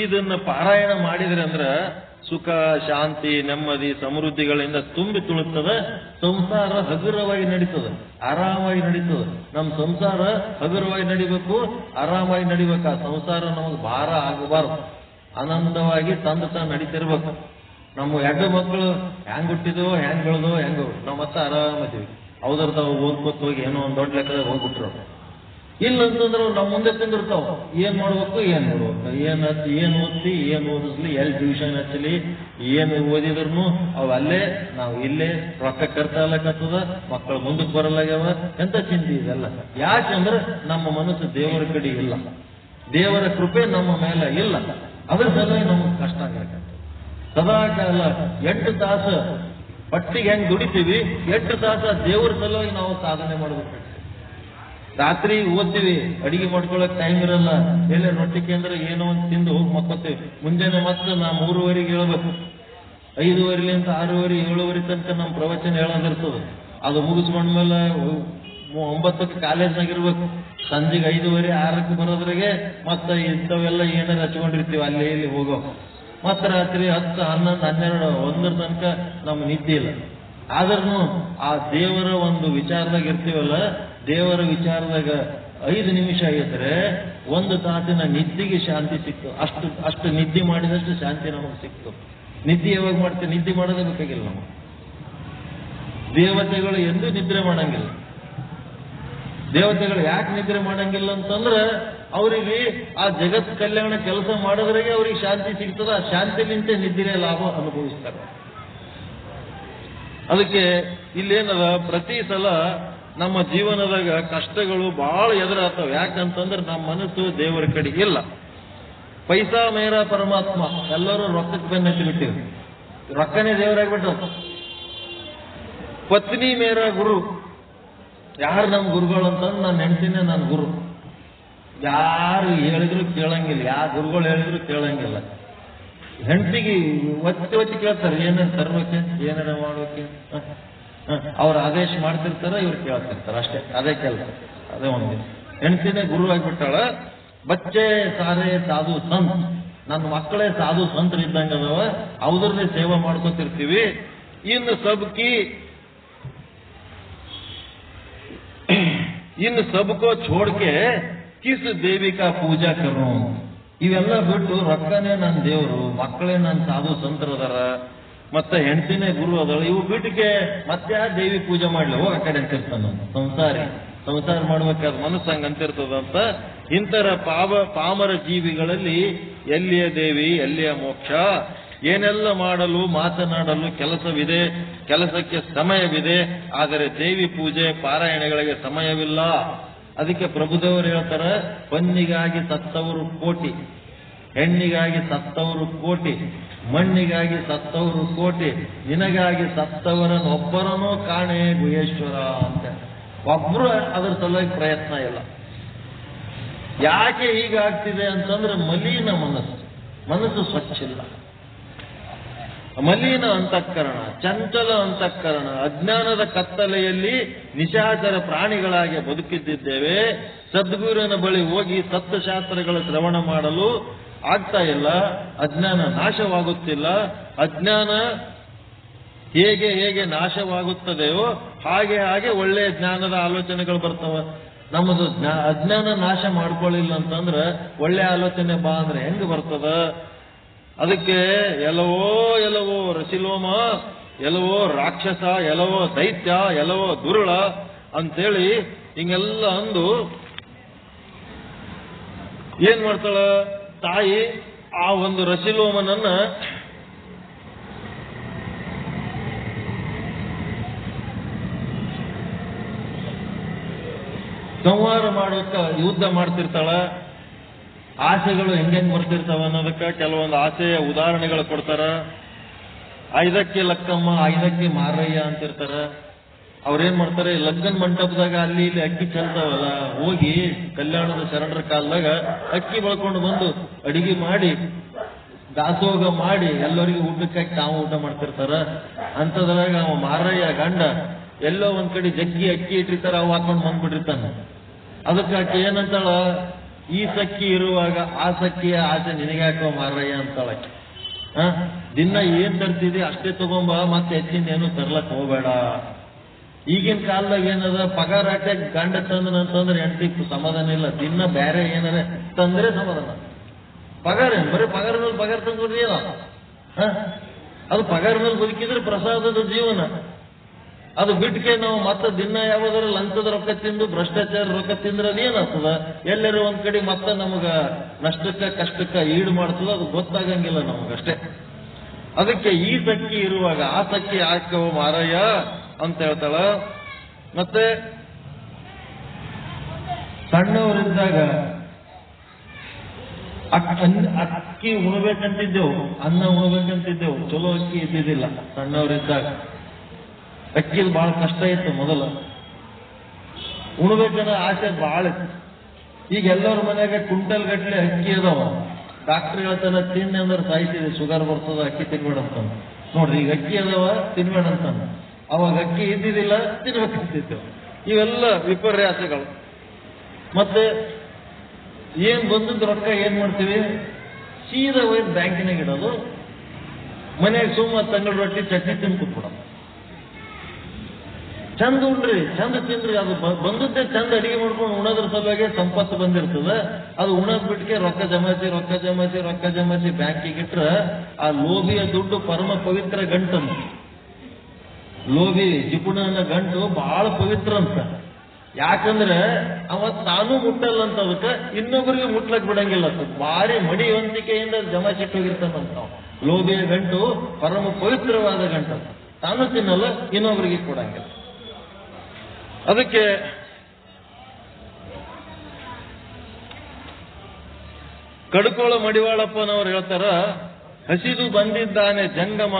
ಇದನ್ನ ಪಾರಾಯಣ ಮಾಡಿದ್ರೆ ಅಂದ್ರ ಸುಖ, ಶಾಂತಿ, ನೆಮ್ಮದಿ, ಸಮೃದ್ಧಿಗಳಿಂದ ತುಂಬಿ ತುಳುತ್ತದೆ. ಸಂಸಾರ ಹಗುರವಾಗಿ ನಡೀತದೆ, ಆರಾಮಾಗಿ ನಡೀತದೆ. ನಮ್ಮ ಸಂಸಾರ ಹಗುರವಾಗಿ ನಡಿಬೇಕು, ಆರಾಮಾಗಿ ನಡಿಬೇಕು. ಆ ಸಂಸಾರ ನಮಗೆ ಭಾರ ಆಗಬಾರ್ದು. ಆನಂದವಾಗಿ ತಂದು ತಾನು ನಡೀತಿರ್ಬೇಕು. ನಮ್ಮ ಎರಡು ಮಕ್ಕಳು ಹೆಂಗ್ ಹುಟ್ಟಿದ್ವು, ಹೆಂಗ್ ಬೆಳೆದು, ಹೆಂಗ್ ನಾವು ಮತ್ತೆ ಆರಾಮದೀವಿ. ಅವ್ರತಾವ ಓದ್ಕೊತ ಹೋಗಿ ಏನೋ ಒಂದು ದೊಡ್ಡ ಲೆಕ್ಕದಾಗ ಹೋಗ್ಬಿಟ್ರು. ಇಲ್ಲ ಅಂತಂದ್ರೆ ನಮ್ಮ ಮುಂದೆ ತಿಂದಿರ್ತಾವ. ಏನ್ ಮಾಡ್ಬೇಕು, ಏನ್ ಓದಿಸಿ, ಏನ್ ಓದಿಸ್ಲಿ, ಎಲ್ಲಿ ಟ್ಯೂಷನ್ ಹಚ್ಚಲಿ, ಏನು ಓದಿದ್ರು ಅವ್ ಅಲ್ಲೇ, ನಾವು ಇಲ್ಲೇ ರೊಕ್ಕ ಖರ್ಚಾಗ್ಲಕತ್ತದ, ಮಕ್ಕಳು ಮುಂದಕ್ಕೆ ಬರಲಾಗ್ಯಾವ. ಎಂತ ಚಿಂತೆ ಇದೆಲ್ಲ. ಯಾಕಂದ್ರೆ ನಮ್ಮ ಮನಸ್ಸು ದೇವರ ಕಡೆ ಇಲ್ಲ, ದೇವರ ಕೃಪೆ ನಮ್ಮ ಮೇಲೆ ಇಲ್ಲ. ಅದ್ರ ಸಲುವಾಗಿ ನಮಗೆ ಕಷ್ಟ ಆಗತ್ತೆ. ಸದಾ ಕಾಲ 8 ತಾಸು ಪಟ್ಟಿಗೆ ಹೆಂಗ್ ದುಡಿತೀವಿ, 8 ತಾಸು ದೇವರ ಸಲುವಾಗಿ ನಾವು ಸಾಧನೆ ಮಾಡಬೇಕು. ರಾತ್ರಿ ಓದ್ತೀವಿ, ಅಡಿಗೆ ಮಾಡ್ಕೊಳಕ್ ಟೈಮ್ ಇರಲ್ಲ, ಎಲ್ಲ ರೊಟ್ಟಿ ಕೇಂದ್ರ ಏನೋ ಒಂದು ತಿಂದು ಹೋಗಿ ಮಕ್ಕೋತೀವಿ. ಮುಂಜಾನೆ ಮತ್ತೆ ನಾ 3:30ಗೆ ಹೇಳ್ಬೇಕು, 5:30 6:30 7:30 ತನಕ ನಮ್ಮ ಪ್ರವಚನ ಹೇಳೋದಿರ್ತದೆ. ಅದು ಮುಗಿಸ್ಕೊಂಡ್ಮೇಲೆ 9ಕ್ಕೆ ಕಾಲೇಜ್ನಾಗ ಇರ್ಬೇಕು. ಸಂಜೆಗೆ 5:30 6ಕ್ಕೆ ಬರೋದ್ರಾಗೆ ಮತ್ತೆ ಇಂಥವೆಲ್ಲ ಏನಾರು ಹಚ್ಕೊಂಡಿರ್ತೀವಿ ಅಲ್ಲಿ ಇಲ್ಲಿ ಹೋಗೋ. ಮತ್ತೆ ರಾತ್ರಿ 10 11 12 1 ತನಕ ನಮ್ಮ ನಿದ್ದೆ ಇಲ್ಲ. ಆದ್ರೂ ಆ ದೇವರ ಒಂದು ವಿಚಾರದಾಗ ಇರ್ತೀವಲ್ಲ, ದೇವರ ವಿಚಾರದಾಗ 5 ನಿಮಿಷ ಇದ್ರೆ 1 ತಾಸಿನ ನಿದ್ದೆಗೆ ಶಾಂತಿ ಸಿಕ್ತು. ಅಷ್ಟು ನಿದ್ದೆ ಮಾಡಿದಷ್ಟು ಶಾಂತಿ ನಮಗೆ ಸಿಕ್ತು. ನಿದ್ದೆ ಯಾವಾಗ ಮಾಡ್ತೀವಿ? ನಿದ್ದೆ ಮಾಡೋದೇ ಬೇಕಾಗಿಲ್ಲ ನಮಗೆ. ದೇವತೆಗಳು ಎಂದೂ ನಿದ್ರೆ ಮಾಡಂಗಿಲ್ಲ. ದೇವತೆಗಳು ಯಾಕೆ ನಿದ್ರೆ ಮಾಡಂಗಿಲ್ಲ ಅಂತಂದ್ರೆ ಅವರಿಗೆ ಆ ಜಗತ್ ಕಲ್ಯಾಣ ಕೆಲಸ ಮಾಡೋದ್ರಾಗೆ ಅವ್ರಿಗೆ ಶಾಂತಿ ಸಿಗ್ತದ. ಆ ಶಾಂತಿಲಿಂತ ನಿದ್ರೆ ಲಾಭ ಅನುಭವಿಸ್ತಾರೆ. ಅದಕ್ಕೆ ಇಲ್ಲೇನದ, ಪ್ರತಿ ಸಲ ನಮ್ಮ ಜೀವನದಾಗ ಕಷ್ಟಗಳು ಬಹಳ ಎದುರಾಗ್ತವೆ. ಯಾಕಂತಂದ್ರೆ ನಮ್ಮ ಮನಸ್ಸು ದೇವರ ಕಡೆ ಇಲ್ಲ. ಪೈಸಾ ಮೇರ ಪರಮಾತ್ಮ, ಎಲ್ಲರೂ ರೊಕ್ಕಕ್ಕೆ ಬೆನ್ನತ್ತಿ ಬಿಟ್ಟಿವಿ. ರೊಕ್ಕನೇ ದೇವರಾಗ್ಬಿಟ್ಟು. ಪತ್ನಿ ಮೇರ ಗುರು, ಯಾರು ನಮ್ಮ ಗುರುಗಳು ಅಂತಂದ್ರೆ ನನ್ನ ಹೆಂಡತಿನೇ ನನ್ನ ಗುರು. ಯಾರು ಹೇಳಿದ್ರು ಕೇಳಂಗಿಲ್ಲ, ಯಾವ ಗುರುಗಳು ಹೇಳಿದ್ರು ಕೇಳಂಗಿಲ್ಲ. ಹೆಂಡತಿಗೆ ಒತ್ತಿ ಕೇಳ್ತಾರೆ, ಏನೇನು ತರ್ಬೇಕೆ, ಏನಾರ ಮಾಡ್ಬೇಕೆ, ಅವ್ರು ಆದೇಶ ಮಾಡ್ತಿರ್ತಾರ, ಇವ್ರು ಕೇಳ್ತಿರ್ತಾರ, ಅಷ್ಟೇ. ಅದೇ ಕೆಲಸ, ಅದೇ ಒಂದು. ಹೆಂಡತಿನೇ ಗುರು ಆಗಿಬಿಟ್ಟಾಳ. ಬಚ್ಚೆ ಸಾರೇ ಸಾಧು ಸಂತ್, ನನ್ನ ಮಕ್ಕಳೇ ಸಾಧು ಸಂತರು ಇದ್ದಂಗ ಅದಾವ, ಅವ್ರನ್ನೇ ಸೇವೆ ಮಾಡ್ಕೊತಿರ್ತೀವಿ. ಇನ್ನು ಸಬ್ಕೋ ಛೋಡ್ಕೆ ಕಿಸ್ ದೇವಿಕಾ ಪೂಜಾ ಕರು. ಇವೆಲ್ಲ ಬಿಟ್ಟು ರೊಕ್ಕನೇ ನನ್ನ ದೇವರು, ಮಕ್ಕಳೇ ನನ್ನ ಸಾಧು ಸಂತರದಾರ, ಮತ್ತೆ ಹೆಂಡತಿನೇ ಗುರು ಅದಳ, ಇವು ಬಿಟ್ಟಿಗೆ ಮತ್ತೆ ದೇವಿ ಪೂಜೆ ಮಾಡ್ಲಿ, ಹೋಗ ಆ ಕಡೆ ಅಂತಿರ್ತಾನ. ಸಂಸಾರ ಮಾಡ್ಬೇಕಾದ ಮನಸ್ಸು ಹಂಗ ಅಂತಿರ್ತದಂತ. ಇಂತರ ಪಾಮರ ಜೀವಿಗಳಲ್ಲಿ ಎಲ್ಲಿಯ ದೇವಿ, ಎಲ್ಲಿಯ ಮೋಕ್ಷ? ಏನೆಲ್ಲ ಮಾಡಲು ಮಾತನಾಡಲು ಕೆಲಸವಿದೆ, ಕೆಲಸಕ್ಕೆ ಸಮಯವಿದೆ, ಆದರೆ ದೇವಿ ಪೂಜೆ ಪಾರಾಯಣಗಳಿಗೆ ಸಮಯವಿಲ್ಲ. ಅದಕ್ಕೆ ಪ್ರಭುದೇವರು ಹೇಳ್ತಾರ, ಪನ್ನಿಗಾಗಿ ಸತ್ತವರು ಕೋಟಿ, ಹೆಣ್ಣಿಗಾಗಿ ಸತ್ತವರು ಕೋಟಿ, ಮಣ್ಣಿಗಾಗಿ ಸತ್ತವರು ಕೋಟಿ, ನಿನಗಾಗಿ ಸತ್ತವರನ್ನೊಬ್ಬರನ್ನೂ ಕಾಣೆ ಗುಹೇಶ್ವರ ಅಂತ. ಒಬ್ರು ಅದರ ಸಲುವಾಗಿ ಪ್ರಯತ್ನ ಇಲ್ಲ. ಯಾಕೆ ಹೀಗಾಗ್ತಿದೆ ಅಂತಂದ್ರೆ ಮಲೀನ ಮನಸ್ಸು ಸ್ವಚ್ಛ ಇಲ್ಲ. ಮಲೀನ ಅಂತಃಕರಣ, ಚಂಚಲ ಅಂತಃಕರಣ, ಅಜ್ಞಾನದ ಕತ್ತಲೆಯಲ್ಲಿ ನಿಶಾಚರ ಪ್ರಾಣಿಗಳಾಗಿ ಬದುಕಿದ್ದೇವೆ. ಸದ್ಗುರುವಿನ ಬಳಿ ಹೋಗಿ ಸತ್ಯಶಾಸ್ತ್ರಗಳ ಶ್ರವಣ ಮಾಡಲು ಆಗ್ತಾ ಇಲ್ಲ. ಅಜ್ಞಾನ ನಾಶವಾಗುತ್ತಿಲ್ಲ. ಅಜ್ಞಾನ ಹೇಗೆ ನಾಶವಾಗುತ್ತದೆಯೋ ಹಾಗೆ ಒಳ್ಳೆಯ ಜ್ಞಾನದ ಆಲೋಚನೆಗಳು ಬರ್ತವೆ. ನಮ್ಮದು ಅಜ್ಞಾನ ನಾಶ ಮಾಡ್ಕೊಳ್ಳಿಲ್ಲ ಅಂತಂದ್ರೆ ಒಳ್ಳೆ ಆಲೋಚನೆ ಬಾ ಅಂದ್ರೆ ಹೆಂಗ್ ಬರ್ತದ? ಅದಕ್ಕೆ ಎಲ್ಲವೋ ರಸಿಲೋಮ, ಎಲ್ಲವೋ ರಾಕ್ಷಸ, ಎಲ್ಲವೋ ದೈತ್ಯ, ಎಲ್ಲವೋ ದುರುಳ ಅಂತೇಳಿ ಹಿಂಗೆಲ್ಲ ಅಂದು ಏನ್ ಮಾಡ್ತಾಳ ತಾಯಿ? ಆ ಒಂದು ರಸಿಲೋಮನನ್ನ ಸಂಹಾರ ಮಾಡೋಕ ಯುದ್ಧ ಮಾಡ್ತಿರ್ತಾಳ. ಆಸೆಗಳು ಹೆಂಗ್ ಬರ್ತಿರ್ತಾವ ಅನ್ನೋದಕ್ಕೆ ಕೆಲವೊಂದು ಆಸೆಯ ಉದಾಹರಣೆಗಳು ಕೊಡ್ತಾರ. 5ಕ್ಕೆ ಲಕ್ಕಮ್ಮ, 5ಕ್ಕೆ ಮಾರಯ್ಯ ಅಂತಿರ್ತಾರ. ಅವ್ರೇನ್ ಮಾಡ್ತಾರೆ, ಲಗ್ನ ಮಂಟಪದಾಗ ಅಲ್ಲಿ ಇಲ್ಲಿ ಅಕ್ಕಿ ಚೆಲ್ತಾವಲ್ಲ, ಹೋಗಿ ಕಲ್ಯಾಣದ ಶರಣರ ಕಾಲದಾಗ ಅಕ್ಕಿ ಬೆಳ್ಕೊಂಡು ಬಂದು ಅಡಿಗೆ ಮಾಡಿ ದಾಸೋಗ ಮಾಡಿ ಎಲ್ಲರಿಗೂ ಊಟಕ್ಕಾಗಿ ತಾವು ಊಟ ಮಾಡ್ತಿರ್ತಾರ. ಅಂತದ್ರಾಗ ಅವ ಮಾರಯ್ಯ ಗಂಡ ಎಲ್ಲೋ ಒಂದ್ ಕಡೆ ಜಗ್ಗಿ ಅಕ್ಕಿ ಇಟ್ಟಿರ್ತಾರ, ಅವು ಹಾಕೊಂಡು ಬಂದ್ಬಿಟ್ಟಿರ್ತಾನ. ಅದಕ್ಕೆ ಆಕೆ ಏನಂತಾಳ, ಈ ಸಕ್ಕಿ ಇರುವಾಗ ಆ ಸಕ್ಕಿಯ ಆಸೆ ನಿನಗೆ ಹಾಕೋ ಮಾರಯ್ಯ ಅಂತಾಳಕ್ಕೆ. ದಿನ ಏನ್ ತರ್ತಿದಿ ಅಷ್ಟೇ ತಗೊಂಬ, ಮತ್ತೆ ಹೆಚ್ಚಿನ ಏನು ತರ್ಲಕ್ ಹೋಗ್ಬೇಡ. ಈಗಿನ ಕಾಲದಾಗ ಏನದ, ಪಗಾರ ಹಾಕಿ ಗಂಡ ತಂದನಂತಂದ್ರೆ ಹೆಂಡತಿ ಸಮಾಧಾನ ಇಲ್ಲ. ದಿನ ಬೇರೆ ಏನಾರ ತಂದ್ರೆ ಸಮಾಧಾನ. ಪಗಾರ ಏನು ಬರೀ ಪಗಾರ ಮೇಲೆ ಪಗಾರ ತಂದ್ಕೊಡ್ರಿ ಏನೋ ಅದು ಪಗಾರ ಮೇಲೆ ಬದುಕಿದ್ರೆ ಪ್ರಸಾದದ ಜೀವನ. ಅದು ಬಿಟ್ಟಿಗೆ ನಾವು ಮತ್ತೆ ದಿನ ಯಾವ್ದಾರ ಲಂಚದ ರೊಕ್ಕ ತಿಂದು ಭ್ರಷ್ಟಾಚಾರ ರೊಕ್ಕ ತಿಂದ್ರೆ ಅದೇನಾಗ್ತದ? ಎಲ್ಲರೂ ಒಂದ್ ಕಡೆ ಮತ್ತೆ ನಮಗ ನಷ್ಟಕ್ಕ ಕಷ್ಟಕ್ಕ ಈಡು ಮಾಡ್ತದ, ಅದು ಗೊತ್ತಾಗಂಗಿಲ್ಲ ನಮಗಷ್ಟೇ. ಅದಕ್ಕೆ ಈ ಸಕ್ಕಿ ಇರುವಾಗ ಆ ಸಕ್ಕಿ ಹಾಕವು ಮಾರಯ್ಯ ಅಂತ ಹೇಳ್ತಾಳ. ಮತ್ತೆ ಸಣ್ಣವರಿದ್ದಾಗ ಅಕ್ಕಿ ಉಣ್ಬೇಕಂತಿದ್ದೆವು, ಅನ್ನ ಉಣ್ಬೇಕಂತಿದ್ದೆವು, ಚಲೋ ಅಕ್ಕಿ ಇದ್ದಿದ್ದಿಲ್ಲ ಸಣ್ಣವರಿದ್ದಾಗ. ಅಕ್ಕಿದು ಬಹಳ ಕಷ್ಟ ಇತ್ತು ಮೊದಲು, ಉಣ್ಬೇಕನ್ನೋ ಆಸೆ ಬಹಳ ಇತ್ತು. ಈಗ ಎಲ್ಲರ ಮನೆಯಾಗ ಕ್ವಿಂಟಲ್ ಗಟ್ಲೆ ಅಕ್ಕಿ ಅದಾವ. ಡಾಕ್ಟರ್ ಹೇಳ್ತಾನೆ ತಿನ್ನಿ ಅಂದ್ರೆ ಸಾಯ್ತಿದೆ, ಶುಗರ್ ಬರ್ತದ, ಅಕ್ಕಿ ತಿನ್ಬೇಡ ಅಂತ. ನೋಡ್ರಿ ಈಗ ಅಕ್ಕಿ ಅದಾವ ತಿನ್ಬೇಡ ಅಂತ. ಅವಾಗ ಅಕ್ಕಿ ಇದ್ದಿದ್ದಿಲ್ಲ, ತಿನ್ಬೇಕಂತಿದ್ದೆವು. ಇವೆಲ್ಲ ವಿಪರ್ಯಾಸಗಳು. ಮತ್ತೆ ಏನ್ ಬಂದದ್ದು ರೊಕ್ಕ ಏನ್ ಮಾಡ್ತೀವಿ? ಸೀದಾ ಒಯ್ದು ಬ್ಯಾಂಕಿನಾಗ ಇಡೋದು, ಮನೆಯಾಗ ಸುಮ್ಮ ತಂಗಳ ರೊಟ್ಟಿ ಚಟ್ನಿ ತಿಂದು ಕೂತ್ಬಿಡೋದು. ಚಂದ ಉಣ್ರಿ, ಚಂದ ತಿನ್ರಿ. ಅದು ಬಂದದ್ದೇ ಚಂದ ಅಡಿಗೆ ಮಾಡ್ಕೊಂಡು ಉಣೋದ್ರ ಸಲುವಾಗಿ ಸಂಪತ್ತು ಬಂದಿರ್ತದ. ಅದು ಉಣದ್ ಬಿಟ್ಟಿಗೆ ರೊಕ್ಕ ಜಮಾಯಿಸಿ ಬ್ಯಾಂಕಿಗೆ ಇಟ್ರ ಆ ಲೋಭಿಯ ದುಡ್ಡು ಪರಮ ಪವಿತ್ರ ಗಂಟಂತ. ಲೋಭಿ ಜಿಪುಣನ ಗಂಟು ಬಹಳ ಪವಿತ್ರ ಅಂತ. ಯಾಕಂದ್ರೆ ಅವತ್ ತಾನು ಮುಟ್ಟಲ್ಲ ಅಂತ, ಅದಕ್ಕೆ ಇನ್ನೊಬ್ಬರಿಗೆ ಮುಟ್ಲಕ್ ಬಿಡಂಗಿಲ್ಲ ಅಂತ. ಭಾರಿ ಮಡಿವಂತಿಕೆಯಿಂದ ಜಮಾಯಿಸಿಟ್ಟು ಹೋಗಿರ್ತಾನಂತ. ಲೋಭಿಯ ಗಂಟು ಪರಮ ಪವಿತ್ರವಾದ ಗಂಟು, ತಾನು ತಿನ್ನಲ್ಲ, ಇನ್ನೊಬ್ಬರಿಗೆ ಕೊಡಂಗಿಲ್ಲ. ಅದಕ್ಕೆ ಕಡ್ಕೋಳ ಮಡಿವಾಳಪ್ಪನವ್ರು ಹೇಳ್ತಾರ, ಹಸಿದು ಬಂದಿದ್ದಾನೆ ಜಂಗಮ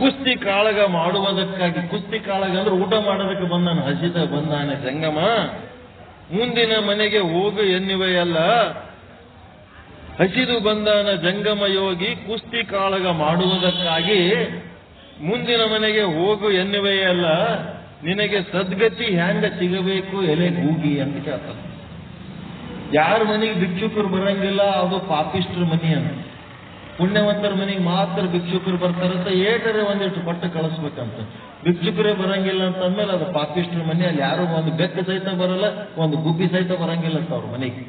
ಕುಸ್ತಿ ಕಾಳಗ ಮಾಡುವುದಕ್ಕಾಗಿ. ಕುಸ್ತಿ ಕಾಳಗ ಅಂದ್ರೆ ಊಟ ಮಾಡೋದಕ್ಕೆ ಬಂದಾನ, ಹಸಿದ ಬಂದಾನೆ ಜಂಗಮ. ಮುಂದಿನ ಮನೆಗೆ ಹೋಗು ಎನ್ನುವೆಯಲ್ಲ, ಹಸಿದು ಬಂದಾನ ಜಂಗಮ ಯೋಗಿ ಕುಸ್ತಿ ಕಾಳಗ ಮಾಡುವುದಕ್ಕಾಗಿ. ಮುಂದಿನ ಮನೆಗೆ ಹೋಗು ಎನ್ನುವೆಯಲ್ಲ, ನಿನಗೆ ಸದ್ಗತಿ ಹ್ಯಾಂಗ ಸಿಗಬೇಕು ಎಲೆ ಗೂಗಿ ಅಂತ ಕೇಳ್ತಾರೆ. ಯಾರ ಮನೆಗೆ ಭಿಕ್ಷುಕರು ಬರಂಗಿಲ್ಲ ಅದು ಪಾಪಿಷ್ಟ್ರ ಮನಿ ಅಂತ. ಪುಣ್ಯವಂತರ ಮನೆಗೆ ಮಾತ್ರ ಭಿಕ್ಷುಕರು ಬರ್ತಾರಂತ ಏಟರೆ ಒಂದಿಷ್ಟು ಕೊಟ್ಟು ಕಳಿಸ್ಬೇಕಂತ. ಭಿಕ್ಷುಕರೇ ಬರಂಗಿಲ್ಲ ಅಂತ ಅಂದ್ಮೇಲೆ ಅದು ಪಾಪಿಷ್ಟ್ರ ಮನೆ. ಅಲ್ಲಿ ಯಾರು ಒಂದು ಬೆಕ್ಕು ಸಹಿತ ಬರಲ್ಲ, ಒಂದು ಗುಬ್ಬಿ ಸಹಿತ ಬರಂಗಿಲ್ಲ ಅಂತ ಅವ್ರ ಮನೆಗೆ.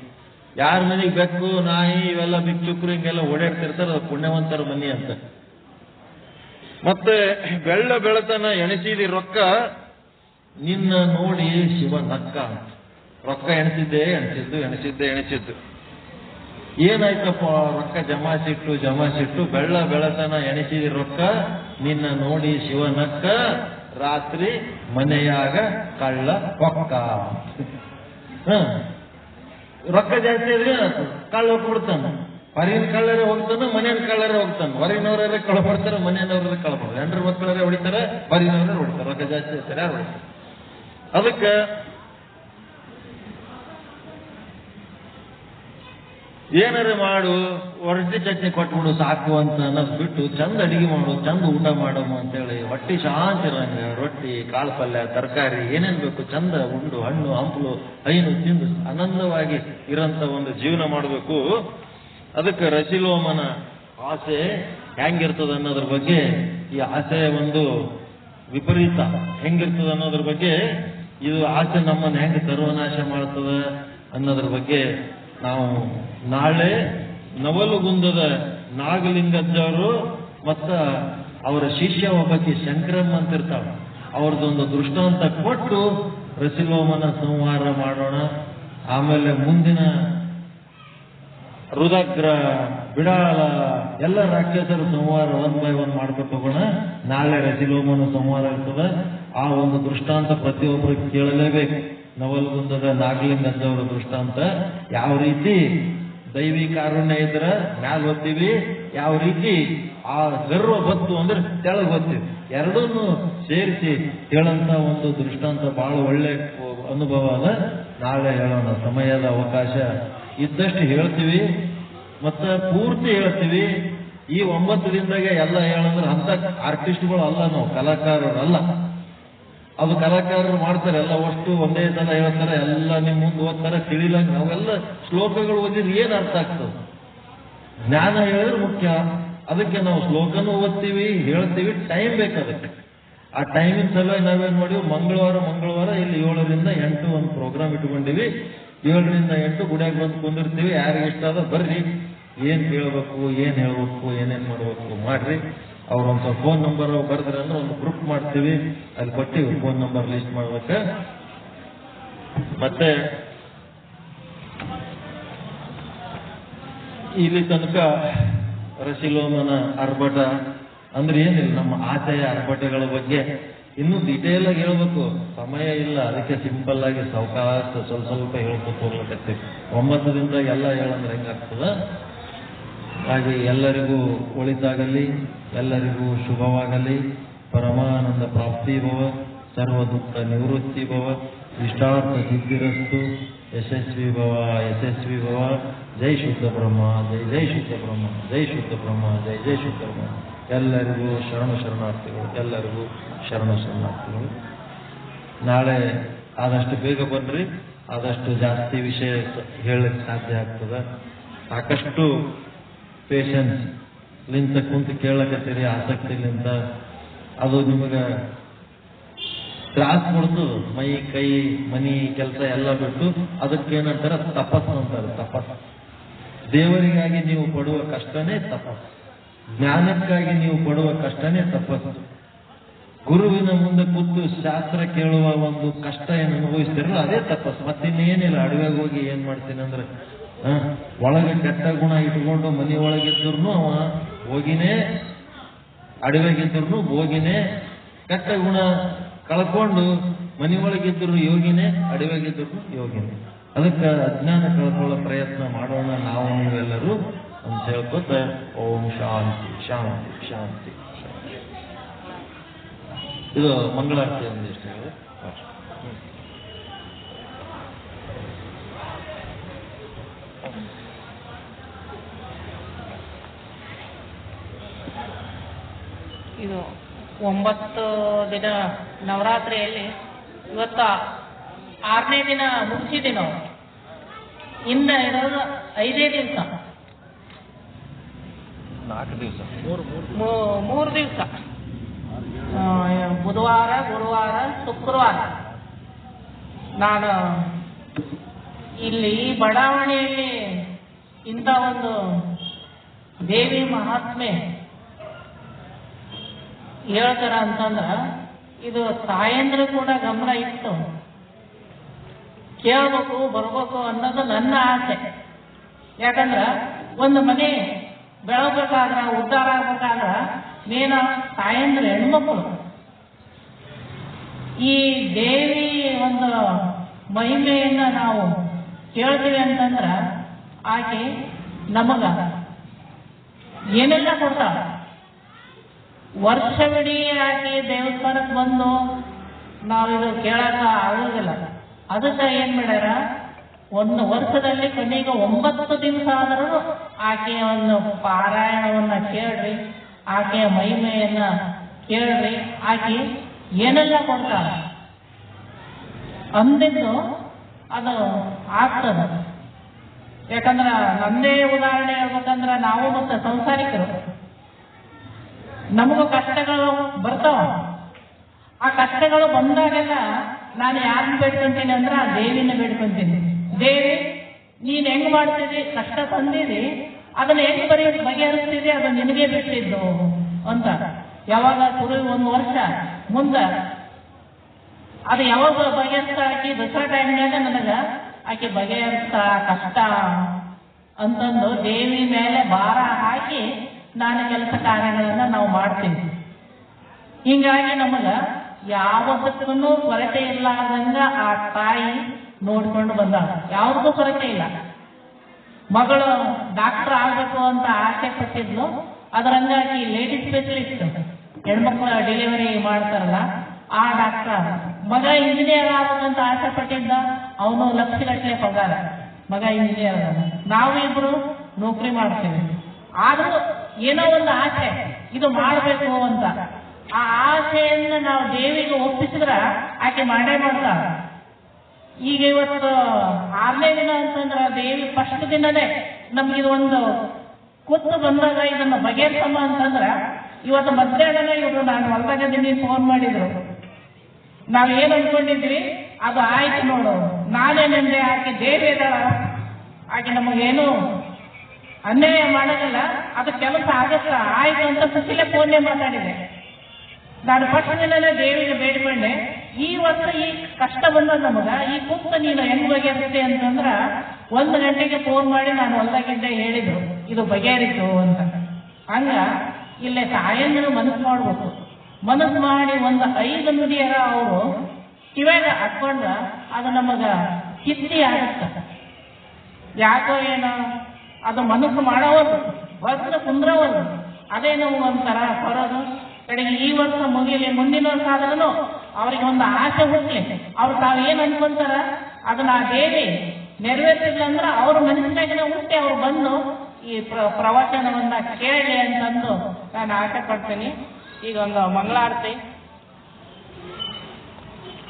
ಯಾರ ಮನೆಗೆ ಬೆಕ್ಕು ನಾಯಿ ಇವೆಲ್ಲ ಭಿಕ್ಷುಕರು ಹಿಂಗೆಲ್ಲ ಓಡಾಡ್ತಿರ್ತಾರೆ, ಅದು ಪುಣ್ಯವಂತರ ಮನೆ ಅಂತ. ಮತ್ತೆ ಬೆಳ್ಳ ಬೆಳತನ ಎಣಿಸಿದಿ ರೊಕ್ಕ ನಿನ್ನ ನೋಡಿ ಶಿವ ನಕ್ಕ ಅಂತ. ರೊಕ್ಕ ಎಣಿಸಿದ್ದು ಏನಾಯ್ತಪ್ಪ? ರೊಕ್ಕ ಜಮಾಸಿಟ್ಟು ಬೆಳ್ಳ ಬೆಳತನ ಎಣಿಸಿದಿ ರೊಕ್ಕ ನಿನ್ನ ನೋಡಿ ಶಿವ ನಕ್ಕ, ರಾತ್ರಿ ಮನೆಯಾಗ ಕಳ್ಳ ಹೊಕ್ಕ. ರೊಕ್ಕ ಜಾಸ್ತಿ ಇದ್ರೆ ಕಳ್ಳ ಹೋಗ್ಬಿಡ್ತಾನ. ಹೊರಗಿನ ಕಳ್ಳರೇ ಹೋಗ್ತಾನ, ಮನೆಯ ಕಳ್ಳರೇ ಹೋಗ್ತಾನ. ಹೊರಗಿನವರೇ ಕಳ್ಳ ಬರ್ತಾರೆ, ಮನೆಯವ್ರೇ ಕಳ್ಳ ಬರ್ತಾರೆ. ಹೆಂಡ್ರ ಮಕ್ಕಳರೇ ಹೊಡಿತಾರೆ, ಹೊರಗಿನವರೇ ಹೊಡಿತಾರೆ. ರೊಕ್ಕ ಜಾಸ್ತಿ ಇರ್ತಾರೆ, ಯಾರು ಹೊಡಿತಾರೆ? ಅದಕ್ಕೆ ಏನಾರ ಮಾಡು, ರೊಟ್ಟಿ ಚಟ್ನಿ ಕೊಟ್ಬಿಡು ಸಾಕು ಅಂತ ಅನ್ನೋದು ಬಿಟ್ಟು ಚಂದ ಅಡಿಗೆ ಮಾಡು, ಚಂದ ಊಟ ಮಾಡಮ್ಮ ಅಂತೇಳಿ ಹೊಟ್ಟಿ ಶಾಂತಿ ಇರಂಗ ರೊಟ್ಟಿ, ಕಾಳು ಪಲ್ಯ, ತರಕಾರಿ ಏನೇನ್ ಬೇಕು ಚಂದ ಉಂಡು, ಹಣ್ಣು ಹಂಪಲು ಹೈನು ತಿಂದು ಆನಂದವಾಗಿ ಇರೋಂಥ ಒಂದು ಜೀವನ ಮಾಡಬೇಕು. ಅದಕ್ಕೆ ರಸಿಲೋಮನ ಆಸೆ ಹೆಂಗಿರ್ತದ ಅನ್ನೋದ್ರ ಬಗ್ಗೆ, ಈ ಆಸೆಯ ಒಂದು ವಿಪರೀತ ಹೆಂಗಿರ್ತದ ಅನ್ನೋದ್ರ ಬಗ್ಗೆ, ಇದು ಆಸೆ ನಮ್ಮನ್ನು ಹೆಂಗೆ ಸರ್ವನಾಶ ಮಾಡ್ತದ ಅನ್ನೋದ್ರ ಬಗ್ಗೆ ನಾವು ನಾಳೆ ನವಲಗುಂದದ ನಾಗಲಿಂಗಜ್ಜವರು ಮತ್ತ ಅವರ ಶಿಷ್ಯ ಒಬ್ಬಾಕಿ ಶಂಕರಮ್ಮ ಅಂತಿರ್ತಾಳ, ಅವ್ರದ್ದೊಂದು ದೃಷ್ಟಾಂತ ಕೊಟ್ಟು ರಸಿಲೋಮನ ಸಂಹಾರ ಮಾಡೋಣ. ಆಮೇಲೆ ಮುಂದಿನ ರುದ್ರಾಗ್ರ, ಬಿಡಾಲ ಎಲ್ಲ ರಾಕ್ಷಸರ ಸಂಹಾರ 1 by 1 ಮಾಡ್ಕೊಂಡು ಹೋಗೋಣ. ನಾಳೆ ರಸಿಲೋಮನ ಸಂಹಾರ ಇರ್ತದೆ. ಆ ಒಂದು ದೃಷ್ಟಾಂತ ಪ್ರತಿಯೊಬ್ಬರು ಕೇಳಲೇಬೇಕು. ನವಲಗುಂದದ ನಾಗಲಿಂಗಜ್ಜವರ ದೃಷ್ಟಾಂತ ಯಾವ ರೀತಿ ದೈವಿ ಕಾರುಣ್ಯ ಇದ್ರ ಮ್ಯಾಲ ಹೊತ್ತೀವಿ, ಯಾವ ರೀತಿ ಆ ಗರ್ವ ಬತ್ತು ಅಂದ್ರೆ ತೆಳಗ್ ಹೊತ್ತೀವಿ. ಎರಡನ್ನೂ ಸೇರಿಸಿ ಹೇಳಂತ ಒಂದು ದೃಷ್ಟಾಂತ ಬಹಳ ಒಳ್ಳೆ ಅನುಭವ ಅದ. ನಾಳೆ ಹೇಳೋಣ. ಸಮಯದ ಅವಕಾಶ ಇದ್ದಷ್ಟು ಹೇಳ್ತೀವಿ, ಮತ್ತ ಪೂರ್ತಿ ಹೇಳ್ತೀವಿ. ಈ 9 ದಿನದಾಗೆ ಎಲ್ಲ ಹೇಳಂದ್ರೆ ಅಂತ ಆರ್ಟಿಸ್ಟ್ಗಳು ಅಲ್ಲ, ನಾವು ಕಲಾಕಾರರಲ್ಲ. ಅದು ಕಲಾಕಾರರು ಮಾಡ್ತಾರೆ, ಎಲ್ಲ ಅಷ್ಟು ಒಂದೇ ಸಲ ಹೇಳ್ತಾರೆ, ಎಲ್ಲ ನಿಮ್ ಮುಂದೆ ಓದ್ತಾರೆ, ತಿಳಿಲಂಗ. ನಾವೆಲ್ಲ ಶ್ಲೋಕಗಳು ಓದಿದ್ರೆ ಏನ್ ಅರ್ಥ ಆಗ್ತದೆ? ಜ್ಞಾನ ಹೇಳಿದ್ರೆ ಮುಖ್ಯ. ಅದಕ್ಕೆ ನಾವು ಶ್ಲೋಕನೂ ಓದ್ತೀವಿ, ಹೇಳ್ತೀವಿ, ಟೈಮ್ ಬೇಕು ಅದಕ್ಕೆ. ಆ ಟೈಮಿನ ಸಲುವಾಗಿ ನಾವೇನ್ ಮಾಡಿವಿ, ಮಂಗಳವಾರ ಇಲ್ಲಿ 7 ರಿಂದ 8 ಒಂದು ಪ್ರೋಗ್ರಾಮ್ ಇಟ್ಕೊಂಡಿವಿ. 7 ರಿಂದ 8 ಗುಡಿಯಾಗ ಬಂದು ಕುಂದಿರ್ತೀವಿ. ಯಾರಿಗೆ ಇಷ್ಟ ಅದ ಬರ್ರಿ, ಏನ್ ಕೇಳ್ಬೇಕು, ಏನ್ ಹೇಳ್ಬೇಕು, ಏನೇನ್ ಮಾಡ್ಬೇಕು ಮಾಡ್ರಿ. ಅವ್ರೊಂದ್ ಸ್ವಲ್ಪ ಫೋನ್ ನಂಬರ್ ಬರ್ದ್ರಿ ಅಂದ್ರೆ ಒಂದು ಗ್ರೂಪ್ ಮಾಡ್ತೀವಿ, ಅಲ್ಲಿ ಕೊಟ್ಟಿವಿ ಫೋನ್ ನಂಬರ್ ಲಿಸ್ಟ್ ಮಾಡ್ಬೇಕ. ಮತ್ತೆ ಇಲ್ಲಿ ತನಕ ರಸಿಲೋಮನ ಆರ್ಭಟ ಅಂದ್ರೆ ಏನಿಲ್ಲ, ನಮ್ಮ ಆಚೆಯ ಆರ್ಭಟಗಳ ಬಗ್ಗೆ ಇನ್ನೂ ಡಿಟೇಲ್ ಆಗಿ ಹೇಳ್ಬೇಕು, ಸಮಯ ಇಲ್ಲ. ಅದಕ್ಕೆ ಸಿಂಪಲ್ ಆಗಿ ಸಾವಕಾಶ ಸ್ವಲ್ಪ ಹೇಳ್ಕೊತ ಹೋಗ್ಲಕತ್ತೀವಿ. 9 ದಿನದಾಗ ಎಲ್ಲ ಹೇಳಂದ್ರೆ ಹೆಂಗಾಗ್ತದ. ಹಾಗೆ ಎಲ್ಲರಿಗೂ ಒಳಿತಾಗಲಿ, ಎಲ್ಲರಿಗೂ ಶುಭವಾಗಲಿ. ಪರಮಾನಂದ ಪ್ರಾಪ್ತಿ ಭವ, ಸರ್ವ ದುಃಖ ನಿವೃತ್ತಿ ಭವ, ಇಷ್ಟಾರ್ಥ ಸಿದ್ಧಿರಸ್ತು. ಯಶಸ್ವಿ ಭವ, ಯಶಸ್ವಿ ಭವ. ಜೈ ಶುದ್ಧ ಬ್ರಹ್ಮ, ಜೈ ಜೈ ಶುದ್ಧ ಬ್ರಹ್ಮ, ಜೈ ಶುದ್ಧ ಬ್ರಹ್ಮ, ಜೈ ಜೈ ಶುದ್ಧ ಬ್ರಹ್ಮ. ಎಲ್ಲರಿಗೂ ಶರಣಾರ್ಥಿಗಳು, ಎಲ್ಲರಿಗೂ ಶರಣಾರ್ಥಿಗಳು. ನಾಳೆ ಆದಷ್ಟು ಬೇಗ ಬನ್ರಿ, ಆದಷ್ಟು ಜಾಸ್ತಿ ವಿಷಯ ಹೇಳಕ್ಕೆ ಸಾಧ್ಯ ಆಗ್ತದೆ. ಸಾಕಷ್ಟು ಪೇಷನ್ಸ್ ಲಿಂತ ಕುಂತು ಕೇಳಕತ್ತೀರಿ, ಆಸಕ್ತಿಲಿಂತ. ಅದು ನಿಮಗೆ ತ್ರಾಸ ಕೊಡ್ತು. ಮೈ ಕೈ ಮನಿ ಕೆಲಸ ಎಲ್ಲ ಬಿಟ್ಟು ಅದಕ್ಕೇನಂತಾರೆ ತಪಸ್ಸು ಅಂತಾರೆ. ತಪಸ್ಸು ದೇವರಿಗಾಗಿ ನೀವು ಪಡುವ ಕಷ್ಟನೇ ತಪಸ್ಸು. ಜ್ಞಾನಕ್ಕಾಗಿ ನೀವು ಪಡುವ ಕಷ್ಟನೇ ತಪಸ್ಸು. ಗುರುವಿನ ಮುಂದೆ ಕೂತು ಶಾಸ್ತ್ರ ಕೇಳುವ ಒಂದು ಕಷ್ಟ ಏನು ಅನುಭವಿಸ್ತಿರಲ್ಲ ಅದೇ ತಪಸ್ಸು. ಮತ್ತಿನ್ನೇನಿಲ್ಲ. ಅಡವೆಗೆ ಹೋಗಿ ಏನ್ ಮಾಡ್ತೀನಿ ಅಂದ್ರೆ ಒಳಗೆ ಕೆಟ್ಟ ಗುಣ ಇಟ್ಕೊಂಡು ಮನೆ ಒಳಗಿದ್ರು ಅವ ಹೋಗಿನೇ, ಅಡವೆಗಿದ್ರು ಹೋಗಿನೇ. ಕೆಟ್ಟ ಗುಣ ಕಳ್ಕೊಂಡು ಮನೆ ಒಳಗಿದ್ರು ಯೋಗಿನೇ, ಅಡವೆಗಿದ್ರು ಯೋಗಿನೇ. ಅದಕ್ಕೆ ಅಜ್ಞಾನ ಕಳ್ಕೊಳ್ಳೋ ಪ್ರಯತ್ನ ಮಾಡೋಣ ನಾವು ನೀವೆಲ್ಲರೂ ಅಂತ ಹೇಳ್ಕೊತ ಓಂ ಶಾಂತಿ ಶಾಂತಿ ಶಾಂತಿ. ಇದು ಮಂಗಳಾರತಿ ಒಂದಿಷ್ಟು ಹೇಳಿ. ಇದು 9 ದಿನ ನವರಾತ್ರಿಯಲ್ಲಿ ಇವತ್ತು 6ನೇ ದಿನ ಮುಗಿಸಿದೆ ನಾವು. ಇನ್ನು ಇರೋದು 5 ದಿವಸ, 4 ದಿವಸ, 3 ದಿವಸ. ಬುಧವಾರ, ಗುರುವಾರ, ಶುಕ್ರವಾರ. ನಾನು ಇಲ್ಲಿ ಬಡಾವಣೆಯಲ್ಲಿ ಇಂಥ ಒಂದು ದೇವಿ ಮಹಾತ್ಮೆ ಹೇಳ್ತಾರ ಅಂತಂದ್ರ ಇದು ತಾಯಂದ್ರು ಕೂಡ ಗಮನ ಇಟ್ಟು ಕೇಳ್ಬೇಕು, ಬರ್ಬೇಕು ಅನ್ನೋದು ನನ್ನ ಆಸೆ. ಯಾಕಂದ್ರ ಒಂದು ಮನೆ ಬೆಳಗ್ಬೇಕಾದ್ರ, ಉದ್ಧಾರ ಆಗ್ಬೇಕಾದ್ರ ಮೇನ ತಾಯಂದ್ರ ಹೆಣ್ಮಕ್ಳು. ಈ ದೇವಿ ಒಂದು ಮಹಿಮೆಯನ್ನ ನಾವು ಕೇಳ್ತೀವಿ ಅಂತಂದ್ರ ಆಕೆ ನಮಗ ಏನೆಲ್ಲ ಕೊಡ್ತಾಳ. ವರ್ಷವಿಡೀ ಆಕೆ ದೇವಸ್ಥಾನಕ್ಕೆ ಬಂದು ನಾವಿದು ಕೇಳಕ ಆಗೋದಿಲ್ಲ. ಅದಕ್ಕೆ ಏನ್ ಮಾಡ್ಯಾರ, ಒಂದು ವರ್ಷದಲ್ಲಿ ಕೊನೆಗೆ 9 ದಿವಸ ಆದರೂ ಆಕೆಯ ಒಂದು ಪಾರಾಯಣವನ್ನ ಕೇಳ್ರಿ, ಆಕೆಯ ಮಹಿಮೆಯನ್ನ ಕೇಳ್ರಿ, ಆಕೆ ಏನೆಲ್ಲ ಕೊಡ್ತಾಳ ಅಂದಿದ್ದು ಅದು ಆಗ್ತದ. ಯಾಕಂದ್ರ ನಮ್ದೇ ಉದಾಹರಣೆ ಹೇಳ್ಬೇಕಂದ್ರ ನಾವು ಮತ್ತೆ ಸಂಸಾರಿಕರು, ನಮಗೂ ಕಷ್ಟಗಳು ಬರ್ತಾವ. ಆ ಕಷ್ಟಗಳು ಬಂದಾಗೆಲ್ಲ ನಾನು ಯಾರನ್ನ ಬೇಡ್ಕೊಂತೀನಿ ಅಂದ್ರೆ ಆ ದೇವಿನ ಬೇಡ್ಕೊಂತೀನಿ. ದೇವಿ ನೀನ್ ಹೆಂಗ್ ಮಾಡ್ತಿದ್ದಿ, ಕಷ್ಟ ತಂದಿದಿ, ಅದನ್ನ ಹೆಂಗ್ ಬಗೆಹರಿಸ್ತಿದ್ದಿ, ಅದು ನಿನಗೆ ಬಿಟ್ಟಿದ್ದು ಅಂತ. ಯಾವಾಗ ಶುರು 1 ವರ್ಷ ಮುಂದ ಅದು ಯಾವಾಗ ಬಗೆಹರಿಸ್ತಾ, ಆಕಿ ದಸರಾ ಟೈಮ್ನಾಗ ನನಗ ಆಕೆ ಬಗೆಹರಿಸ್ತಾ ಕಷ್ಟ ಅಂತಂದು ದೇವಿ ಮೇಲೆ ಭಾರ ಹಾಕಿ ನಾನು ಕೆಲಸ ಕಾರ್ಯಗಳನ್ನ ನಾವು ಮಾಡ್ತೀವಿ. ಹಿಂಗಾಗಿ ನಮಗ ಯಾವುದಕ್ಕೂ ಕೊರತೆ ಇರ್ಲಾರ್ದಂಗ ಆ ತಾಯಿ ನೋಡ್ಕೊಂಡು ಬಂದ, ಯಾವುದಕ್ಕೂ ಕೊರತೆ ಇಲ್ಲ. ಮಗಳು ಡಾಕ್ಟರ್ ಆಗ್ಬೇಕು ಅಂತ ಆಸೆ ಪಟ್ಟಿದ್ಲು, ಅದರಂಗಾಗಿ ಲೇಡಿ ಸ್ಪೆಷಲಿಸ್ಟ್ ಹೆಣ್ಮಕ್ಳ ಡೆಲಿವರಿ ಮಾಡ್ತಾರಲ್ಲ ಆ ಡಾಕ್ಟರ್. ಮಗ ಇಂಜಿನಿಯರ್ ಆಗ್ಬೇಕಂತ ಆಸೆ ಪಟ್ಟಿದ್ದ, ಅವನು ಲಕ್ಷಗಟ್ಟಲೆ ಪಗಾರ, ಮಗ ಇಂಜಿನಿಯರ್. ನಾವು ಇಬ್ರು ನೌಕರಿ ಮಾಡ್ತೇವೆ. ಆದ್ರೂ ಏನೋ ಒಂದು ಆಸೆ, ಇದು ಮಾಡಬೇಕು ಅಂತ. ಆ ಆಸೆಯನ್ನು ನಾವು ದೇವಿಗೆ ಒಪ್ಪಿಸಿದ್ರ ಆಕೆ ಮಾಡೇ ಮಾಡ್ತಾಳ. ಈಗ ಇವತ್ತು 6ನೇ ದಿನ ಅಂತಂದ್ರ ದೇವಿ ಫಸ್ಟ್ ದಿನನೇ ನಮ್ಗಿದು ಒಂದು ಕೂತು ಬಂದಾಗ ಇದನ್ನ ಬಗೆಹರಿಸಮ್ಮ ಅಂತಂದ್ರ ಇವತ್ತು ಮಧ್ಯಾಹ್ನ ಇವರು ನಾನು ಹೊರದಾಗ ಫೋನ್ ಮಾಡಿದ್ರು. ನಾವೇನು ಅನ್ಕೊಂಡಿದ್ವಿ ಅದು ಆಯ್ತು ನೋಡು, ನಾನೇನೆಂದೆ ಆಕೆ ದೇವಿ ಇದ್ದಾಳ, ಆಕೆ ನಮಗೇನು ಅನ್ಯಾಯ ಮಾಡೋದಿಲ್ಲ, ಅದು ಕೆಲಸ ಆಗತ್ತ ಆಯ್ತು ಅಂತ ಸುಶೀಲೆ ಫೋನ್ನೇ ಮಾತಾಡಿದೆ. ನಾನು ಫಸ್ಟ್ ದಿನನೇ ದೇವಿಗೆ ಬೇಡಿಕೊಂಡೆ, ಈ ವರ್ಷ ಈ ಕಷ್ಟ ಬಂದದ ನಮಗ, ಈ ಕುತ್ತ ನೀನು ಹೆಂಗ್ ಬಗೆಹರಿಸ್ತೆ ಅಂತಂದ್ರ 1 ಗಂಟೆಗೆ ಫೋನ್ ಮಾಡಿ ನಾನು ಹೊಲ್ದಾಗಿದ್ದೆ ಹೇಳಿದ್ರು ಇದು ಬಗೆಹರಿತು ಅಂತ. ಹಂಗ ಇಲ್ಲೇ ತಾಯಂದಿರು ಮನಸ್ಸು ಮಾಡ್ಬೇಕು, ಮನಸ್ಸು ಮಾಡಿ ಒಂದು 5 ನುಡಿಯರ ಅವರು ಕಿವ್ಯಾಗ ಹಾಕೊಂಡ ಅದು ನಮಗ ಕಿತ್ತಿ ಆಗುತ್ತ. ಯಾಕೋ ಏನೋ ಅದು ಮನಸ್ಸು ಮಾಡೋವಲ್ಲು, ವರ್ಷ ಕುಂದ್ರವಲ್ಲು, ಅದೇ ನಾವು ಒಂಥರ ಬರೋದು. ಕಡೆಗೆ ಈ ವರ್ಷ ಮುಗಿಲಿ, ಮುಂದಿನ ವರ್ಷ ಆದ್ರೂ ಅವ್ರಿಗೆ ಒಂದು ಆಸೆ ಹುಟ್ಟಲಿ, ಅವ್ರು ತಾವು ಏನು ಅನ್ಕೊಂತಾರ ಅದನ್ನ ಆ ದೇವಿ ನೆರವೇರಿಸಿಲ್ಲ ಅಂದ್ರೆ ಅವ್ರ ಮನಸ್ಸಿನಾಗಿನ ಹುಟ್ಟಿ ಅವ್ರು ಬಂದು ಈ ಪ್ರವಚನವನ್ನ ಕೇಳಲಿ ಅಂತಂದು ನಾನು ಆಸೆ ಪಡ್ತೀನಿ. ಈಗ ಒಂದು ಮಂಗಳಾರತಿ.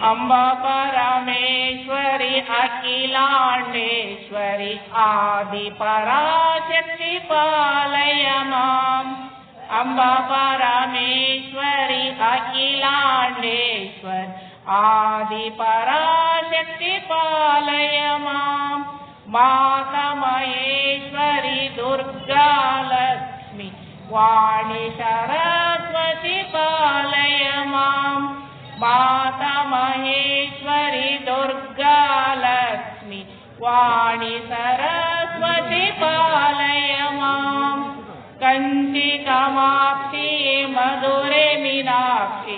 ಅಂಬಾ ಪರಮೇಶ್ವರಿ ಅಖಿಲಾಂಡೇಶ್ವರಿ ಆದಿ ಪರಾಶಕ್ತಿ ಪಾಲಯ ಮಾಂ. ಅಂಬಾ ಪರಮೇಶ್ವರಿ ಅಖಿಲಾಂಡೇಶ್ವರಿ ಆದಿ ಪರಾಶಕ್ತಿ ಪಾಲಯ ಮಾಂ. ಮಾತಾ ಮಹೇಶ್ವರಿ ದುರ್ಗಾ ಲಕ್ಷ್ಮಿ ವಾಣಿ ಸರಸ್ವತಿ ಪಾಲಯ ಮಾಂ. ಮಾತಾ ಮಹೇಶ್ವರಿ ದುರ್ಗಾ ಲಕ್ಷ್ಮಿ ವಾಣಿ ಸರಸ್ವತಿ ಪಾಲಯ ಮಾಂ. ಕಂಚಿ ಕಾಮಾಕ್ಷಿ ಮಧುರೆ ಮೀನಾಕ್ಷಿ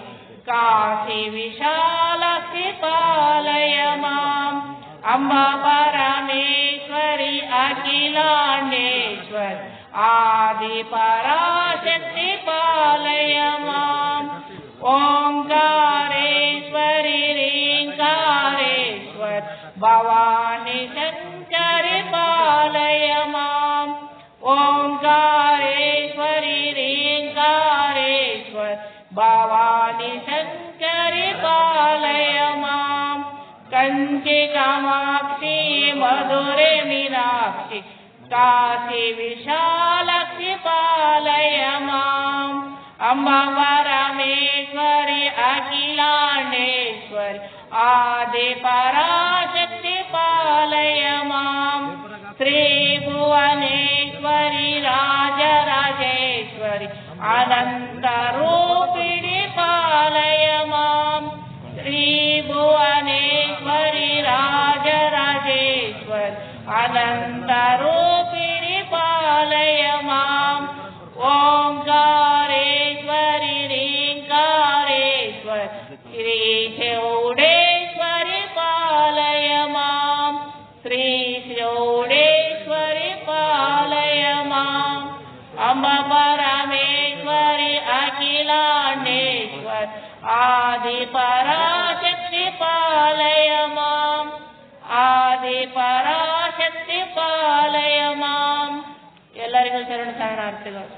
ಕಾಶಿ ವಿಶಾಲಾಕ್ಷಿ ಪಾಲಯ ಮಾಂ. ಅಂಬಾ ಪರಮೇಶ್ವರಿ ಅಖಿಲಾಂಡೇಶ್ವರಿ ಆದಿ ಪರಾಶಕ್ತಿ ಪಾಲಯ ಮಾಂ. ಓಂಕಾರೇಶ್ವರಿ ರೀಂಕಾರೇಶ್ವರಿ ಭವಾನಿ ಶಂಕರಿ ಪಾಲಯ ಮಾಂ. ಓಂಕಾರೇಶ್ವರಿ ರೀಂಕಾರೇಶ್ವರಿ ಭವಾನಿ ಶಂಕರಿ ಪಾಲಯ ಮಾಂ. ಕಂಚಿ ಕಾಮಾಕ್ಷಿ ಮಧುರೆ ಮೀನಾಕ್ಷಿ ಕಾಶಿ ವಿಶಾಲಾಕ್ಷಿ ಪಾಲಯ ಮಾಂ. ಅಂಬಾ ಪರಮೇಶ್ವರಿ ಅಖಿಲಾಂಡೇಶ್ವರಿ ಆದಿ ಪರಾಶಕ್ತಿ ಪಾಲಯ ಮಾಂ. ಶ್ರೀ ಭುವನೇಶ್ವರಿ ರಾಜರಾಜೇಶ್ವರಿ ಅನಂತ ರೂಪಿಣಿ ಪಾಲಯ ಮಾಂ. ಶ್ರೀ ಭುವನೇಶ್ವರಿ ರಾಜರಾಜೇಶ್ವರಿ ಅನಂತ ರೂಪಿಣಿ ಪಾಲಯ ಮಾಂ. ಓಂಕಾರೇಶ್ವರಿ ರೀಂಕಾರೇಶ್ವರಿ ಶ್ರೀ ಚೌಡೇಶ್ವರಿ ಪಾಲಯ ಮಾಂ. ಶ್ರೀ ಚೌಡೇಶ್ವರಿ ಪಾಲಯ ಮಾಂ. ಅಂಬಾ ಪರಮೇಶ್ವರಿ ಅಖಿಲಾಂಡೇಶ್ವರಿ ಆದಿ ಪರಾಶಕ್ತಿ ಪಾಲಯ ಮಾಂ. ಆದಿ ಪರಾಶಕ್ತಿ ಪಾಲಯ ಮಾಂ. ಎಲ್ಲರಿಗೂ ಶರಣ ಶರಣಾರ್ಥಿಗಳು.